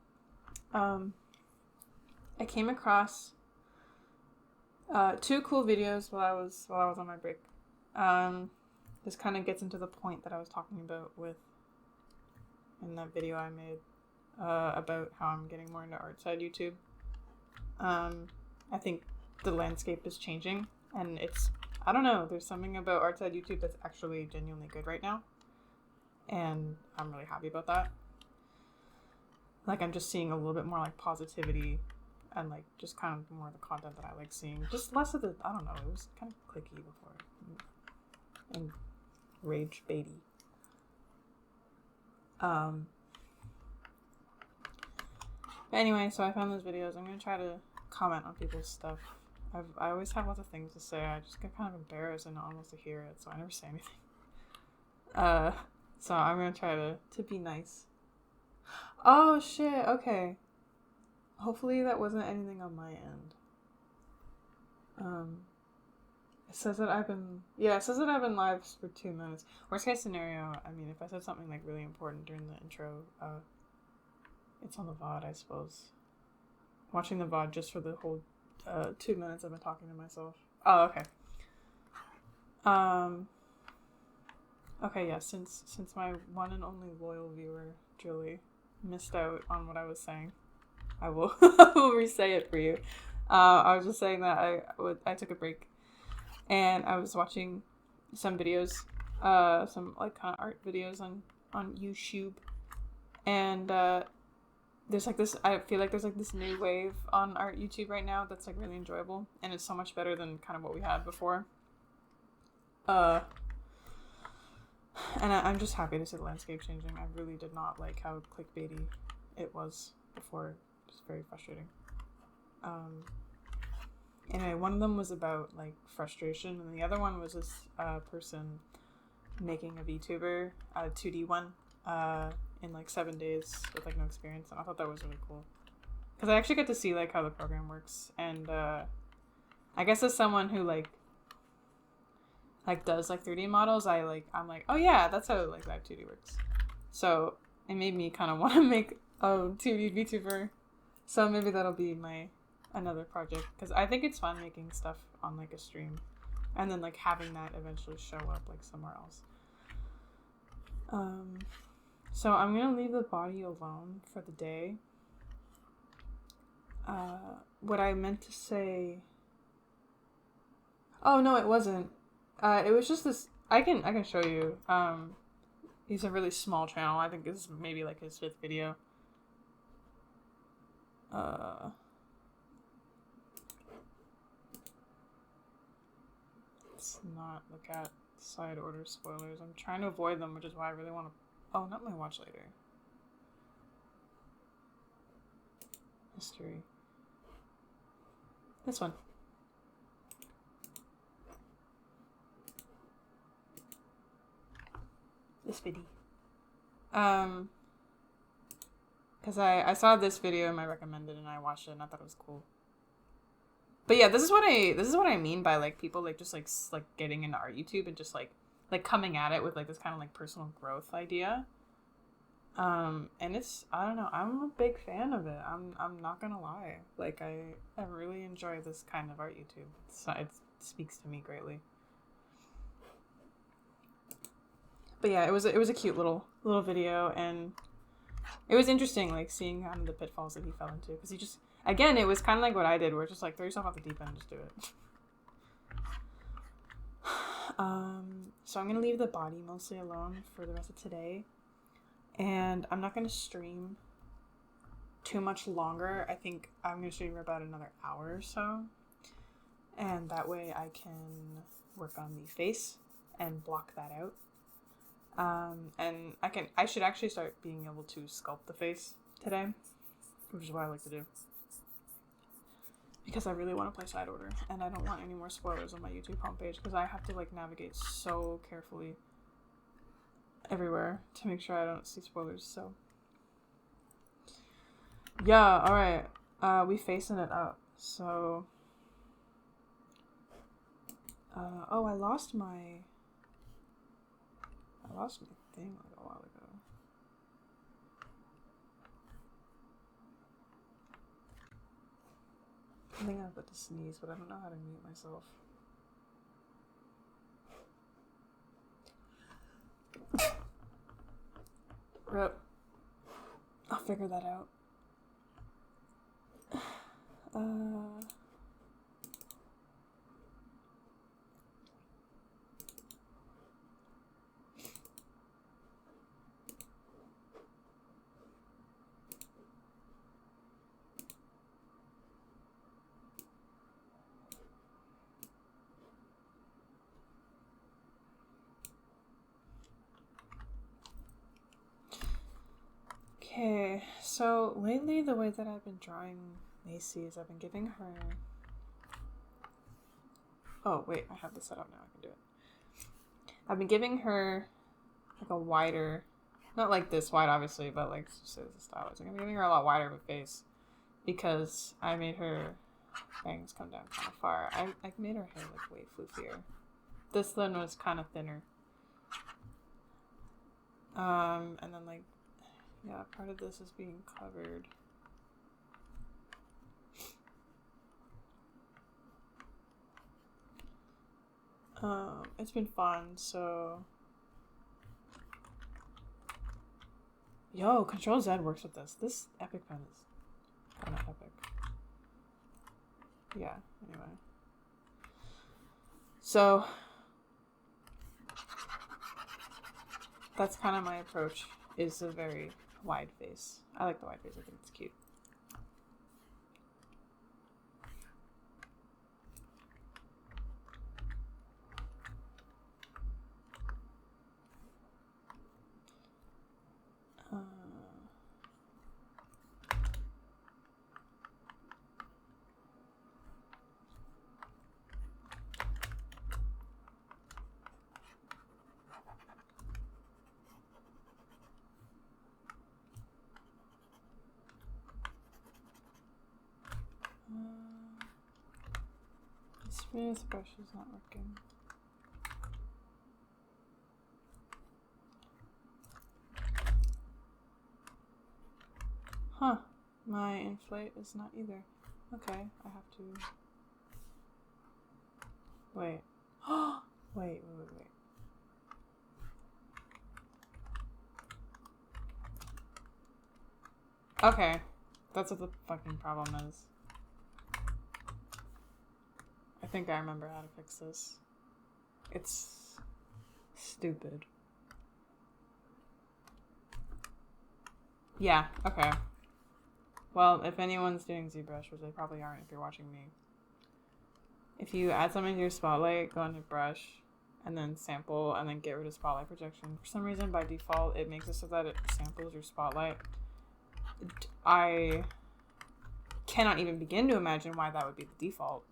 I came across two cool videos while I was on my break. This kind of gets into the point that I was talking about in that video I made about how I'm getting more into Artside YouTube. I think the landscape is changing, and I don't know, there's something about Artside YouTube that's actually genuinely good right now, and I'm really happy about that. Like, I'm just seeing a little bit more, like, positivity and, like, just kind of more of the content that I like seeing. Just less of the, I don't know, it was kind of clicky before. And rage baity. Anyway, so I found those videos. I'm going to try to comment on people's stuff. I always have lots of things to say. I just get kind of embarrassed and not almost to hear it, so I never say anything. So I'm going to try to be nice. Oh, shit, okay. Hopefully that wasn't anything on my end. It says that I've been live for 2 minutes. Worst case scenario, I mean, if I said something, like, really important during the intro, it's on the VOD, I suppose. Watching the VOD just for the whole 2 minutes I've been talking to myself. Oh, okay. Okay, yeah, since my one and only loyal viewer, Julie, missed out on what I was saying, I will re-say it for you. I was just saying that I took a break and I was watching some videos, some like kind of art videos on YouTube, and there's like this, I feel like there's like this new wave on art YouTube right now that's like really enjoyable, and it's so much better than kind of what we had before. And I'm just happy to see the landscape changing. I really did not like how clickbaity it was before. It was very frustrating. Anyway, one of them was about like frustration, and the other one was this person making a VTuber, a 2D one, in like 7 days with like no experience, and I thought that was really cool because I actually get to see like how the program works, and I guess as someone who like does like 3D models, I'm like, oh yeah, that's how like that 2D works. So it made me kind of want to make a 2D VTuber. So maybe that'll be my another project, because I think it's fun making stuff on like a stream and then like having that eventually show up like somewhere else. So I'm gonna leave the body alone for the day. What I meant to say, oh no, it wasn't. It was just this. I can show you. He's a really small channel. I think this is maybe like his 5th video. Let's not look at Side Order spoilers. I'm trying to avoid them, which is why I really want to. Oh, not my watch later. History. This one. This video. Because I saw this video in my recommended and I watched it and I thought it was cool. But yeah, this is what I mean by like people like just like getting into art YouTube and just like coming at it with like this kind of like personal growth idea. And it's, I don't know, I'm a big fan of it. I'm not gonna lie. Like I really enjoy this kind of art YouTube. It speaks to me greatly. But yeah, it was a cute little video, and it was interesting, like, seeing kind of the pitfalls that he fell into, because he just, again, it was kind of like what I did, where it's just like, throw yourself off the deep end and just do it. So I'm gonna leave the body mostly alone for the rest of today, and I'm not gonna stream too much longer. I think I'm gonna stream for about another hour or so, and that way I can work on the face and block that out. And I should actually start being able to sculpt the face today, which is what I like to do, because I really want to play side order, and I don't want any more spoilers on my YouTube homepage, because I have to, like, navigate so carefully everywhere to make sure I don't see spoilers. So yeah, all right, we facing it up. So oh, I lost my thing like a while ago. I think I'm about to sneeze, but I don't know how to mute myself. Rip. I'll figure that out. Okay, so lately the way that I've been drawing Macy is I've been giving her... Oh, wait, I have this set up now, I can do it. I've been giving her like a wider, not like this wide obviously, but like so the style is. I'm giving her a lot wider of a face because I made her bangs come down kind of far. I made her hair like way floofier. This one was kind of thinner. And then like, yeah, part of this is being covered. It's been fun, so... Yo, Control Z works with this. This epic pen is kind of epic. Yeah, anyway. So, that's kind of my approach, is a very wide face. I like the wide face, I think it's cute. This brush is not working. Huh. My inflate is not either. Okay, I have to... Wait. wait. Okay. That's what the fucking problem is. I think I remember how to fix this. It's stupid. Yeah, okay. Well, if anyone's doing ZBrush, which they probably aren't if you're watching me, if you add something to your spotlight, go into brush, and then sample, and then get rid of spotlight projection. For some reason, by default, it makes it so that it samples your spotlight. I cannot even begin to imagine why that would be the default.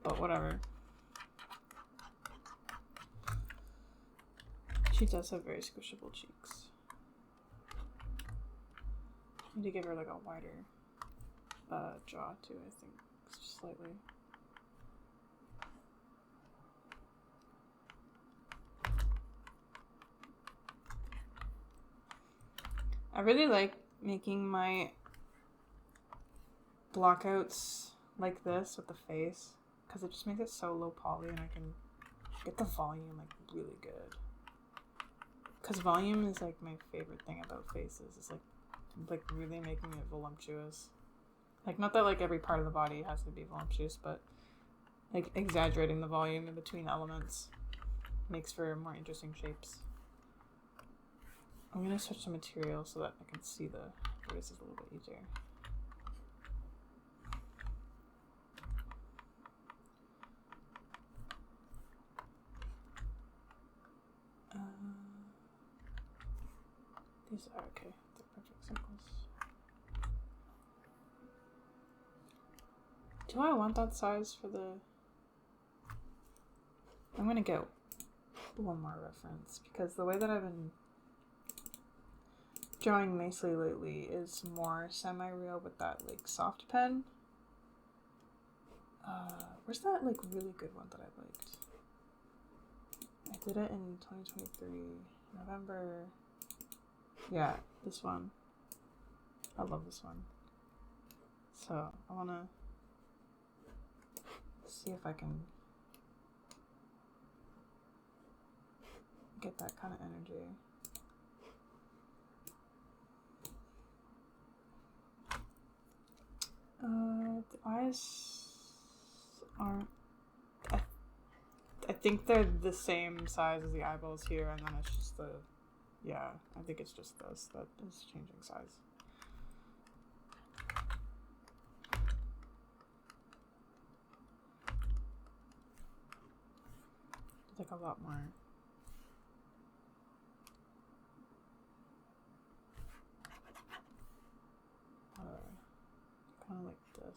But whatever. She does have very squishable cheeks. I need to give her like a wider jaw too, I think. Just slightly. I really like making my blockouts like this with the face, because it just makes it so low poly and I can get the volume like really good. Because volume is like my favorite thing about faces. It's like really making it voluptuous. Like, not that like every part of the body has to be voluptuous, but like exaggerating the volume in between elements makes for more interesting shapes. I'm gonna switch to material so that I can see the faces a little bit easier. These are okay. They're perfect circles. Do I want that size for the... I'm gonna get one more reference because the way that I've been drawing nicely lately is more semi-real with that like soft pen. Where's that like really good one that I liked? I did it in 2023, November. Yeah, this one. I love this one. So I wanna see if I can get that kind of energy. The eyes aren't... I think they're the same size as the eyeballs here, and then it's just the... Yeah, I think it's just this that is changing size. It's like a lot more... kind of like this.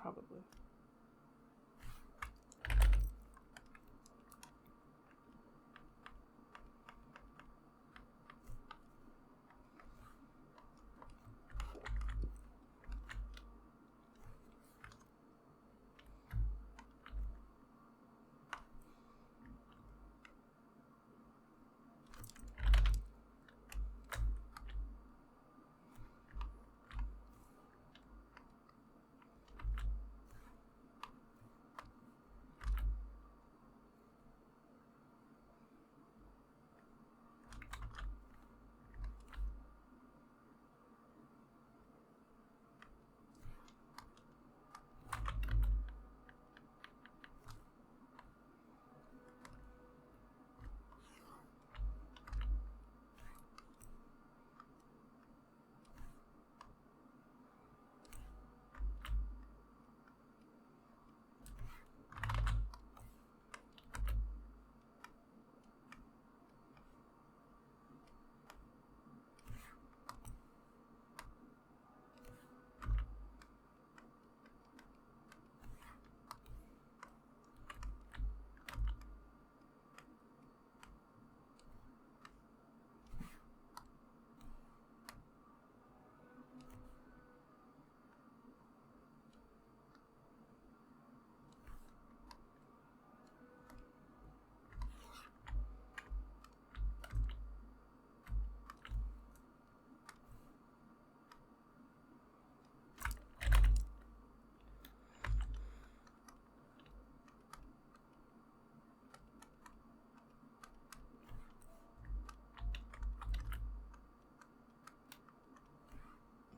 Probably.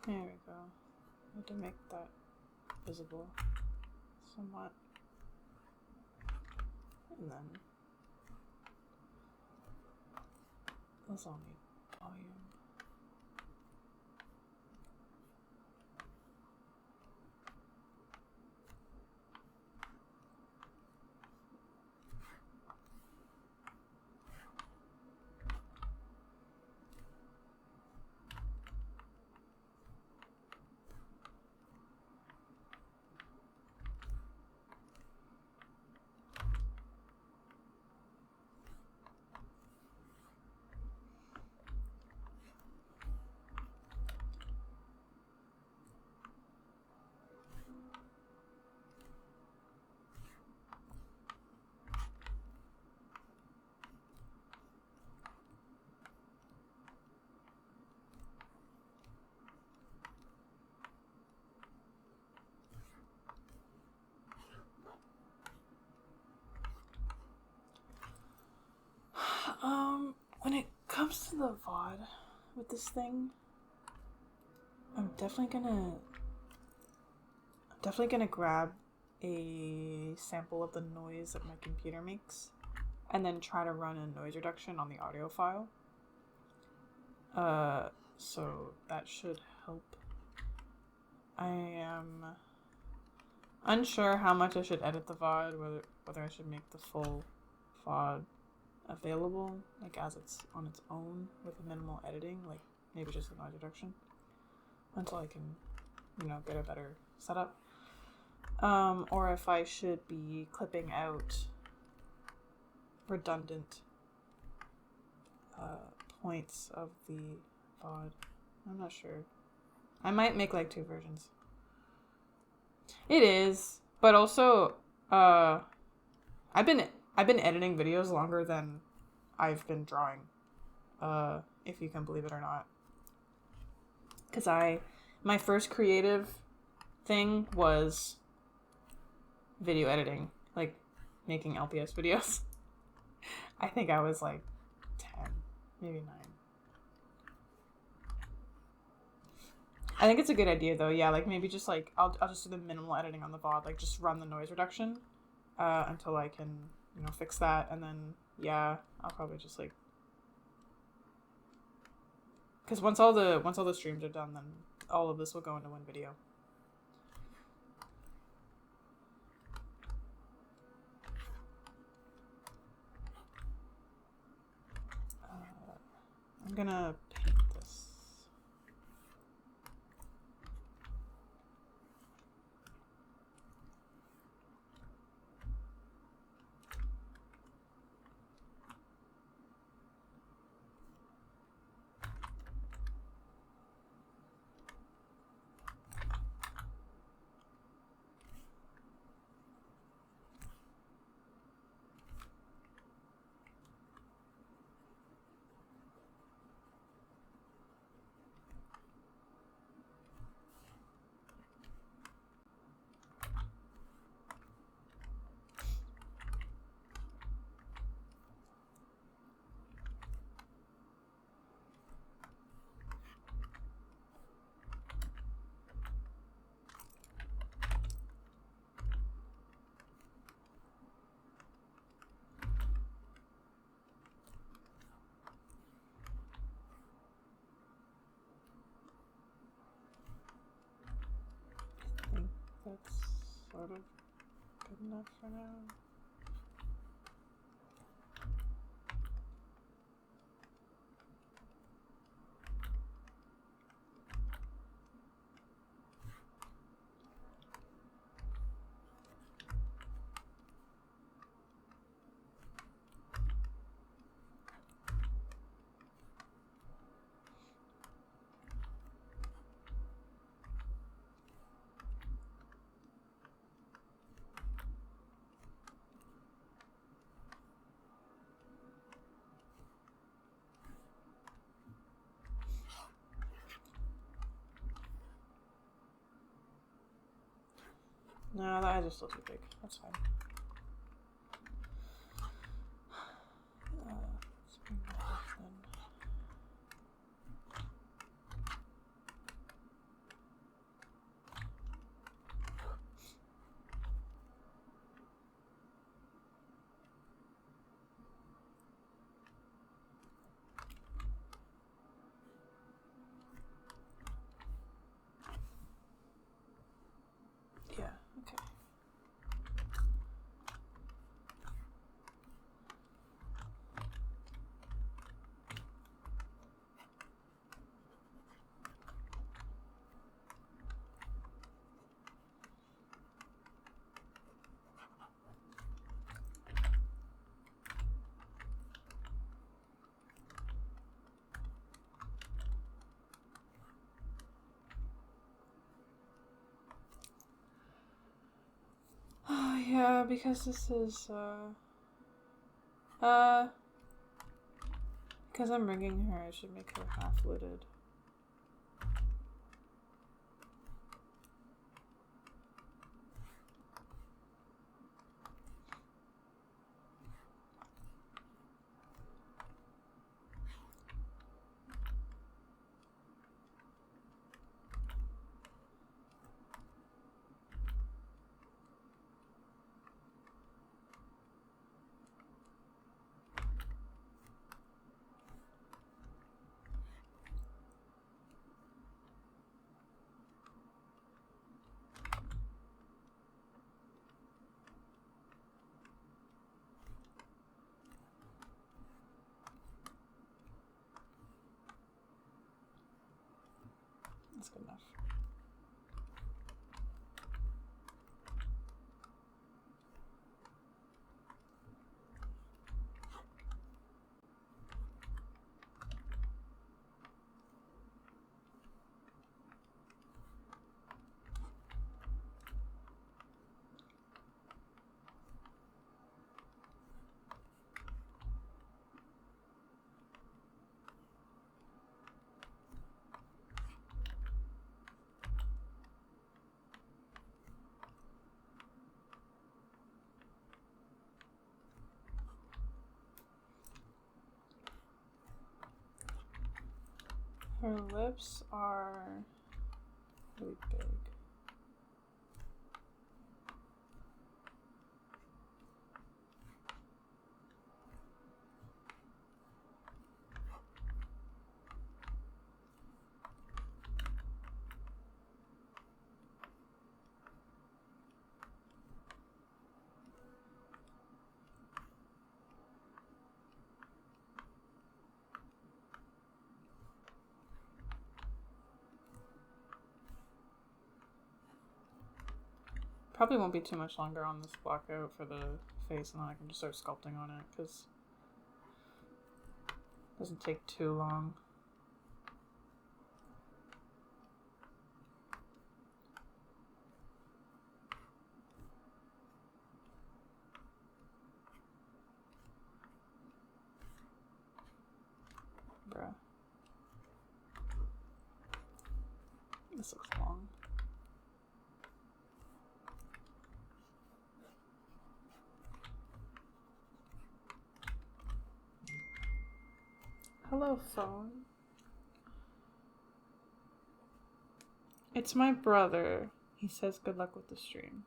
There we go. I have to make that visible somewhat. And then those all need volume. comes to the VOD with this thing, I'm definitely gonna grab a sample of the noise that my computer makes and then try to run a noise reduction on the audio file. So that should help. I am unsure how much I should edit the VOD, whether I should make the full VOD available, like as it's on its own with minimal editing, like maybe just a noise reduction, until I can, get a better setup. Or if I should be clipping out redundant points of the VOD. I'm not sure. I might make like 2 versions. It is, but also I've been editing videos longer than I've been drawing, if you can believe it or not. Because my first creative thing was video editing, like making LPS videos. I think I was like 10, maybe 9. I think it's a good idea though. Yeah, like maybe just like I'll just do the minimal editing on the VOD, like just run the noise reduction until I can fix that, and then yeah, I'll probably just like, because once all the streams are done, then all of this will go into one video. I'm gonna paint this. That's sort of good enough for now. No, that is just a little too big. That's fine. Let's bring that up then. Yeah, okay. Oh yeah, because this is because I'm ringing her, I should make her half-lidded. Her lips are really big. Probably won't be too much longer on this blockout for the face, and then I can just start sculpting on it, because it doesn't take too long. Bruh. This looks long. Hello, phone. It's my brother. He says good luck with the stream.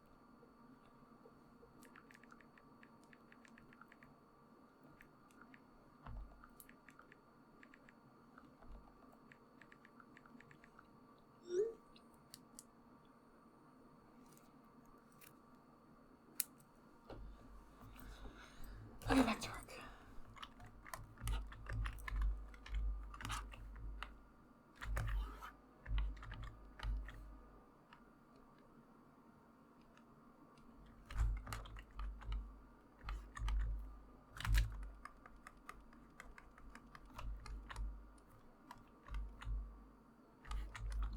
Okay, back to work.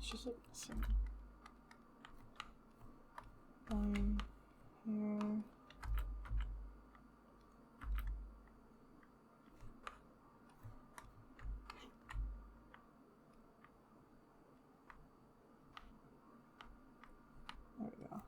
She's like missing line here. There we go.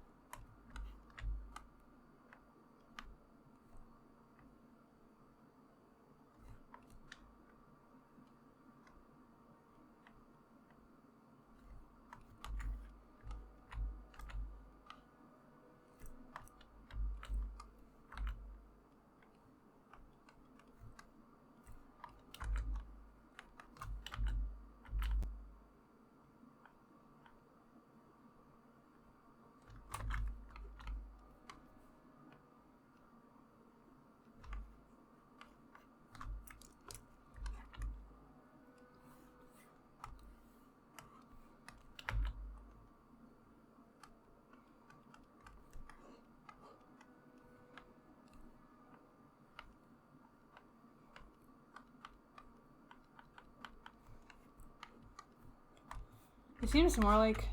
It seems more like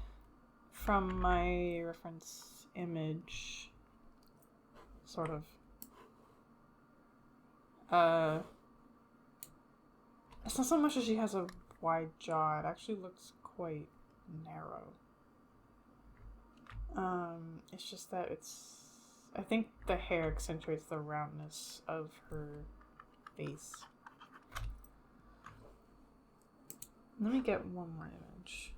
from my reference image, sort of. It's not so much that she has a wide jaw, it actually looks quite narrow. It's just that I think the hair accentuates the roundness of her face. Let me get one more image.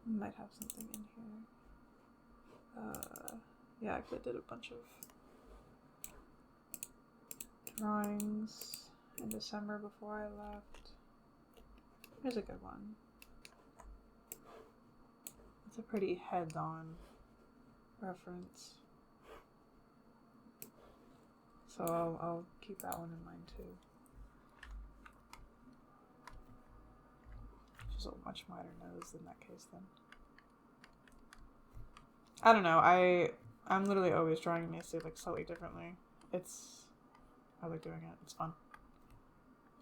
Might have something in here. Yeah, I did a bunch of drawings in December before I left. Here's a good one. It's a pretty head-on reference. So I'll keep that one in mind too. She's a much wider nose in that case then. I don't know, I'm literally always drawing Macy like slightly differently. I like doing it, it's fun.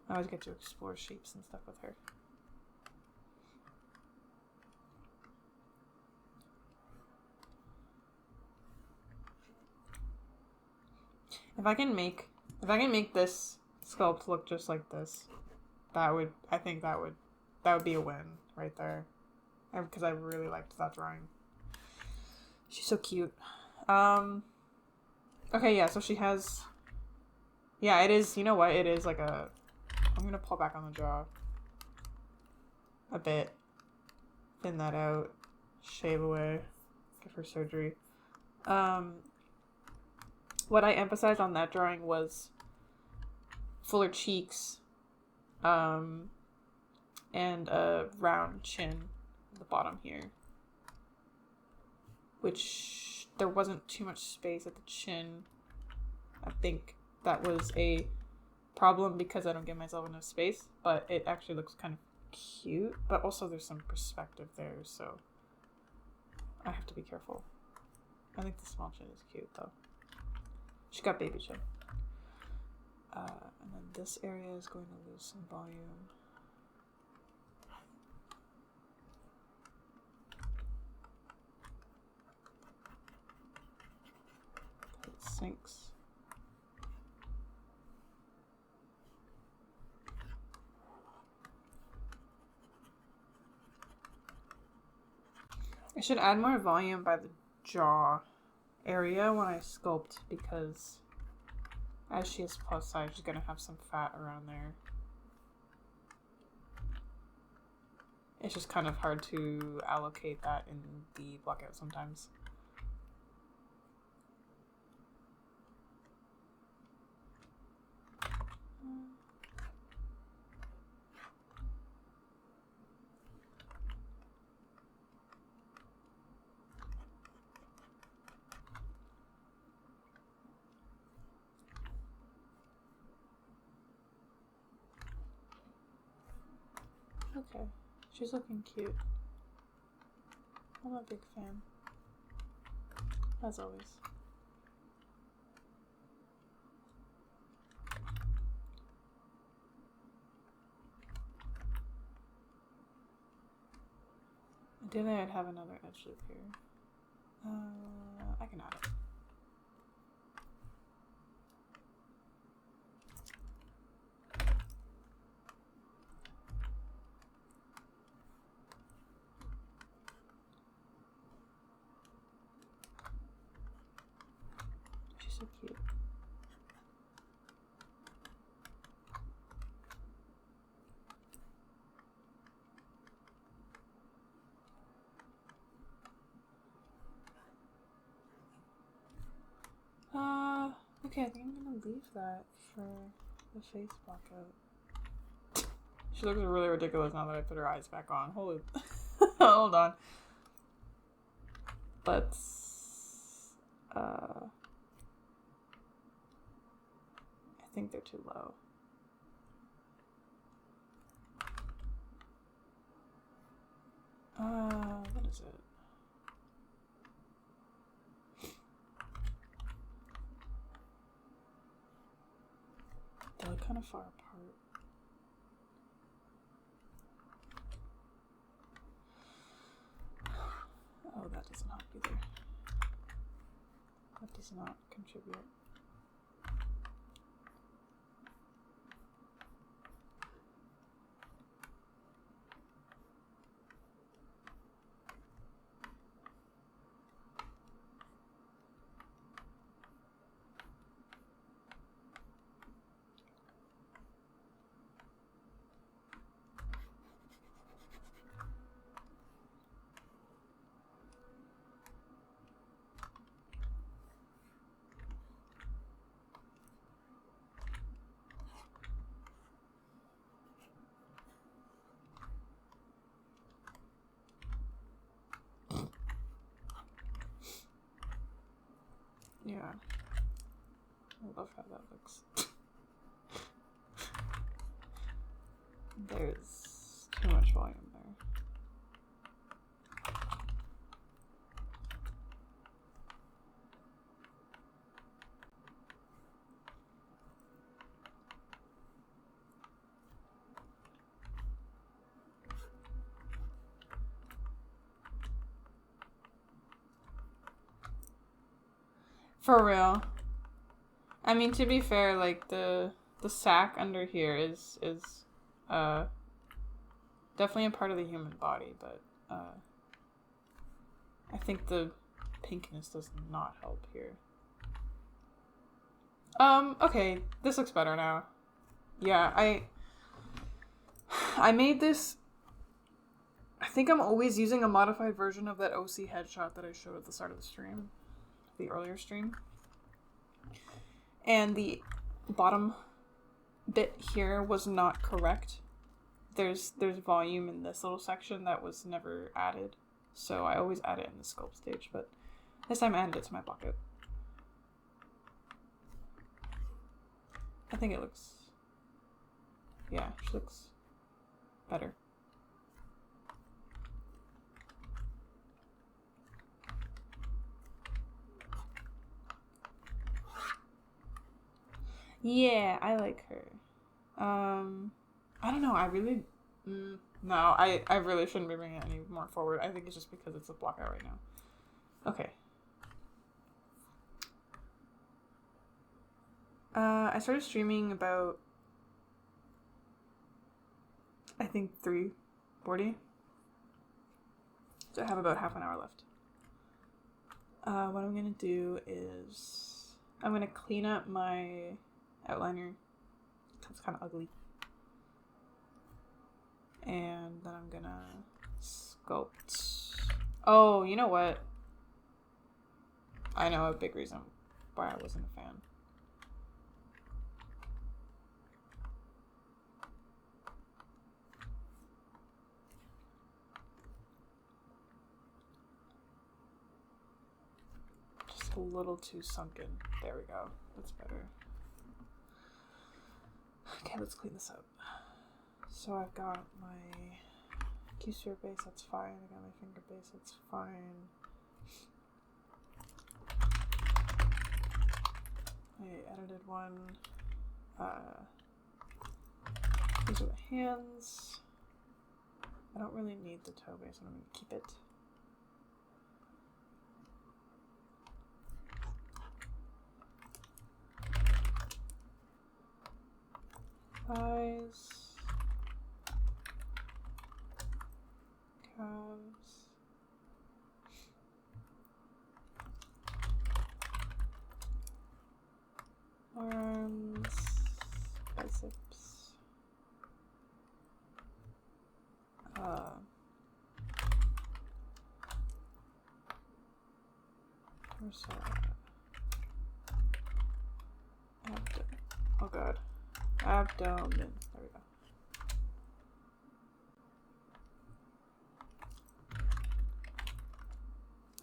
I always get to explore shapes and stuff with her. If I can make this sculpt look just like this, I think that would be a win right there. Because I really liked that drawing. She's so cute. Okay, yeah, so she has... Yeah, it is, you know what? It is like a I'm gonna pull back on the jaw a bit, thin that out, shave away, give her surgery. What I emphasized on that drawing was fuller cheeks, and a round chin at the bottom here, which there wasn't too much space at the chin. I think that was a problem because I don't give myself enough space, but it actually looks kind of cute, but also there's some perspective there, so I have to be careful. I think the small chin is cute though. She got baby chin. And then this area is going to lose some volume. It sinks. I should add more volume by the jaw area when I sculpt, because as she is plus size, she's going to have some fat around there. It's just kind of hard to allocate that in the blockout sometimes. Okay, she's looking cute. I'm a big fan, as always. Ideally, I'd have another edge loop here. I can add it. She's so cute. Okay, I think I'm gonna leave that for the face blockout. She looks really ridiculous now that I put her eyes back on. Holy, hold on. Let's, I think they're too low. What is it? They're like kind of far apart. Oh, that doesn't help either. That does not contribute. Yeah. I love how that looks. There's too much volume there. For real. I mean, to be fair, like the sac under here is definitely a part of the human body, but I think the pinkness does not help here. Okay, this looks better now. Yeah, I made this... I think I'm always using a modified version of that OC headshot that I showed at the start of the stream. The earlier stream. And the bottom bit here was not correct. There's volume in this little section that was never added. So I always add it in the sculpt stage, but this time I added it to my blockout. I think it looks... yeah, it looks better. Yeah, I like her. I don't know, I really... no, I really shouldn't be bringing it any more forward. I think it's just because it's a blockout right now. Okay. I started streaming about... I think 3:40. So I have about half an hour left. What I'm going to do is... I'm going to clean up my outliner. It's kind of ugly. And then I'm going to sculpt. Oh, you know what? I know a big reason why I wasn't a fan. A little too sunken. There we go. That's better. Okay, let's clean this up. So I've got my Q-sphere base, that's fine. I got my finger base, that's fine. I edited one. These are the hands. I don't really need the toe base, I'm going to keep it. Thighs, calves, arms, biceps, torso, oh god. Abdomen. There we go.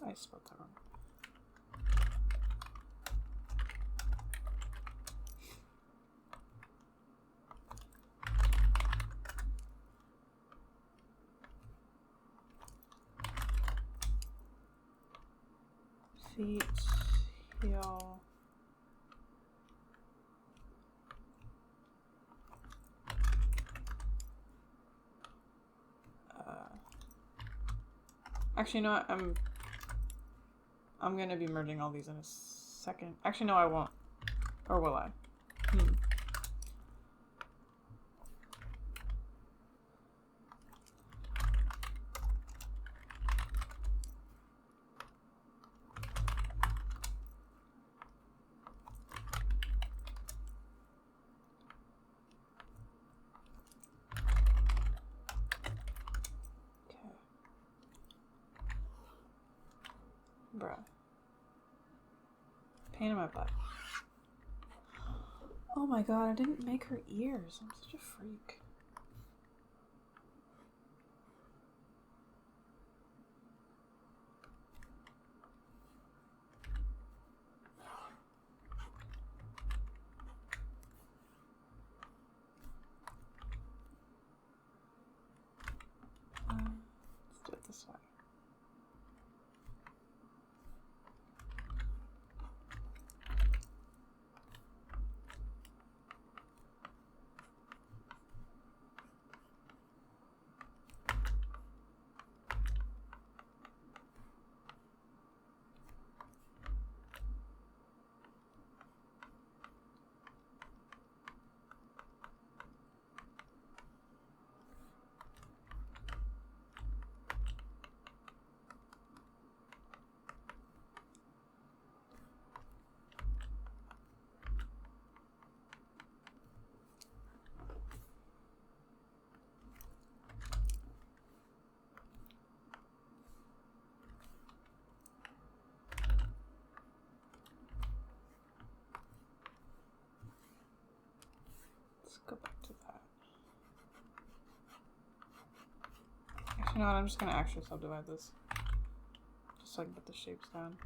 I spelled that wrong. Feet, heel. Actually, you know what? I'm gonna be merging all these in a second. Actually, no, I won't. Or will I? Bruh. Pain in my butt. Oh my god, I didn't make her ears. I'm such a freak. Let's do it this way. go back to that. Actually, you know what? I'm just gonna actually subdivide this. Just so I can put the shapes down.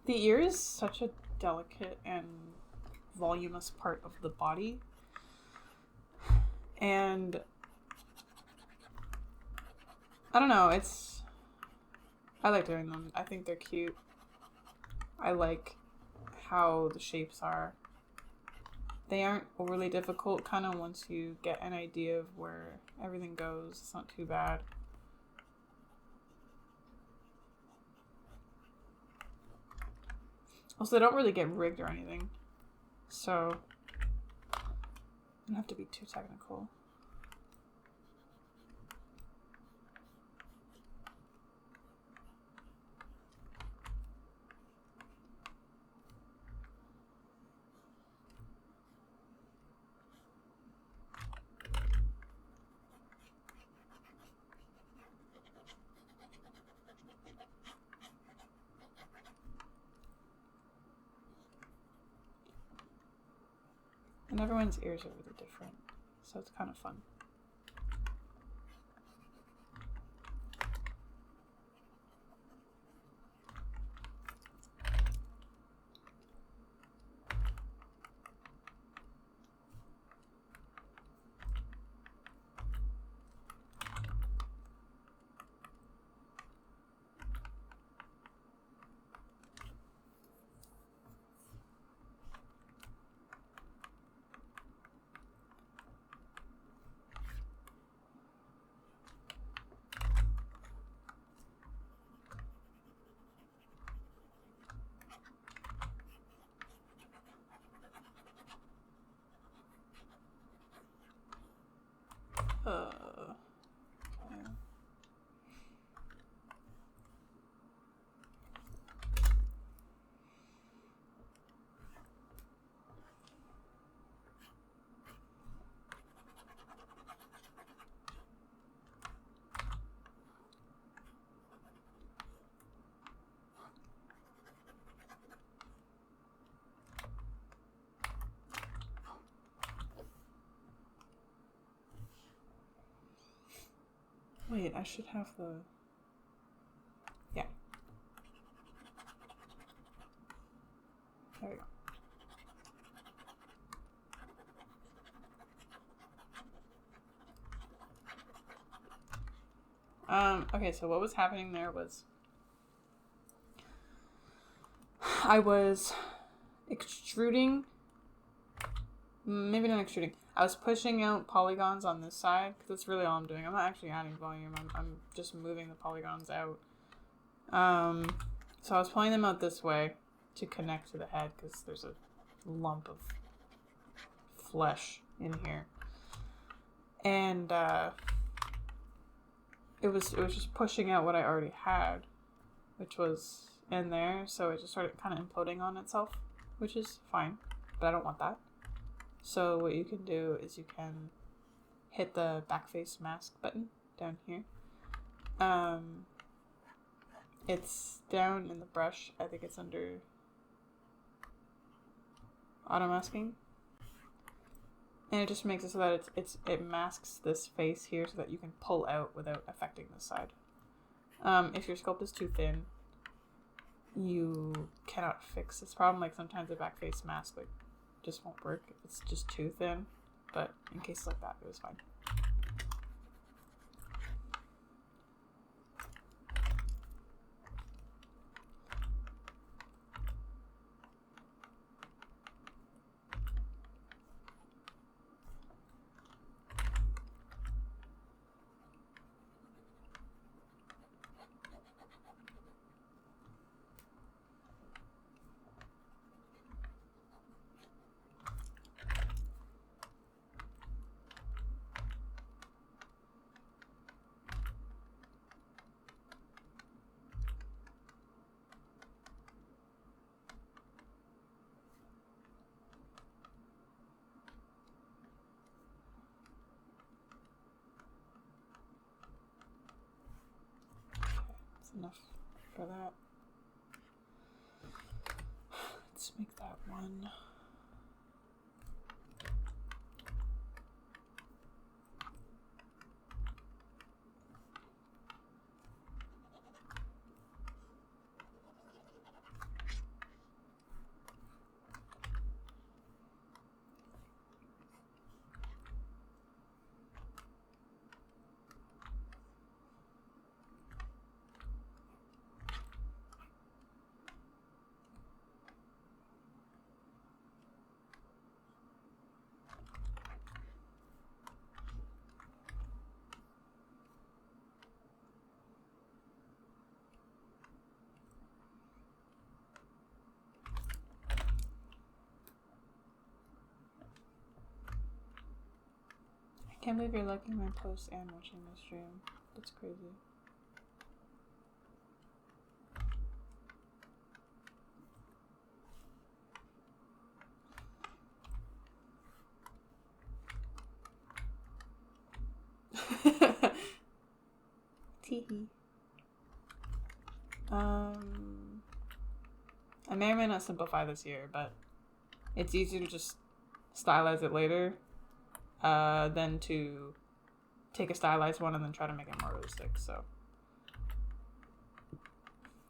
The ear is such a delicate and voluminous part of the body. And I don't know, I like doing them. I think they're cute. I like how the shapes are. They aren't overly difficult, kind of once you get an idea of where everything goes. It's not too bad. Also, they don't really get rigged or anything, so I don't have to be too technical. And everyone's ears are really different, so it's kind of fun. Yeah. Wait, I should have the... Yeah. There we go. Okay, so what was happening there was I was extruding, maybe not extruding, I was pushing out polygons on this side, because that's really all I'm doing. I'm not actually adding volume, I'm just moving the polygons out. So I was pulling them out this way to connect to the head, because there's a lump of flesh in here. And it was just pushing out what I already had, which was in there, so it just started kind of imploding on itself, which is fine, but I don't want that. So what you can do is you can hit the backface mask button down here. It's down in the brush. I think it's under auto masking. And it just makes it so that it masks this face here so that you can pull out without affecting this side. If your sculpt is too thin, you cannot fix this problem. Like sometimes the backface mask just won't work if it's just too thin. But in cases like that, it was fine. enough for that. Let's make that one. I can't believe you're liking my posts and watching my stream. That's crazy. Teehee. I may or may not simplify this here, but it's easier to just stylize it later than to take a stylized one and then try to make it more realistic. So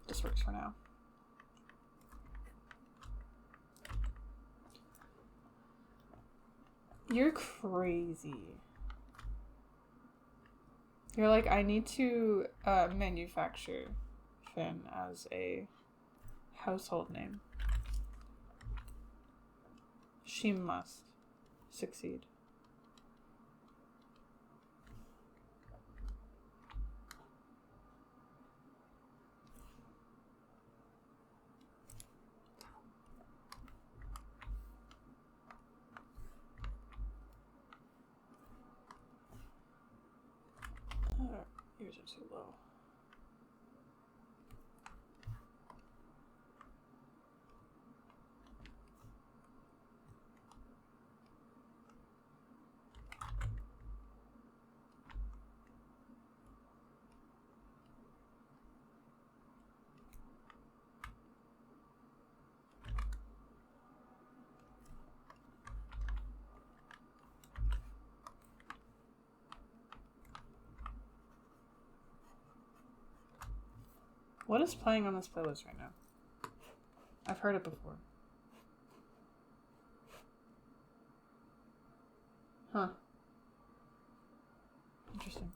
this works for now. You're crazy. You're like, I need to manufacture Finn as a household name. She must succeed. Ears are too low. What is playing on this playlist right now? I've heard it before. Huh. Interesting.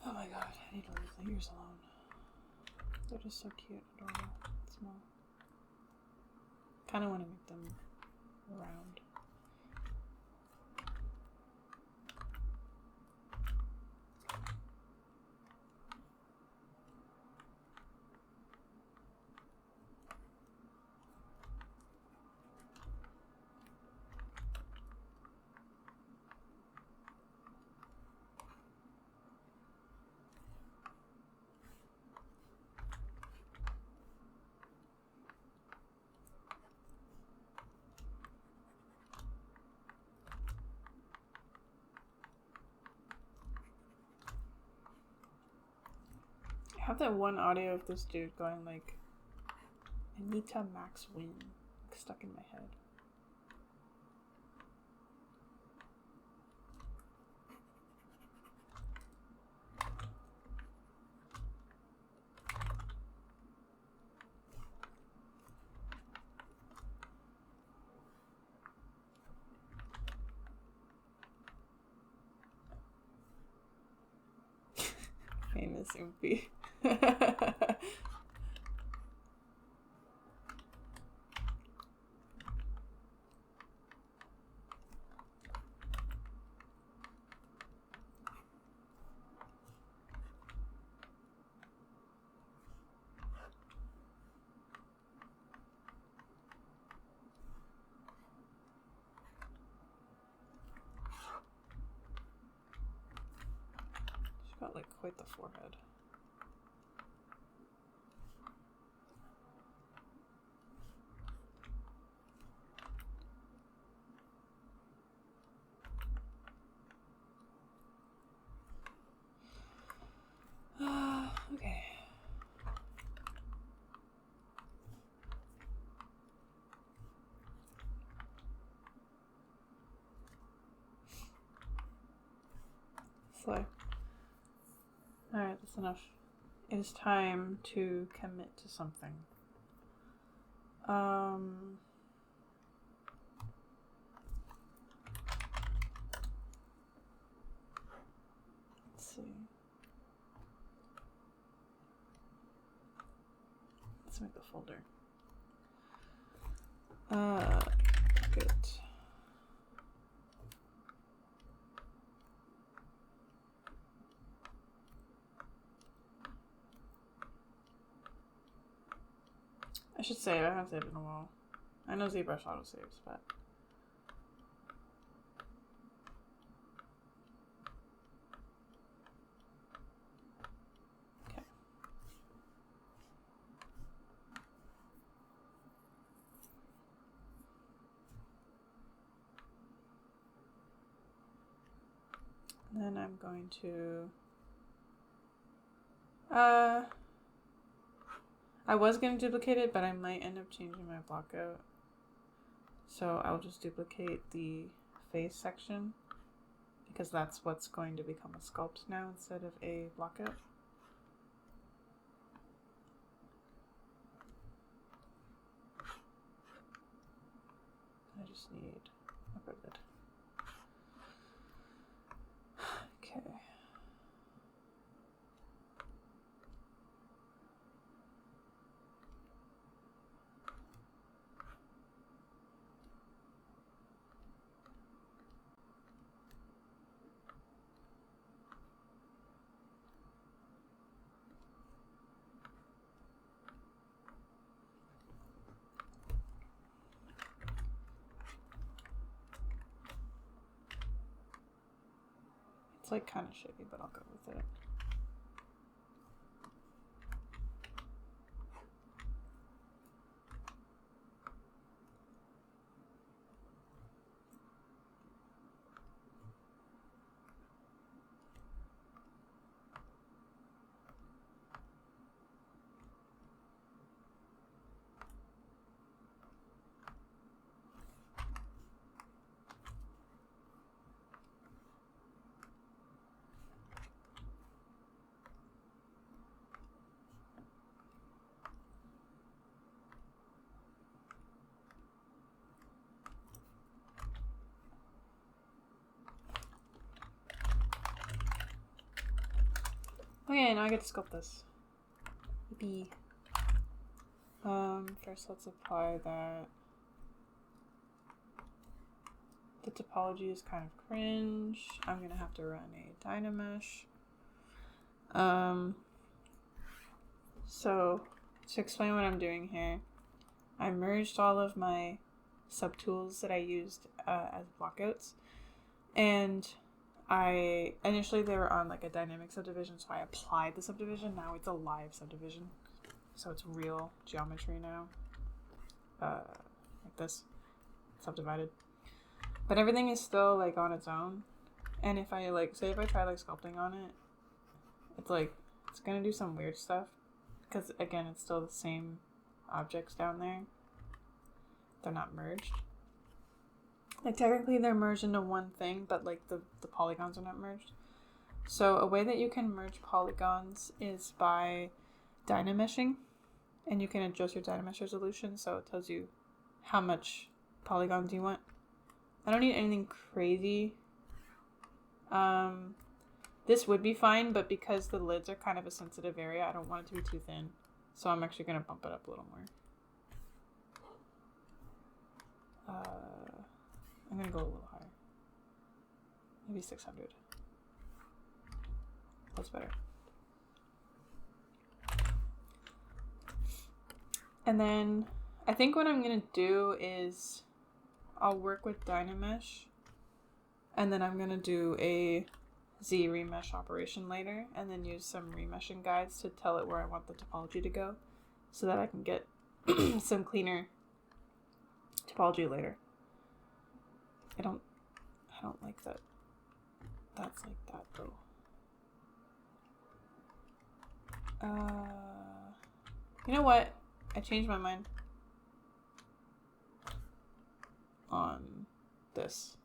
Oh my god, I need to leave the ears alone. They're just so cute, adorable, small. Kind of want to make them round. I have that one audio of this dude going like, Anita Max Win, stuck in my head. Famous Oopie. with the forehead. Okay. Slay. Alright, that's enough. It is time to commit to something. Let's see. Let's make the folder. Good. I should save. I haven't saved in a while. I know ZBrush auto saves, but okay. Then I'm going to I was going to duplicate it, but I might end up changing my blockout. So I'll just duplicate the face section because that's what's going to become a sculpt now instead of a blockout. I just need a rivet. Okay. It's like kind of shitty, but I'll go with it. Okay, now I get to sculpt this. Yippee. First let's apply that. The topology is kind of cringe. I'm gonna have to run a Dynamesh. So to explain what I'm doing here, I merged all of my subtools that I used as blockouts, and initially they were on like a dynamic subdivision, so I applied the subdivision. Now it's a live subdivision, so it's real geometry now, like this, subdivided. But everything is still like on its own, and if I like, say if I try like sculpting on it, it's like, it's gonna do some weird stuff, because again, it's still the same objects down there. They're not merged. Like technically they're merged into one thing, but like the polygons are not merged. So a way that you can merge polygons is by dynameshing, and you can adjust your dynamesh resolution, so it tells you how much polygons you want. I don't need anything crazy. This would be fine, but because the lids are kind of a sensitive area, I don't want it to be too thin. So I'm actually going to bump it up a little more. I'm going to go a little higher. Maybe 600. That's better. And then I think what I'm going to do is I'll work with Dynamesh, and then I'm going to do a Z remesh operation later, and then use some remeshing guides to tell it where I want the topology to go, so that I can get some cleaner topology later. I don't like that. That's like that though. You know what? I changed my mind on this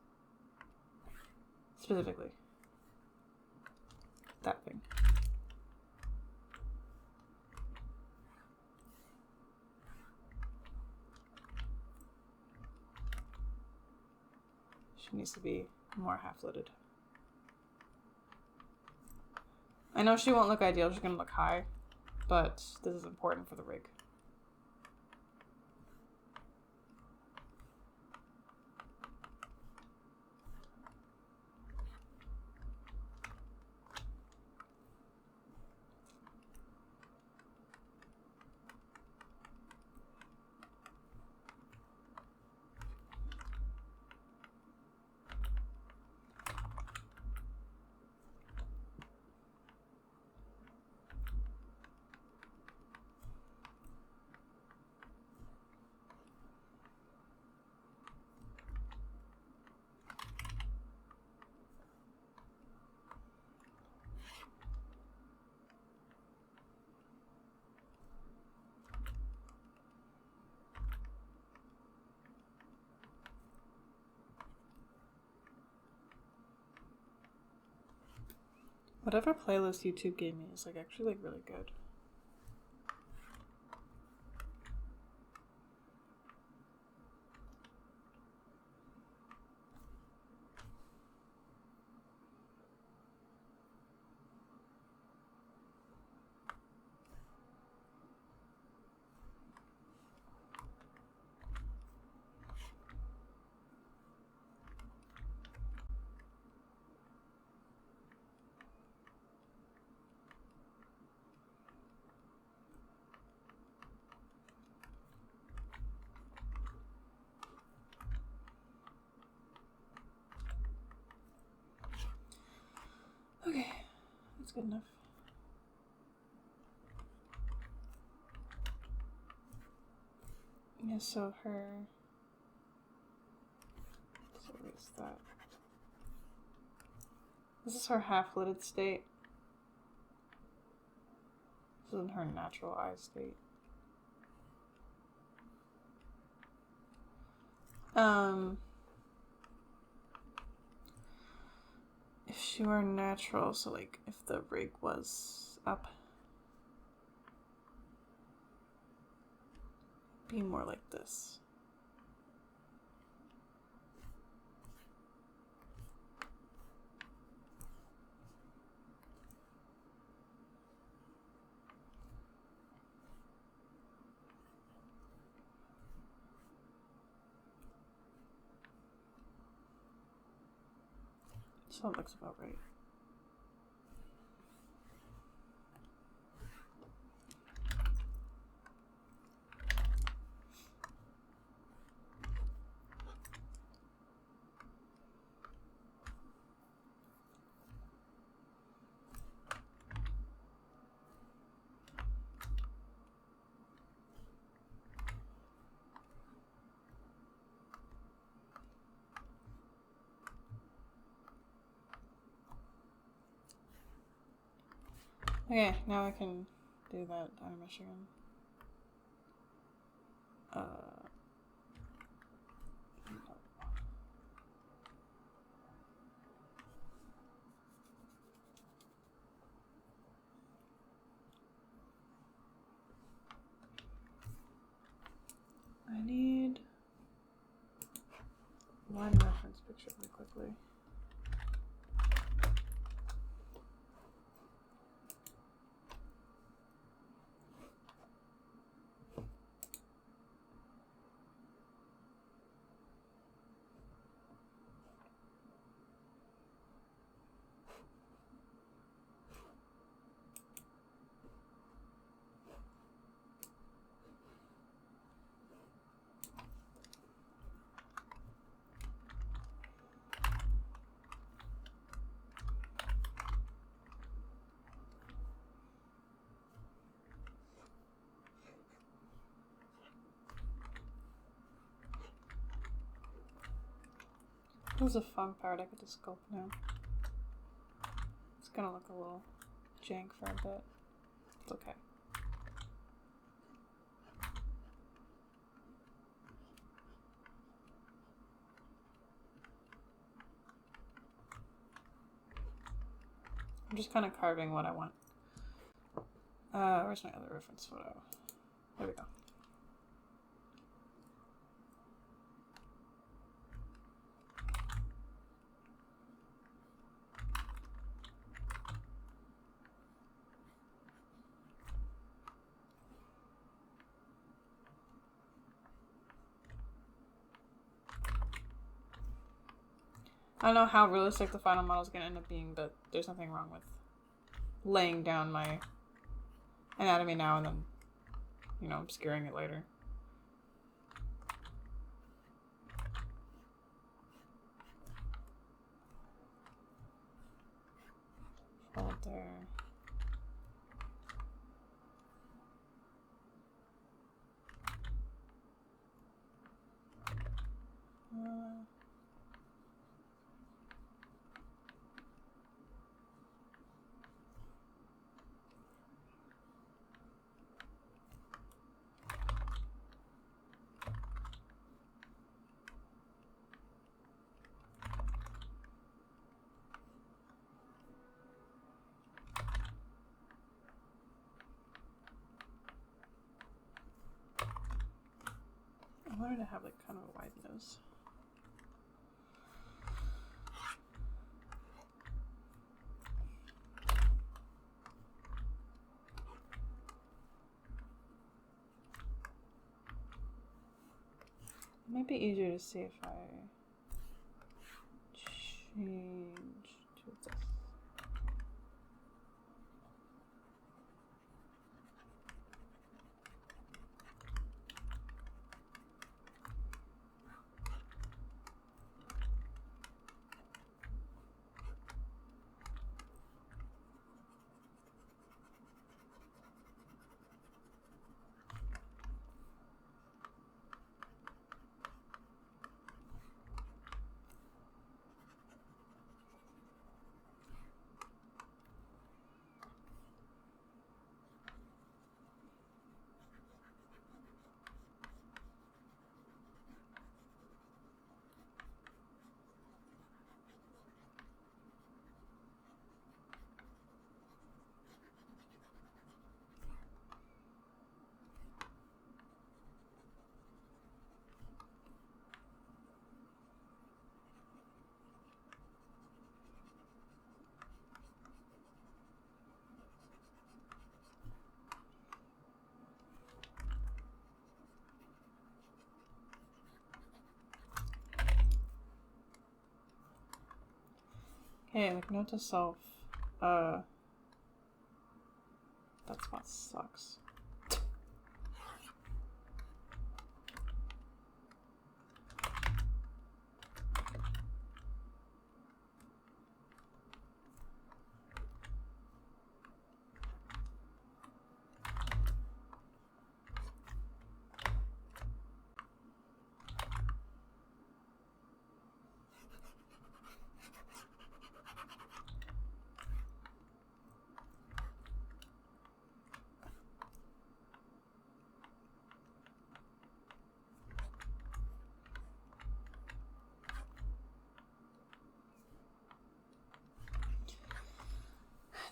specifically. That thing. She needs to be more half-lidded. I know she won't look ideal, she's gonna look high, but this is important for the rig. Whatever playlist YouTube gave me is like actually like really good. Okay, that's good enough. Yeah, so her... So what's that? This is her half-lidded state. This isn't her natural eye state. If she were natural, so like if the rig was up, be more like this. So it looks about right. Okay, now I can do that animation again. I need one reference picture really quickly. It was a fun part. I get to sculpt now. It's gonna look a little jank for a bit. It's okay. I'm just kind of carving what I want. Where's my other reference photo? There we go. I don't know how realistic the final model is going to end up being, but there's nothing wrong with laying down my anatomy now and then, you know, obscuring it later. Fold there. I wanted to have like kind of a wide nose. It might be easier to see if I change to this. Hey, like, note to self, that spot sucks.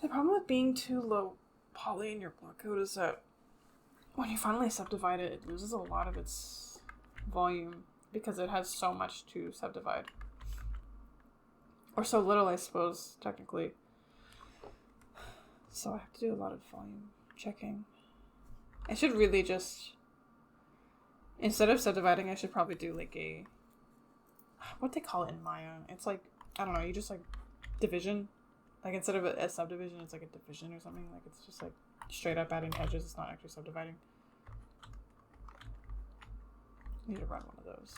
The problem with being too low poly in your blockout is that when you finally subdivide it, it loses a lot of its volume because it has so much to subdivide. Or so little, I suppose, technically. So I have to do a lot of volume checking. I should really just, instead of subdividing, I should probably do like a, what they call it in Maya. It's like, I don't know, you just like division. Like, instead of a subdivision, it's like a division or something. Like, it's just like straight up adding edges. It's not actually subdividing. I need to run one of those.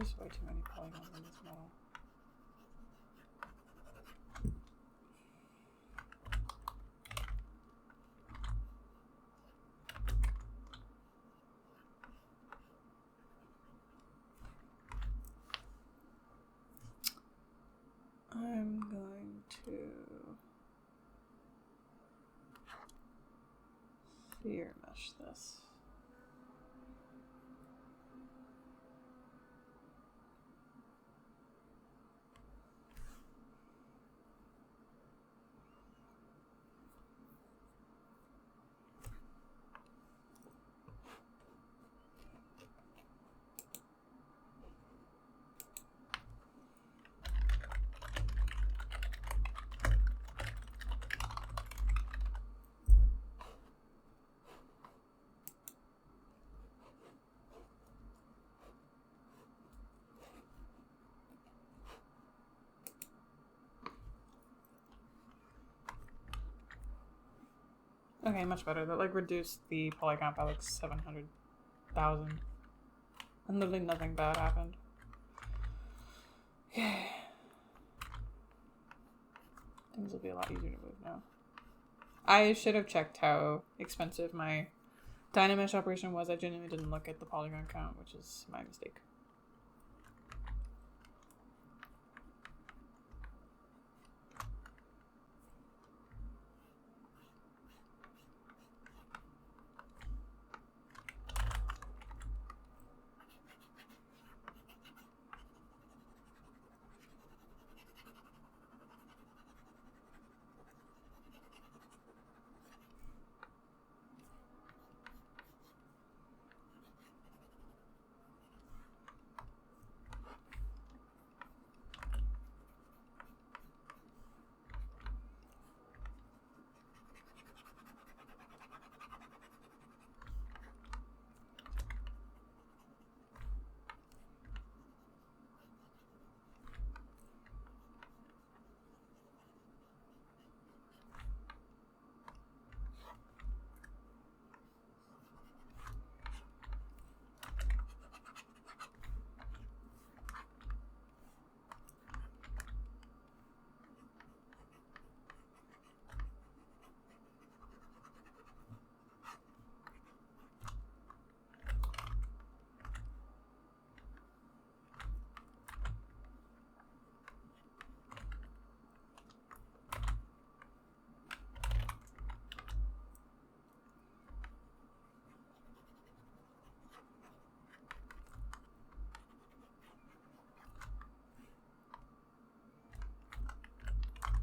There's way too many polygons in this model. I'm going to fear mesh this. Okay, much better. That like reduced the polygon by like 700,000. And literally nothing bad happened. Okay. Things will be a lot easier to move now. I should have checked how expensive my Dynamesh operation was. I genuinely didn't look at the polygon count, which is my mistake.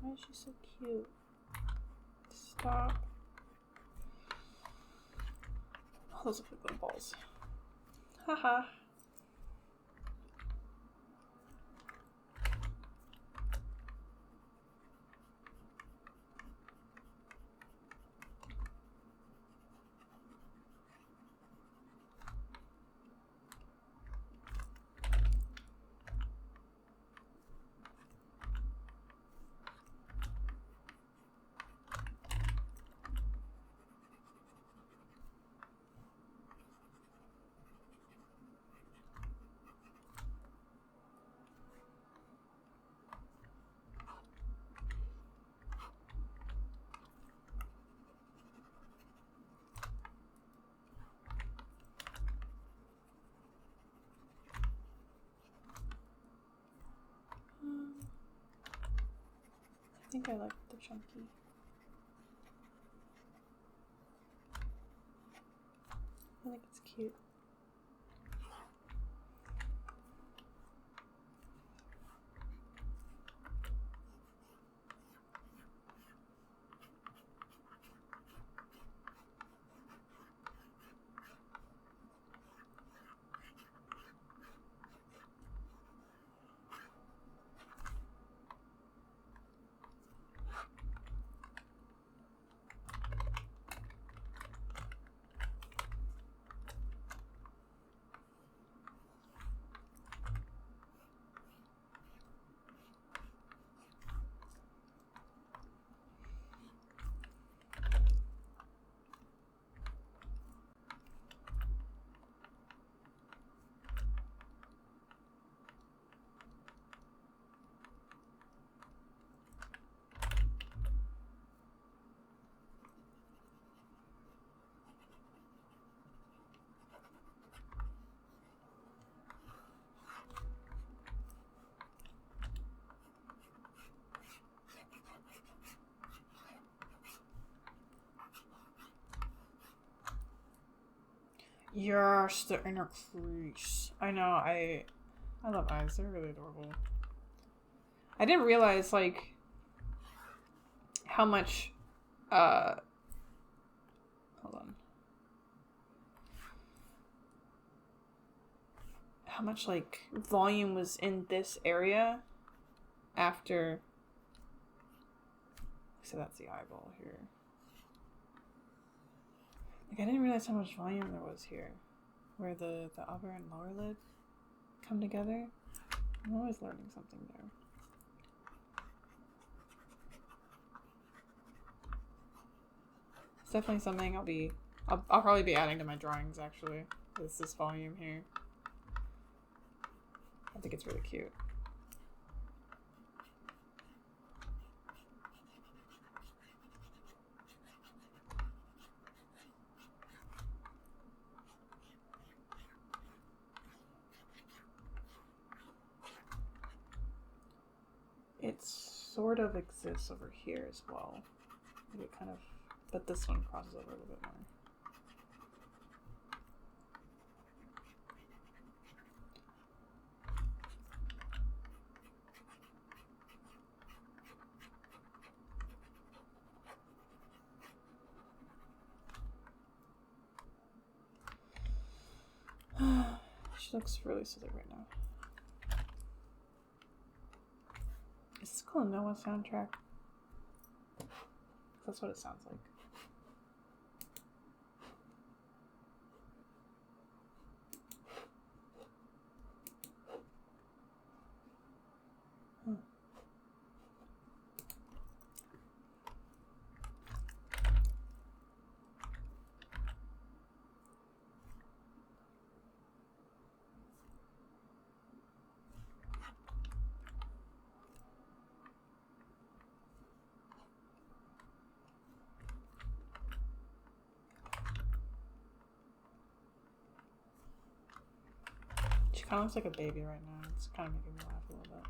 Why is she so cute? Stop. Oh, those look like little balls. Haha. I think I like the chunky. I think it's cute. Yes, the inner crease. I know, I love eyes. They're really adorable. I didn't realize, like, how much, hold on. How much, like, volume was in this area after... So that's the eyeball here. Like, I didn't realize how much volume there was here. Where the upper and lower lid come together. I'm always learning something there. It's definitely something I'll probably be adding to my drawings, actually. This volume here. I think it's really cute. It sort of exists over here as well. It kind of, but this one crosses over a little bit more. She looks really silly right now. Is this called a Noah soundtrack? That's what it sounds like. She kind of looks like a baby right now. It's kind of making me laugh a little bit.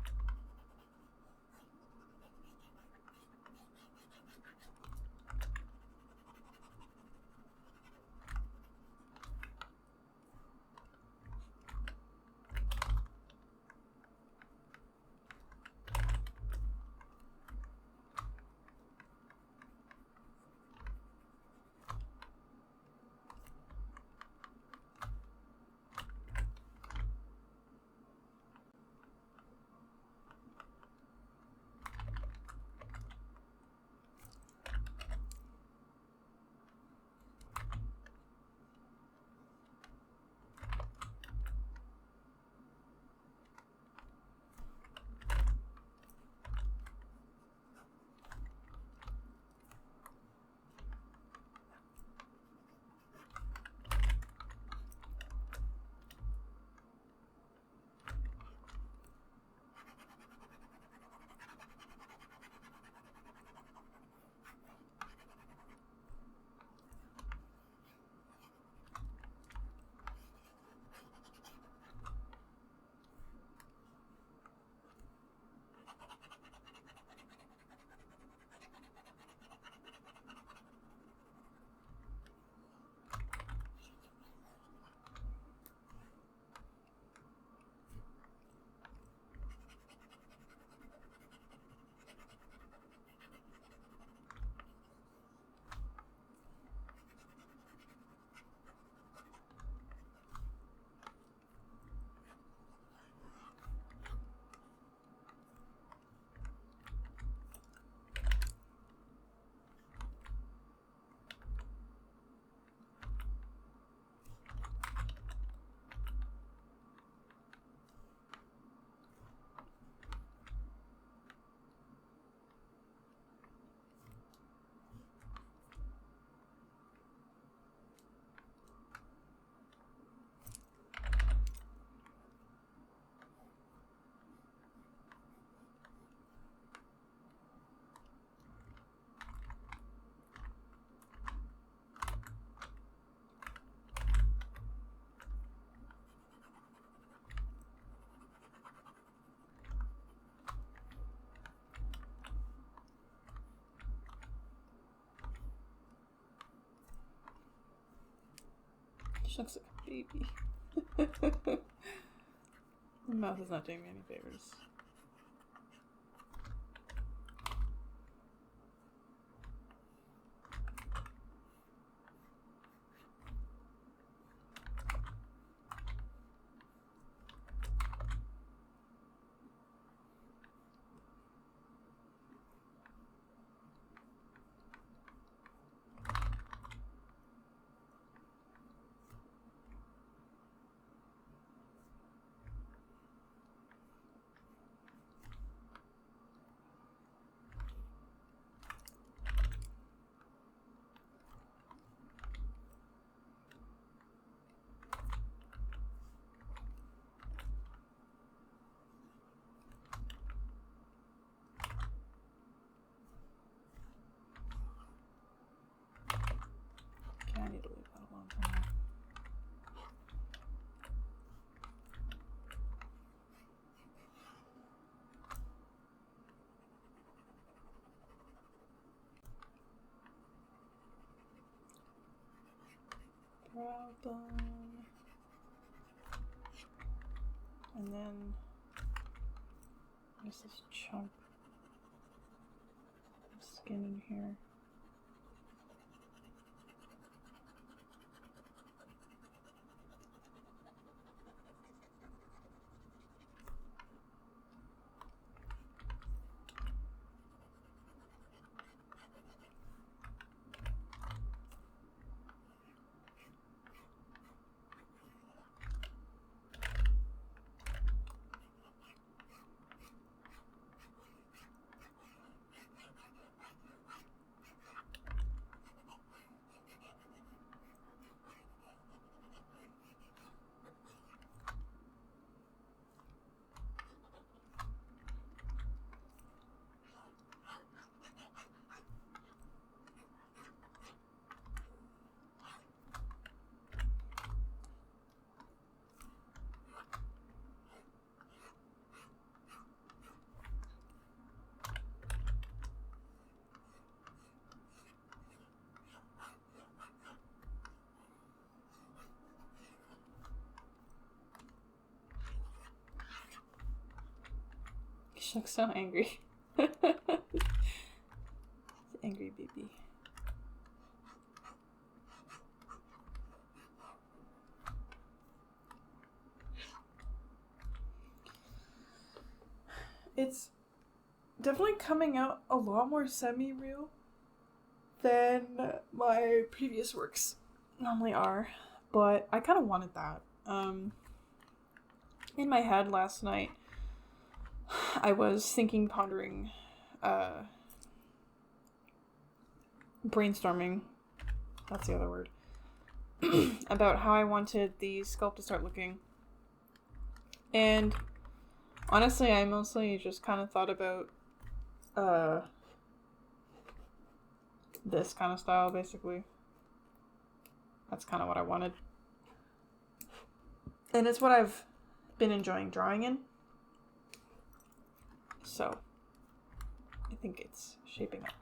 She looks like a baby. My mouth is not doing me any favors. I need to leave that alone for now. Brow bone. And then there's this chunk of skin in here. She looks so angry. Angry baby. It's definitely coming out a lot more semi-real than my previous works normally are, but I kind of wanted that. In my head last night, I was thinking, pondering, brainstorming, that's the other word, about how I wanted the sculpt to start looking. And honestly, I mostly just kind of thought about this kind of style, basically. That's kind of what I wanted. And it's what I've been enjoying drawing in. So, I think it's shaping up.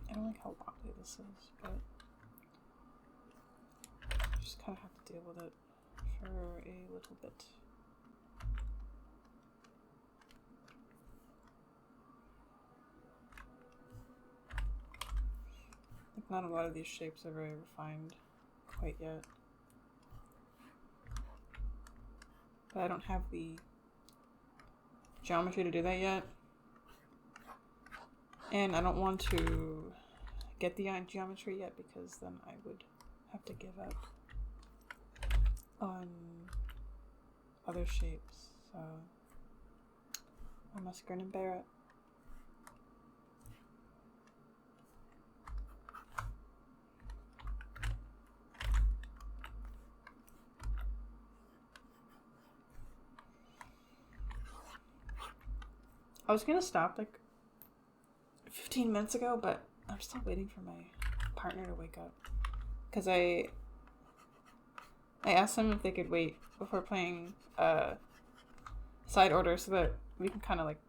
I don't like how wobbly this is, but I just kind of have to deal with it for a little bit. Like, not a lot of these shapes are very refined quite yet. But I don't have the geometry to do that yet. And I don't want to get the geometry yet because then I would have to give up on other shapes So I must grin and bear it. I was gonna stop like 15 minutes ago, but I'm still waiting for my partner to wake up. Because I asked them if they could wait before playing side order so that we can kind of like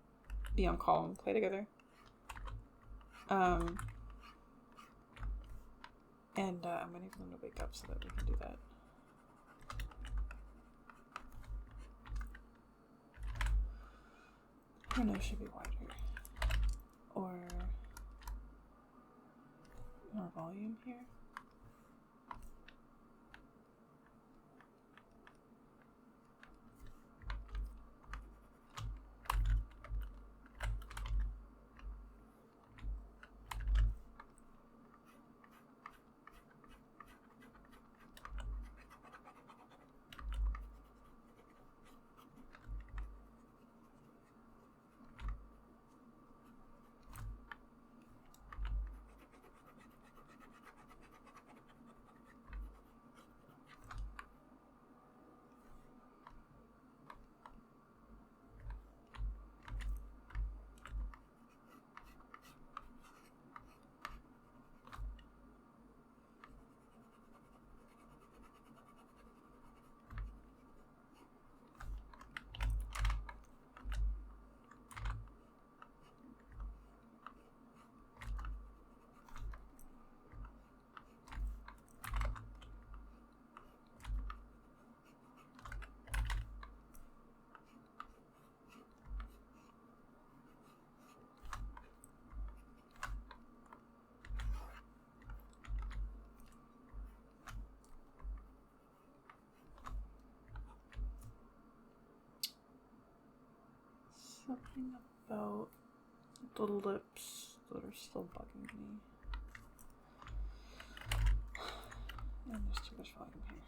be on call and play together. And I'm waiting for them to wake up so that we can do that. I don't know, it should be wider. Or more volume here. Something about the lips that are still bugging me. And there's too much volume here.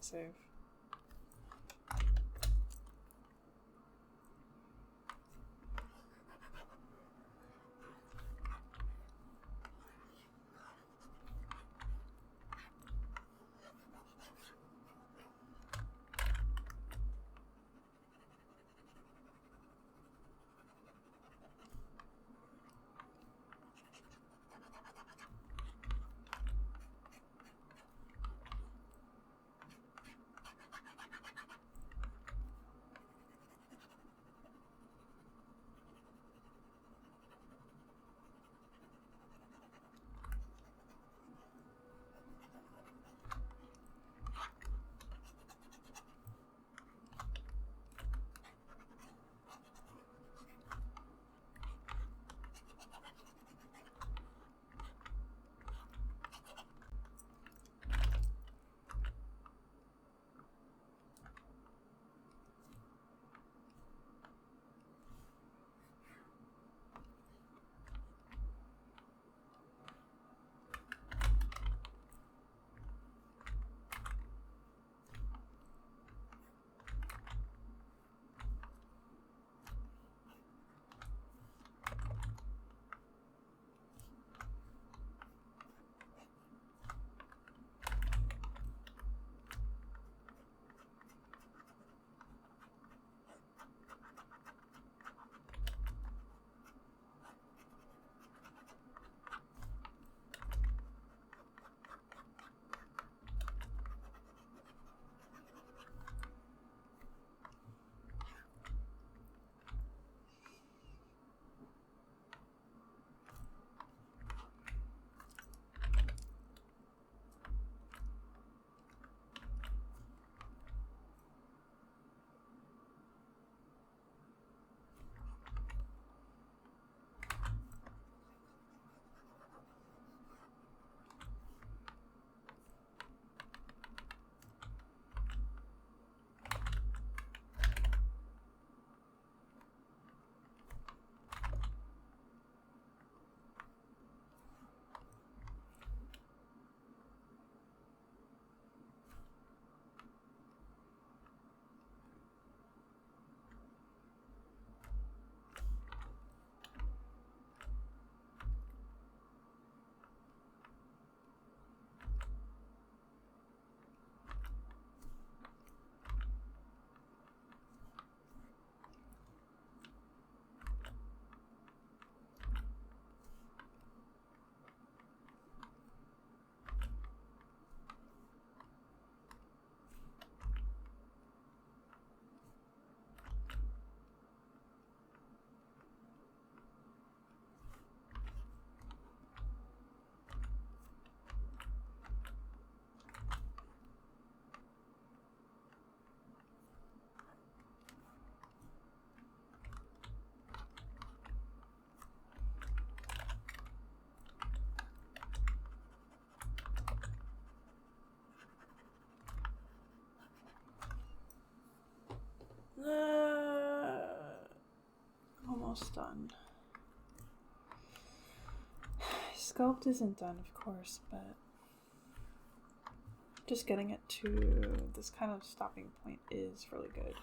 save. Almost done. Sculpt isn't done, of course, but just getting it to this kind of stopping point is really good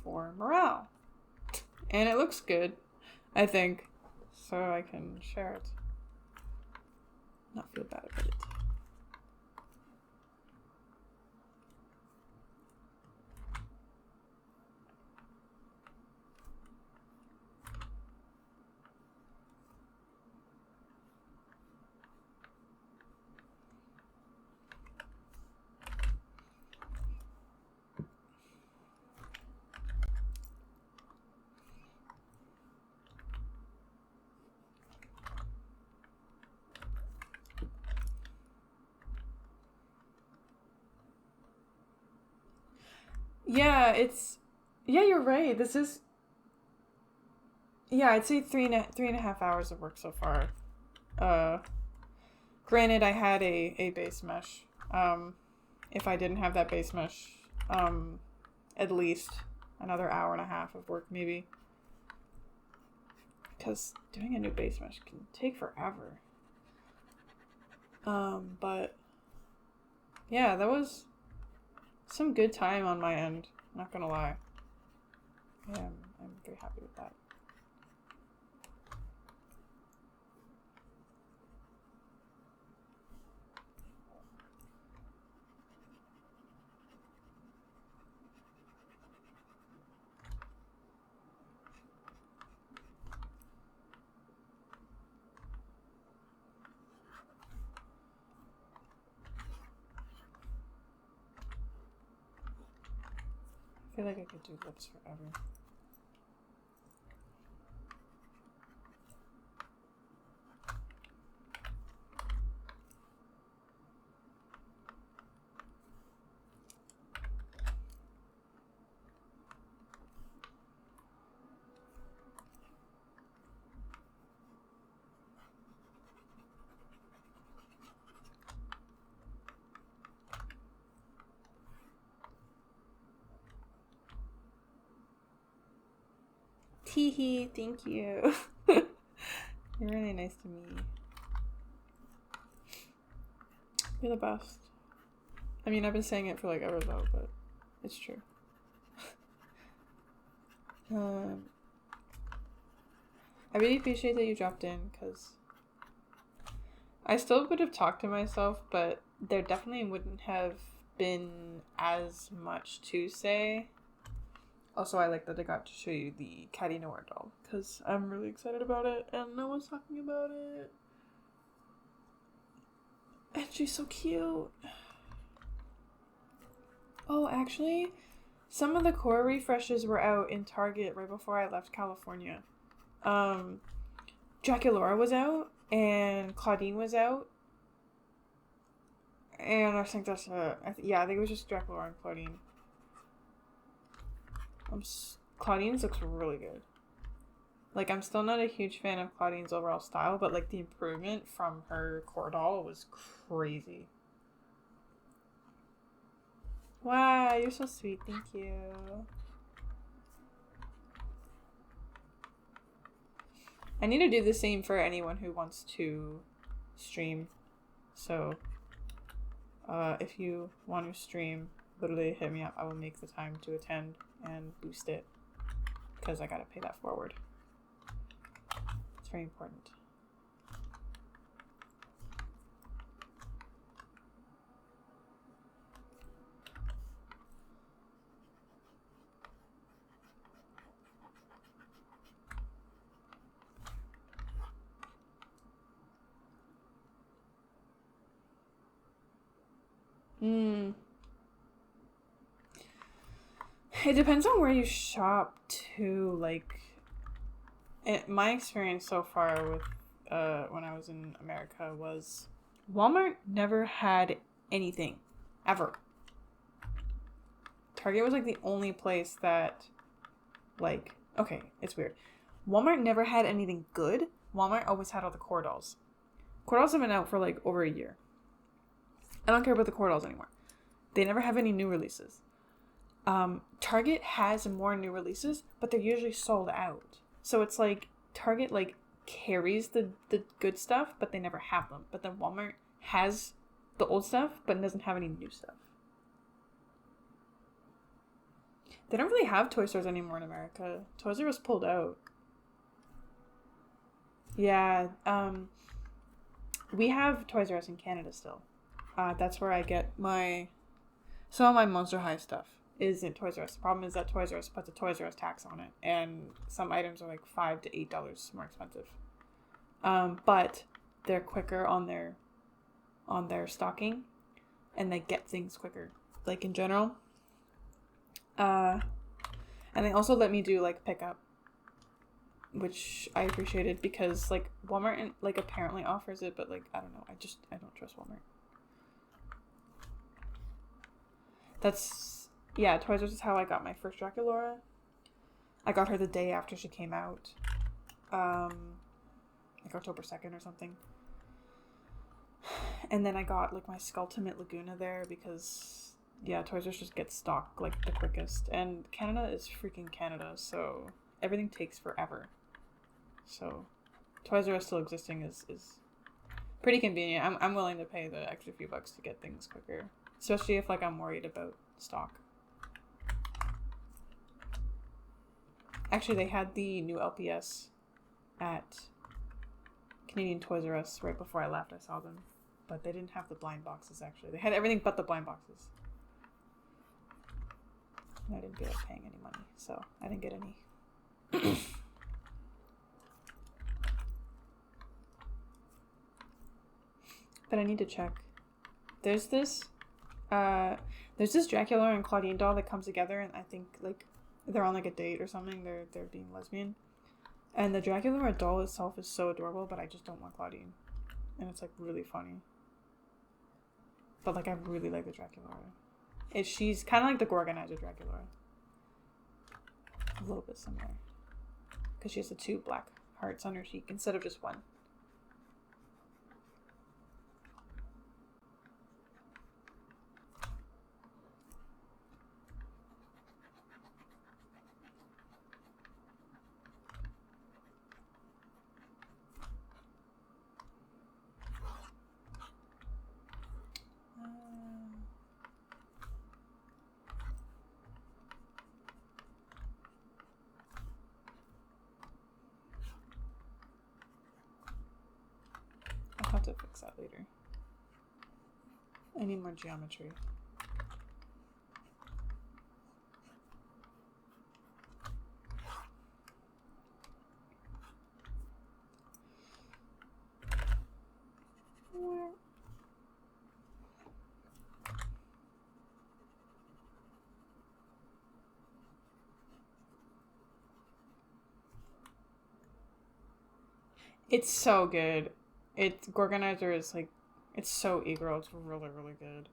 for morale. And it looks good, I think, so I can share it. Not feel bad about it. Yeah, you're right. This is, I'd say three and a half hours of work so far. Granted, I had a base mesh. If I didn't have that base mesh, at least another hour and a half of work, maybe. Because doing a new base mesh can take forever. But yeah, that was some good time on my end. Not gonna lie. Yeah, I'm very happy with that. I feel like I could do lips forever. Teehee, thank you. You're really nice to me. You're the best. I mean, I've been saying it for like ever though, but it's true. I really appreciate that you dropped in, because I still would have talked to myself, but there definitely wouldn't have been as much to say. Also, I like that I got to show you the Caddy Noir doll, because I'm really excited about it, and no one's talking about it. And she's so cute. Oh, actually, some of the core refreshes were out in Target right before I left California. Draculaura was out, and Claudine was out. And I think that's I think it was just Draculaura and Claudine. Claudine's looks really good. Like, I'm still not a huge fan of Claudine's overall style, but like the improvement from her core doll was crazy. Wow, you're so sweet. Thank you. I need to do the same for anyone who wants to stream. So, if you want to stream, literally hit me up. I will make the time to attend and boost it, because I gotta pay that forward. It's very important. It depends on where you shop too. Like, my experience so far with when I was in America was Walmart never had anything ever. Target was like the only place that, like, okay, it's weird. Walmart never had anything good. Walmart always had all the core dolls. Core dolls have been out for like over a year. I don't care about the core dolls anymore. They never have any new releases. Target has more new releases, but they're usually sold out. So it's like Target like carries the good stuff, but they never have them. But then Walmart has the old stuff, but doesn't have any new stuff. They don't really have toy stores anymore in America. Toys R Us pulled out. Yeah, we have Toys R Us in Canada still. That's where I get some of my Monster High stuff is in Toys R Us. The problem is that Toys R Us puts a Toys R Us tax on it, and some items are like $5 to $8 more expensive. But they're quicker on their stocking, and they get things quicker, like in general. And they also let me do like pickup, which I appreciated, because like Walmart like apparently offers it, but like I don't know, I don't trust Walmart. Toys R Us is how I got my first Draculaura. I got her the day after she came out, like October 2nd or something. And then I got like my Skulltimate Laguna there, because Toys R Us just gets stocked like the quickest, and Canada is freaking Canada, so everything takes forever. So Toys R Us still existing is pretty convenient. I'm willing to pay the extra few bucks to get things quicker, especially if like I'm worried about stock. Actually, they had the new LPS at Canadian Toys R Us right before I left. I saw them. But they didn't have the blind boxes, actually. They had everything but the blind boxes. And I didn't feel like paying any money, so I didn't get any. But I need to check. There's this Dracula and Claudine doll that comes together, and I think like they're on like a date or something. They're being lesbian, and the Dracula doll itself is so adorable, but I just don't want Claudine, and it's like really funny. But like I really like the Dracula. She's kind of like the Gorgonizer Dracula, a little bit similar, because she has the 2 black hearts on her cheek instead of just one. I'll have to fix that later. I need more geometry. It's so good. Gorgonizer is like, it's so e-girl. It's really, really good.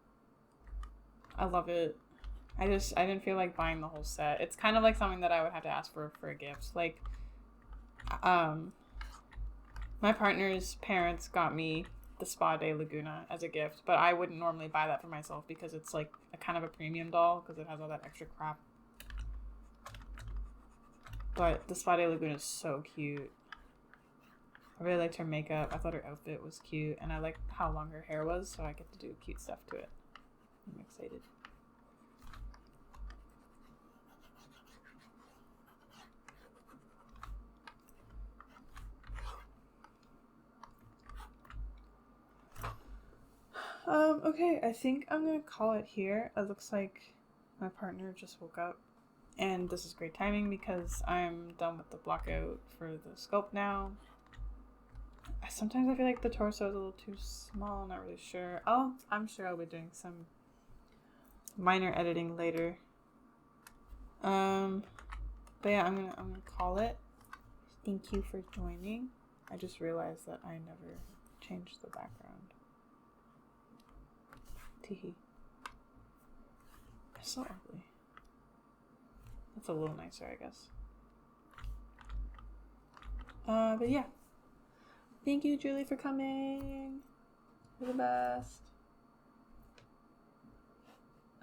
I love it. I didn't feel like buying the whole set. It's kind of like something that I would have to ask for a gift. Like, my partner's parents got me the Spa de Laguna as a gift, but I wouldn't normally buy that for myself because it's like a kind of a premium doll because it has all that extra crap. But the Spa de Laguna is so cute. I really liked her makeup. I thought her outfit was cute, and I liked how long her hair was, so I get to do cute stuff to it. I'm excited. Okay, I think I'm gonna call it here. It looks like my partner just woke up, and this is great timing because I'm done with the blockout for the sculpt now. Sometimes I feel like the torso is a little too small. I'm not really sure. I'm sure I'll be doing some minor editing later. But yeah, I'm gonna call it. Thank you for joining. I just realized that I never changed the background. Teehee. It's so ugly. That's a little nicer, I guess. But yeah. Thank you, Julie, for coming. You're the best.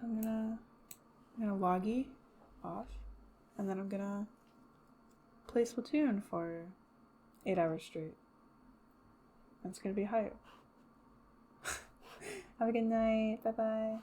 I'm gonna loggy off, and then I'm gonna play Splatoon for 8 hours straight. And it's gonna be hype. Have a good night. Bye bye.